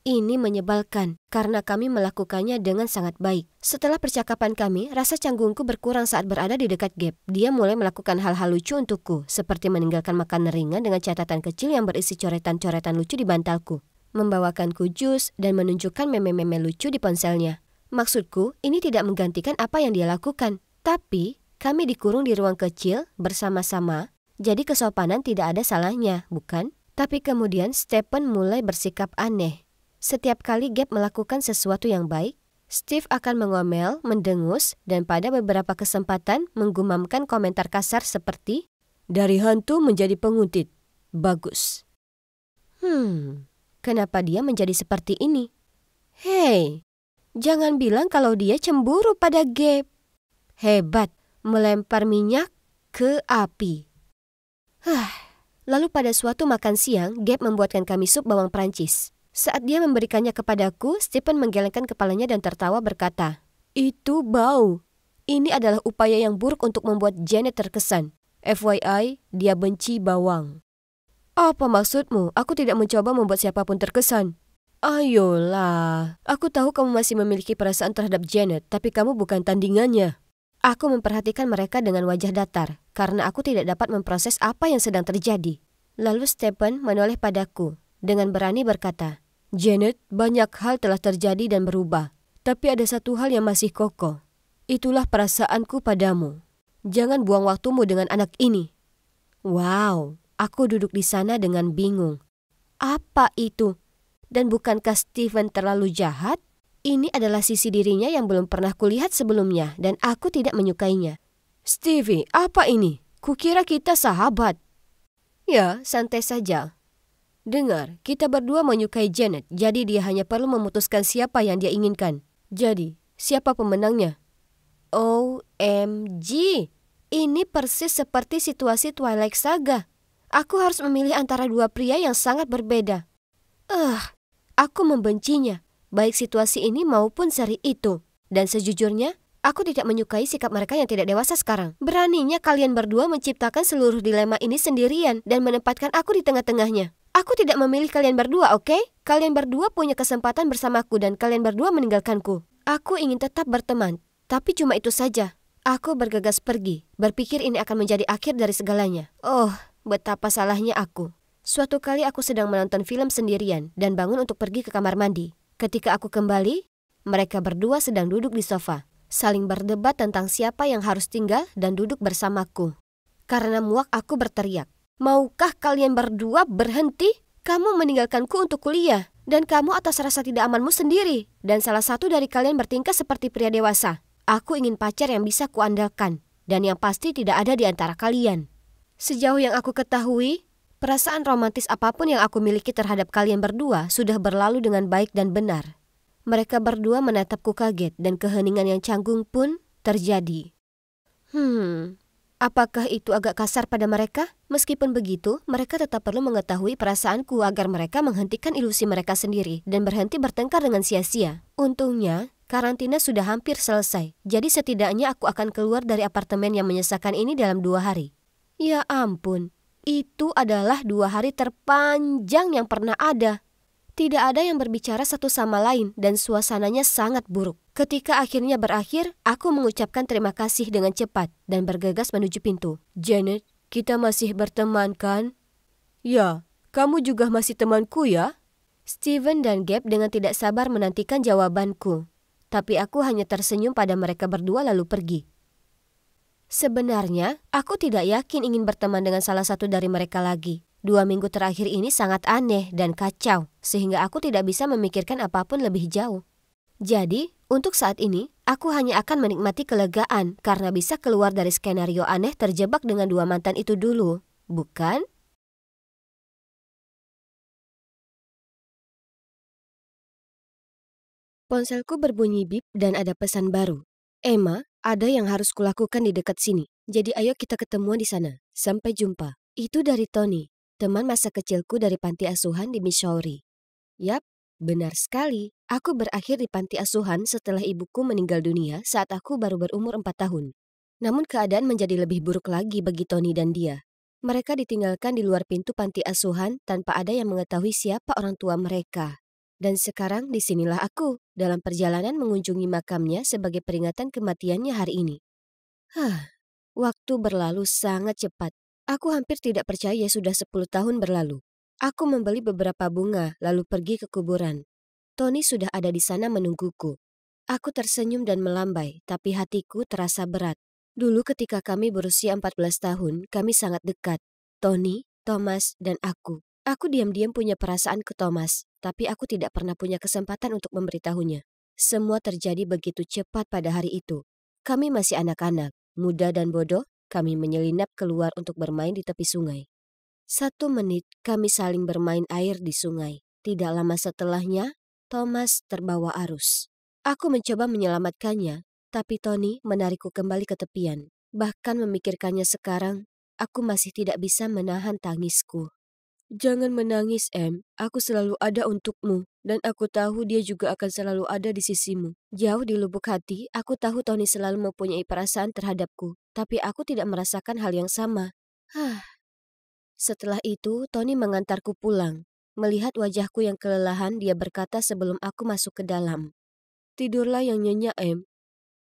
Ini menyebalkan karena kami melakukannya dengan sangat baik. Setelah percakapan kami, rasa canggungku berkurang saat berada di dekat Gabe. Dia mulai melakukan hal-hal lucu untukku, seperti meninggalkan makanan ringan dengan catatan kecil yang berisi coretan-coretan lucu di bantalku, membawakanku jus, dan menunjukkan meme-meme lucu di ponselnya. Maksudku, ini tidak menggantikan apa yang dia lakukan. Tapi, kami dikurung di ruang kecil bersama-sama, jadi kesopanan tidak ada salahnya, bukan? Tapi kemudian Stephen mulai bersikap aneh. Setiap kali Gabe melakukan sesuatu yang baik, Steve akan mengomel, mendengus, dan pada beberapa kesempatan menggumamkan komentar kasar seperti, "Dari hantu menjadi penguntit. Bagus." Kenapa dia menjadi seperti ini? Hei, jangan bilang kalau dia cemburu pada Gabe. Hebat, melempar minyak ke api. Lalu pada suatu makan siang, Gabe membuatkan kami sup bawang Prancis. Saat dia memberikannya kepadaku, Stephen menggelengkan kepalanya dan tertawa berkata, "Itu bau. Ini adalah upaya yang buruk untuk membuat Janet terkesan. FYI, dia benci bawang." "Apa maksudmu? Aku tidak mencoba membuat siapapun terkesan." "Ayolah, aku tahu kamu masih memiliki perasaan terhadap Janet, tapi kamu bukan tandingannya." Aku memperhatikan mereka dengan wajah datar, karena aku tidak dapat memproses apa yang sedang terjadi. Lalu Stephen menoleh padaku, dengan berani berkata, "Janet, banyak hal telah terjadi dan berubah. Tapi ada satu hal yang masih kokoh. Itulah perasaanku padamu. Jangan buang waktumu dengan anak ini." Wow, aku duduk di sana dengan bingung. Apa itu? Dan bukankah Stephen terlalu jahat? Ini adalah sisi dirinya yang belum pernah kulihat sebelumnya dan aku tidak menyukainya. "Stevie, apa ini? Kukira kita sahabat." "Ya, santai saja. Dengar, kita berdua menyukai Janet, jadi dia hanya perlu memutuskan siapa yang dia inginkan. Jadi, siapa pemenangnya?" OMG, ini persis seperti situasi Twilight Saga. Aku harus memilih antara dua pria yang sangat berbeda. Aku membencinya, baik situasi ini maupun seri itu. Dan sejujurnya, aku tidak menyukai sikap mereka yang tidak dewasa sekarang. Beraninya kalian berdua menciptakan seluruh dilema ini sendirian dan menempatkan aku di tengah-tengahnya. Aku tidak memilih kalian berdua, oke? Kalian berdua punya kesempatan bersamaku dan kalian berdua meninggalkanku. Aku ingin tetap berteman, tapi cuma itu saja. Aku bergegas pergi, berpikir ini akan menjadi akhir dari segalanya. Oh, betapa salahnya aku. Suatu kali aku sedang menonton film sendirian dan bangun untuk pergi ke kamar mandi. Ketika aku kembali, mereka berdua sedang duduk di sofa, saling berdebat tentang siapa yang harus tinggal dan duduk bersamaku. Karena muak aku berteriak, "Maukah kalian berdua berhenti? Kamu meninggalkanku untuk kuliah, dan kamu atas rasa tidak amanmu sendiri. Dan salah satu dari kalian bertingkah seperti pria dewasa. Aku ingin pacar yang bisa kuandalkan, dan yang pasti tidak ada di antara kalian." Sejauh yang aku ketahui, perasaan romantis apapun yang aku miliki terhadap kalian berdua sudah berlalu dengan baik dan benar. Mereka berdua menatapku kaget dan keheningan yang canggung pun terjadi. Apakah itu agak kasar pada mereka? Meskipun begitu, mereka tetap perlu mengetahui perasaanku agar mereka menghentikan ilusi mereka sendiri dan berhenti bertengkar dengan sia-sia. Untungnya, karantina sudah hampir selesai, jadi setidaknya aku akan keluar dari apartemen yang menyesakan ini dalam 2 hari. Ya ampun. Itu adalah 2 hari terpanjang yang pernah ada. Tidak ada yang berbicara satu sama lain dan suasananya sangat buruk. Ketika akhirnya berakhir, aku mengucapkan terima kasih dengan cepat dan bergegas menuju pintu. "Janet, kita masih berteman kan?" "Ya, kamu juga masih temanku ya?" Steven dan Gabe dengan tidak sabar menantikan jawabanku. Tapi aku hanya tersenyum pada mereka berdua lalu pergi. Sebenarnya, aku tidak yakin ingin berteman dengan salah satu dari mereka lagi. 2 minggu terakhir ini sangat aneh dan kacau, sehingga aku tidak bisa memikirkan apapun lebih jauh. Jadi, untuk saat ini, aku hanya akan menikmati kelegaan karena bisa keluar dari skenario aneh terjebak dengan 2 mantan itu dulu, bukan? Ponselku berbunyi bip dan ada pesan baru. "Emma, ada yang harus kulakukan di dekat sini. Jadi ayo kita ketemuan di sana. Sampai jumpa." Itu dari Tony, teman masa kecilku dari panti asuhan di Missouri. Yap, benar sekali. Aku berakhir di panti asuhan setelah ibuku meninggal dunia saat aku baru berumur 4 tahun. Namun keadaan menjadi lebih buruk lagi bagi Tony dan dia. Mereka ditinggalkan di luar pintu panti asuhan tanpa ada yang mengetahui siapa orang tua mereka. Dan sekarang disinilah aku, dalam perjalanan mengunjungi makamnya sebagai peringatan kematiannya hari ini. Waktu berlalu sangat cepat. Aku hampir tidak percaya sudah 10 tahun berlalu. Aku membeli beberapa bunga, lalu pergi ke kuburan. Tony sudah ada di sana menungguku. Aku tersenyum dan melambai, tapi hatiku terasa berat. Dulu ketika kami berusia 14 tahun, kami sangat dekat. Tony, Thomas, dan aku. Aku diam-diam punya perasaan ke Thomas, tapi aku tidak pernah punya kesempatan untuk memberitahunya. Semua terjadi begitu cepat pada hari itu. Kami masih anak-anak, muda dan bodoh, kami menyelinap keluar untuk bermain di tepi sungai. 1 menit kami saling bermain air di sungai. Tidak lama setelahnya, Thomas terbawa arus. Aku mencoba menyelamatkannya, tapi Tony menarikku kembali ke tepian. Bahkan memikirkannya sekarang, aku masih tidak bisa menahan tangisku. Jangan menangis, Em. Aku selalu ada untukmu, dan aku tahu dia juga akan selalu ada di sisimu. Jauh di lubuk hati, aku tahu Tony selalu mempunyai perasaan terhadapku, tapi aku tidak merasakan hal yang sama. Setelah itu, Tony mengantarku pulang. Melihat wajahku yang kelelahan, dia berkata sebelum aku masuk ke dalam. Tidurlah yang nyenyak, Em.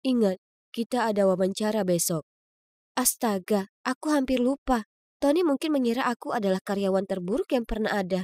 Ingat, kita ada wawancara besok. Astaga, aku hampir lupa. Tony mungkin mengira aku adalah karyawan terburuk yang pernah ada.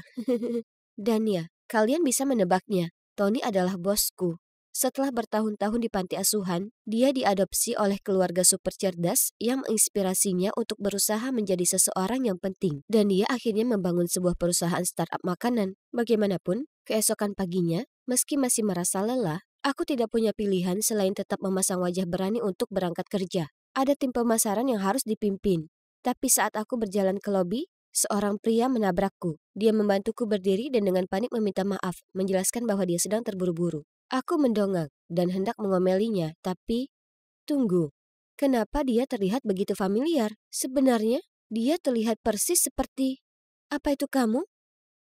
Dan ya, kalian bisa menebaknya. Tony adalah bosku. Setelah bertahun-tahun di panti asuhan, dia diadopsi oleh keluarga super cerdas yang menginspirasinya untuk berusaha menjadi seseorang yang penting. Dan dia akhirnya membangun sebuah perusahaan startup makanan. Bagaimanapun, keesokan paginya, meski masih merasa lelah, aku tidak punya pilihan selain tetap memasang wajah berani untuk berangkat kerja. Ada tim pemasaran yang harus dipimpin. Tapi saat aku berjalan ke lobi, seorang pria menabrakku. Dia membantuku berdiri dan dengan panik meminta maaf, menjelaskan bahwa dia sedang terburu-buru. Aku mendongak dan hendak mengomelinya, tapi tunggu. Kenapa dia terlihat begitu familiar? Sebenarnya, dia terlihat persis seperti... Apa itu kamu?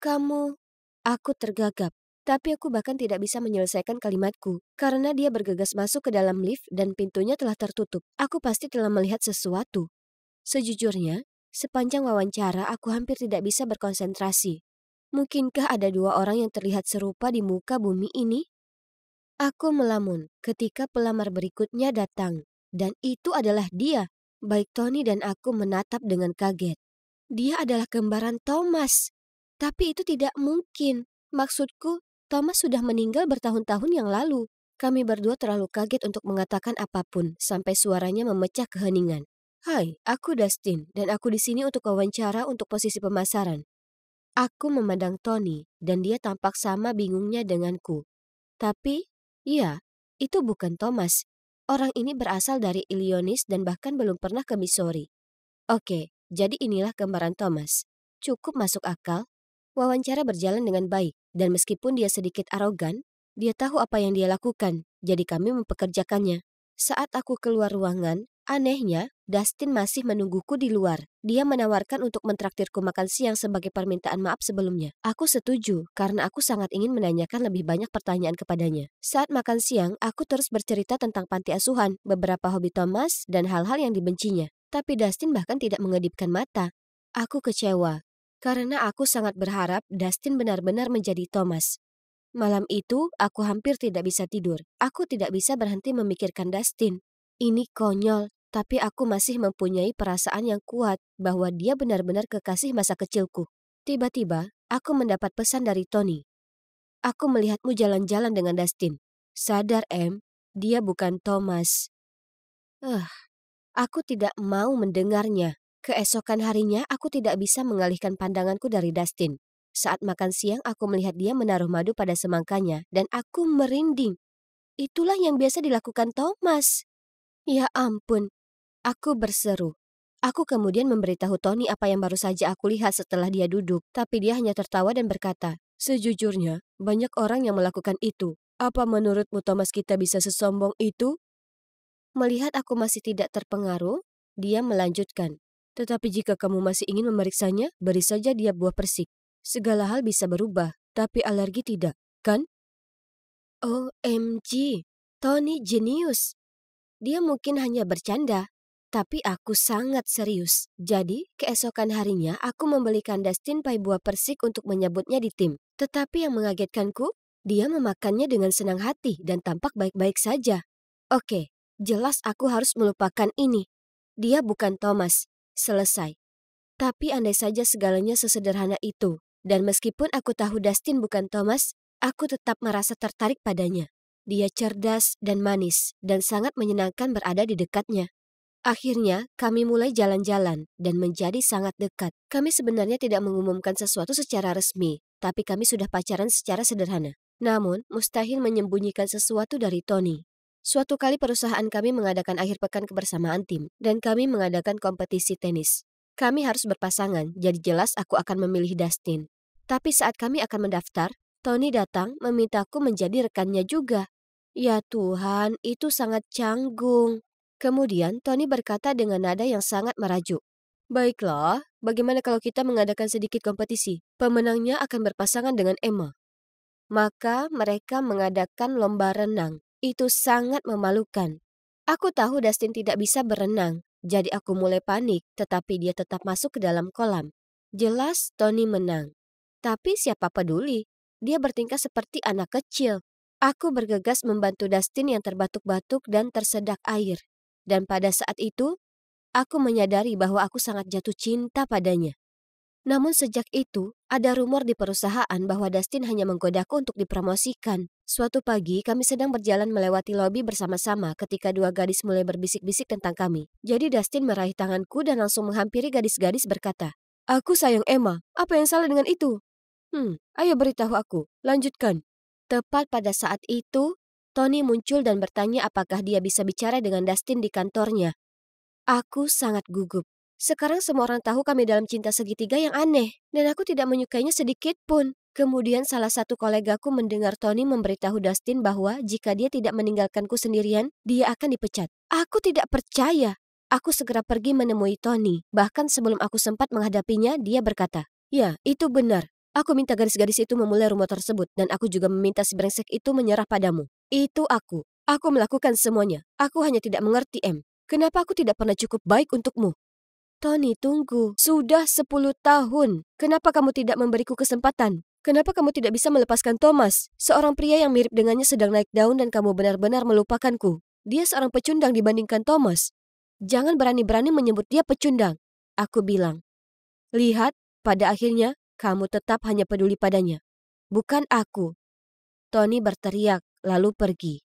Kamu... Aku tergagap. Tapi aku bahkan tidak bisa menyelesaikan kalimatku, karena dia bergegas masuk ke dalam lift dan pintunya telah tertutup. Aku pasti telah melihat sesuatu. Sejujurnya, sepanjang wawancara aku hampir tidak bisa berkonsentrasi. Mungkinkah ada 2 orang yang terlihat serupa di muka bumi ini? Aku melamun ketika pelamar berikutnya datang. Dan itu adalah dia. Baik Tony dan aku menatap dengan kaget. Dia adalah kembaran Thomas. Tapi itu tidak mungkin. Maksudku, Thomas sudah meninggal bertahun-tahun yang lalu. Kami berdua terlalu kaget untuk mengatakan apapun sampai suaranya memecah keheningan. Hai, aku Dustin, dan aku di sini untuk wawancara untuk posisi pemasaran. Aku memandang Tony, dan dia tampak sama bingungnya denganku. Tapi, ya, itu bukan Thomas. Orang ini berasal dari Illinois dan bahkan belum pernah ke Missouri. Oke, jadi inilah kembaran Thomas. Cukup masuk akal. Wawancara berjalan dengan baik, dan meskipun dia sedikit arogan, dia tahu apa yang dia lakukan, jadi kami mempekerjakannya. Saat aku keluar ruangan, anehnya, Dustin masih menungguku di luar. Dia menawarkan untuk mentraktirku makan siang sebagai permintaan maaf sebelumnya. Aku setuju, karena aku sangat ingin menanyakan lebih banyak pertanyaan kepadanya. Saat makan siang, aku terus bercerita tentang panti asuhan, beberapa hobi Thomas, dan hal-hal yang dibencinya. Tapi Dustin bahkan tidak mengedipkan mata. Aku kecewa, karena aku sangat berharap Dustin benar-benar menjadi Thomas. Malam itu, aku hampir tidak bisa tidur. Aku tidak bisa berhenti memikirkan Dustin. Ini konyol. Tapi aku masih mempunyai perasaan yang kuat bahwa dia benar-benar kekasih masa kecilku. Tiba-tiba, aku mendapat pesan dari Tony. Aku melihatmu jalan-jalan dengan Dustin. Sadar, Em, dia bukan Thomas. Aku tidak mau mendengarnya. Keesokan harinya, aku tidak bisa mengalihkan pandanganku dari Dustin. Saat makan siang, aku melihat dia menaruh madu pada semangkanya, dan aku merinding. Itulah yang biasa dilakukan Thomas. Ya ampun. Aku berseru. Aku kemudian memberitahu Tony apa yang baru saja aku lihat setelah dia duduk, tapi dia hanya tertawa dan berkata, sejujurnya, banyak orang yang melakukan itu. Apa menurutmu Thomas kita bisa sesombong itu? Melihat aku masih tidak terpengaruh, dia melanjutkan. Tetapi jika kamu masih ingin memeriksanya, beri saja dia buah persik. Segala hal bisa berubah, tapi alergi tidak, kan? OMG, Tony jenius. Dia mungkin hanya bercanda. Tapi aku sangat serius. Jadi, keesokan harinya aku membelikan Dustin pai buah persik untuk menyebutnya di tim. Tetapi yang mengagetkanku, dia memakannya dengan senang hati dan tampak baik-baik saja. Oke, jelas aku harus melupakan ini. Dia bukan Thomas. Selesai. Tapi andai saja segalanya sesederhana itu. Dan meskipun aku tahu Dustin bukan Thomas, aku tetap merasa tertarik padanya. Dia cerdas dan manis, dan sangat menyenangkan berada di dekatnya. Akhirnya, kami mulai jalan-jalan dan menjadi sangat dekat. Kami sebenarnya tidak mengumumkan sesuatu secara resmi, tapi kami sudah pacaran secara sederhana. Namun, mustahil menyembunyikan sesuatu dari Tony. Suatu kali perusahaan kami mengadakan akhir pekan kebersamaan tim, dan kami mengadakan kompetisi tenis. Kami harus berpasangan, jadi jelas aku akan memilih Dustin. Tapi saat kami akan mendaftar, Tony datang memintaku menjadi rekannya juga. Ya Tuhan, itu sangat canggung. Kemudian Tony berkata dengan nada yang sangat merajuk. Baiklah, bagaimana kalau kita mengadakan sedikit kompetisi? Pemenangnya akan berpasangan dengan Emma. Maka mereka mengadakan lomba renang. Itu sangat memalukan. Aku tahu Dustin tidak bisa berenang, jadi aku mulai panik, tetapi dia tetap masuk ke dalam kolam. Jelas Tony menang. Tapi siapa peduli? Dia bertingkah seperti anak kecil. Aku bergegas membantu Dustin yang terbatuk-batuk dan tersedak air. Dan pada saat itu, aku menyadari bahwa aku sangat jatuh cinta padanya. Namun sejak itu, ada rumor di perusahaan bahwa Dustin hanya menggodaku untuk dipromosikan. Suatu pagi, kami sedang berjalan melewati lobi bersama-sama ketika dua gadis mulai berbisik-bisik tentang kami. Jadi Dustin meraih tanganku dan langsung menghampiri gadis-gadis berkata, "Aku sayang Emma, apa yang salah dengan itu?" Ayo beritahu aku, lanjutkan. Tepat pada saat itu, Tony muncul dan bertanya apakah dia bisa bicara dengan Dustin di kantornya. Aku sangat gugup. Sekarang semua orang tahu kami dalam cinta segitiga yang aneh, dan aku tidak menyukainya sedikit pun. Kemudian salah satu kolegaku mendengar Tony memberitahu Dustin bahwa jika dia tidak meninggalkanku sendirian, dia akan dipecat. Aku tidak percaya. Aku segera pergi menemui Tony. Bahkan sebelum aku sempat menghadapinya, dia berkata, "Ya, itu benar. Aku minta gadis-gadis itu memulai rumor tersebut, dan aku juga meminta si brengsek itu menyerah padamu. Itu aku. Aku melakukan semuanya. Aku hanya tidak mengerti, Em. Kenapa aku tidak pernah cukup baik untukmu?" Tony, tunggu. Sudah 10 tahun. Kenapa kamu tidak memberiku kesempatan? Kenapa kamu tidak bisa melepaskan Thomas? Seorang pria yang mirip dengannya sedang naik daun dan kamu benar-benar melupakanku. Dia seorang pecundang dibandingkan Thomas. Jangan berani-berani menyebut dia pecundang. Aku bilang. Lihat, pada akhirnya, kamu tetap hanya peduli padanya. Bukan aku. Tony berteriak, lalu pergi.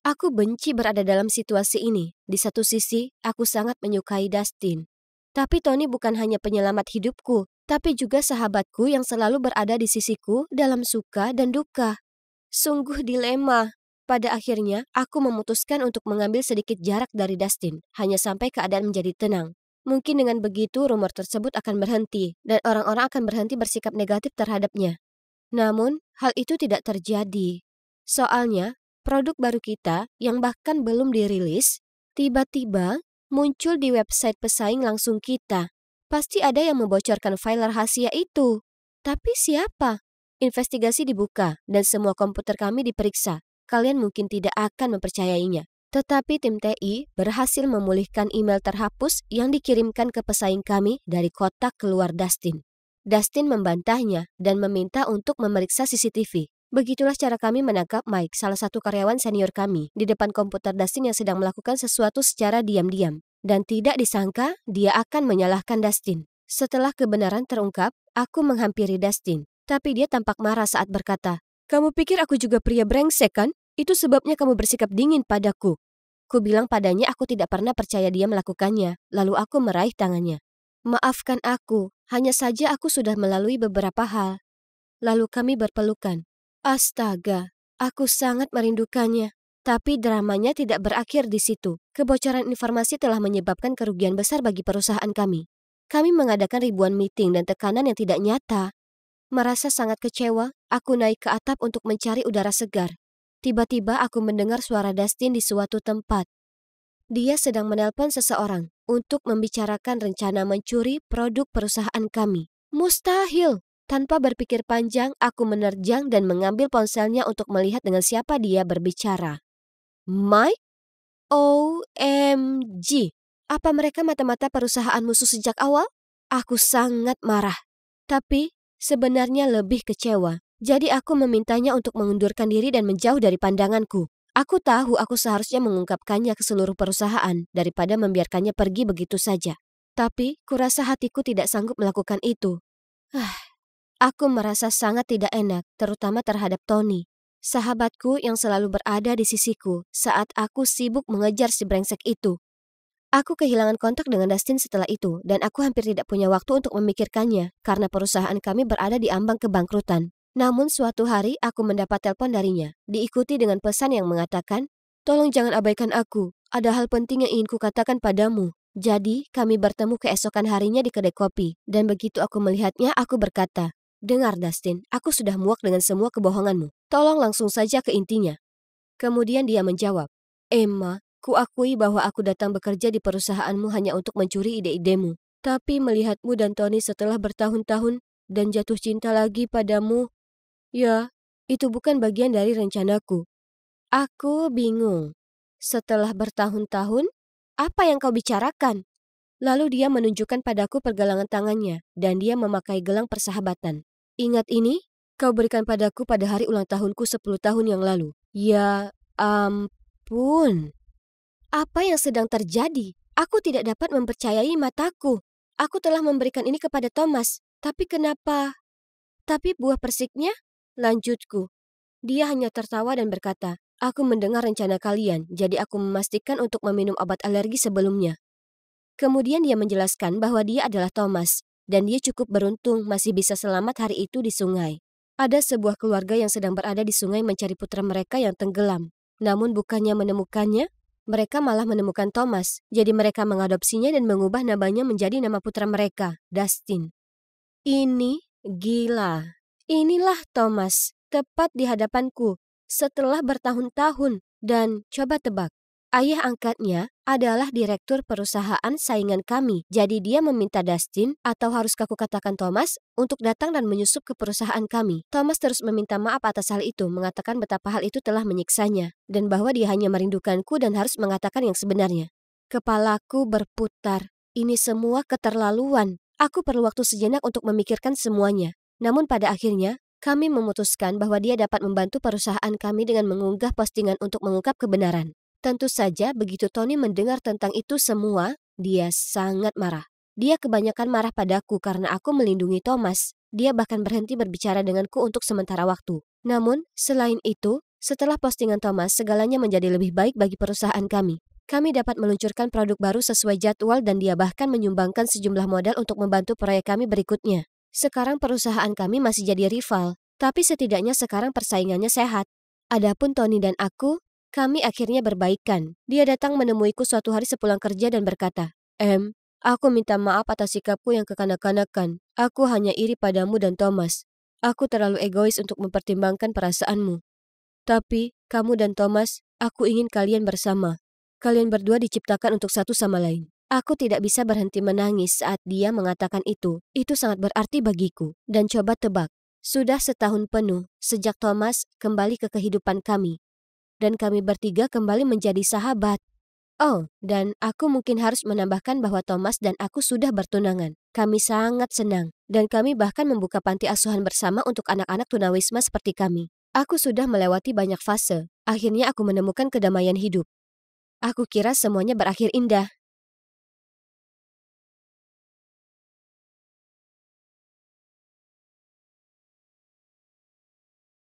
Aku benci berada dalam situasi ini. Di satu sisi, aku sangat menyukai Dustin. Tapi Tony bukan hanya penyelamat hidupku, tapi juga sahabatku yang selalu berada di sisiku dalam suka dan duka. Sungguh dilema. Pada akhirnya, aku memutuskan untuk mengambil sedikit jarak dari Dustin, hanya sampai keadaan menjadi tenang. Mungkin dengan begitu rumor tersebut akan berhenti, dan orang-orang akan berhenti bersikap negatif terhadapnya. Namun, hal itu tidak terjadi. Soalnya, produk baru kita yang bahkan belum dirilis, tiba-tiba muncul di website pesaing langsung kita. Pasti ada yang membocorkan file rahasia itu. Tapi siapa? Investigasi dibuka dan semua komputer kami diperiksa. Kalian mungkin tidak akan mempercayainya. Tetapi tim TI berhasil memulihkan email terhapus yang dikirimkan ke pesaing kami dari kotak keluar Dustin. Dustin membantahnya dan meminta untuk memeriksa CCTV. Begitulah cara kami menangkap Mike, salah satu karyawan senior kami, di depan komputer Dustin yang sedang melakukan sesuatu secara diam-diam. Dan tidak disangka, dia akan menyalahkan Dustin. Setelah kebenaran terungkap, aku menghampiri Dustin. Tapi dia tampak marah saat berkata, "Kamu pikir aku juga pria brengsek kan? Itu sebabnya kamu bersikap dingin padaku." Ku bilang padanya aku tidak pernah percaya dia melakukannya, lalu aku meraih tangannya. "Maafkan aku, hanya saja aku sudah melalui beberapa hal." Lalu kami berpelukan. Astaga, aku sangat merindukannya. Tapi dramanya tidak berakhir di situ. Kebocoran informasi telah menyebabkan kerugian besar bagi perusahaan kami. Kami mengadakan ribuan meeting dan tekanan yang tidak nyata. Merasa sangat kecewa, aku naik ke atap untuk mencari udara segar. Tiba-tiba aku mendengar suara Dustin di suatu tempat. Dia sedang menelpon seseorang untuk membicarakan rencana mencuri produk perusahaan kami. Mustahil! Tanpa berpikir panjang, aku menerjang dan mengambil ponselnya untuk melihat dengan siapa dia berbicara. Mike? OMG! Apa mereka mata-mata perusahaan musuh sejak awal? Aku sangat marah. Tapi sebenarnya lebih kecewa. Jadi aku memintanya untuk mengundurkan diri dan menjauh dari pandanganku. Aku tahu aku seharusnya mengungkapkannya ke seluruh perusahaan daripada membiarkannya pergi begitu saja. Tapi kurasa hatiku tidak sanggup melakukan itu. Aku merasa sangat tidak enak, terutama terhadap Tony, sahabatku yang selalu berada di sisiku saat aku sibuk mengejar si brengsek itu. Aku kehilangan kontak dengan Dustin setelah itu, dan aku hampir tidak punya waktu untuk memikirkannya karena perusahaan kami berada di ambang kebangkrutan. Namun suatu hari aku mendapat telepon darinya, diikuti dengan pesan yang mengatakan, "Tolong jangan abaikan aku, ada hal penting yang ingin kukatakan padamu." Jadi, kami bertemu keesokan harinya di kedai kopi, dan begitu aku melihatnya, aku berkata, "Dengar Dustin, aku sudah muak dengan semua kebohonganmu. Tolong langsung saja ke intinya." Kemudian dia menjawab, "Emma, kuakui bahwa aku datang bekerja di perusahaanmu hanya untuk mencuri ide-idemu. Tapi melihatmu dan Tony setelah bertahun-tahun dan jatuh cinta lagi padamu, ya, itu bukan bagian dari rencanaku." Aku bingung. "Setelah bertahun-tahun, apa yang kau bicarakan?" Lalu dia menunjukkan padaku pergelangan tangannya, dan dia memakai gelang persahabatan. "Ingat ini? Kau berikan padaku pada hari ulang tahunku 10 tahun yang lalu." Ya ampun. Apa yang sedang terjadi? Aku tidak dapat mempercayai mataku. Aku telah memberikan ini kepada Thomas. Tapi kenapa? Tapi buah persiknya? Lanjutku. Dia hanya tertawa dan berkata, "Aku mendengar rencana kalian, jadi aku memastikan untuk meminum obat alergi sebelumnya." Kemudian dia menjelaskan bahwa dia adalah Thomas, dan dia cukup beruntung masih bisa selamat hari itu di sungai. Ada sebuah keluarga yang sedang berada di sungai mencari putra mereka yang tenggelam. Namun bukannya menemukannya, mereka malah menemukan Thomas. Jadi mereka mengadopsinya dan mengubah namanya menjadi nama putra mereka, Dustin. Ini gila. Inilah Thomas, tepat di hadapanku, setelah bertahun-tahun. Dan coba tebak, ayah angkatnya adalah direktur perusahaan saingan kami. Jadi dia meminta Dustin, atau haruskah kukatakan Thomas, untuk datang dan menyusup ke perusahaan kami. Thomas terus meminta maaf atas hal itu, mengatakan betapa hal itu telah menyiksanya, dan bahwa dia hanya merindukanku dan harus mengatakan yang sebenarnya. Kepalaku berputar. Ini semua keterlaluan. Aku perlu waktu sejenak untuk memikirkan semuanya. Namun pada akhirnya, kami memutuskan bahwa dia dapat membantu perusahaan kami dengan mengunggah postingan untuk mengungkap kebenaran. Tentu saja begitu Tony mendengar tentang itu semua, dia sangat marah. Dia kebanyakan marah padaku karena aku melindungi Thomas. Dia bahkan berhenti berbicara denganku untuk sementara waktu. Namun, selain itu, setelah postingan Thomas, segalanya menjadi lebih baik bagi perusahaan kami. Kami dapat meluncurkan produk baru sesuai jadwal dan dia bahkan menyumbangkan sejumlah modal untuk membantu proyek kami berikutnya. Sekarang perusahaan kami masih jadi rival, tapi setidaknya sekarang persaingannya sehat. Adapun Tony dan aku, kami akhirnya berbaikan. Dia datang menemuiku suatu hari sepulang kerja dan berkata, Aku minta maaf atas sikapku yang kekanak-kanakan. Aku hanya iri padamu dan Thomas. Aku terlalu egois untuk mempertimbangkan perasaanmu. Tapi, kamu dan Thomas, aku ingin kalian bersama. Kalian berdua diciptakan untuk satu sama lain." Aku tidak bisa berhenti menangis saat dia mengatakan itu. Itu sangat berarti bagiku. Dan coba tebak, sudah setahun penuh sejak Thomas kembali ke kehidupan kami. Dan kami bertiga kembali menjadi sahabat. Oh, dan aku mungkin harus menambahkan bahwa Thomas dan aku sudah bertunangan. Kami sangat senang, dan kami bahkan membuka panti asuhan bersama untuk anak-anak tunawisma seperti kami. Aku sudah melewati banyak fase. Akhirnya aku menemukan kedamaian hidup. Aku kira semuanya berakhir indah,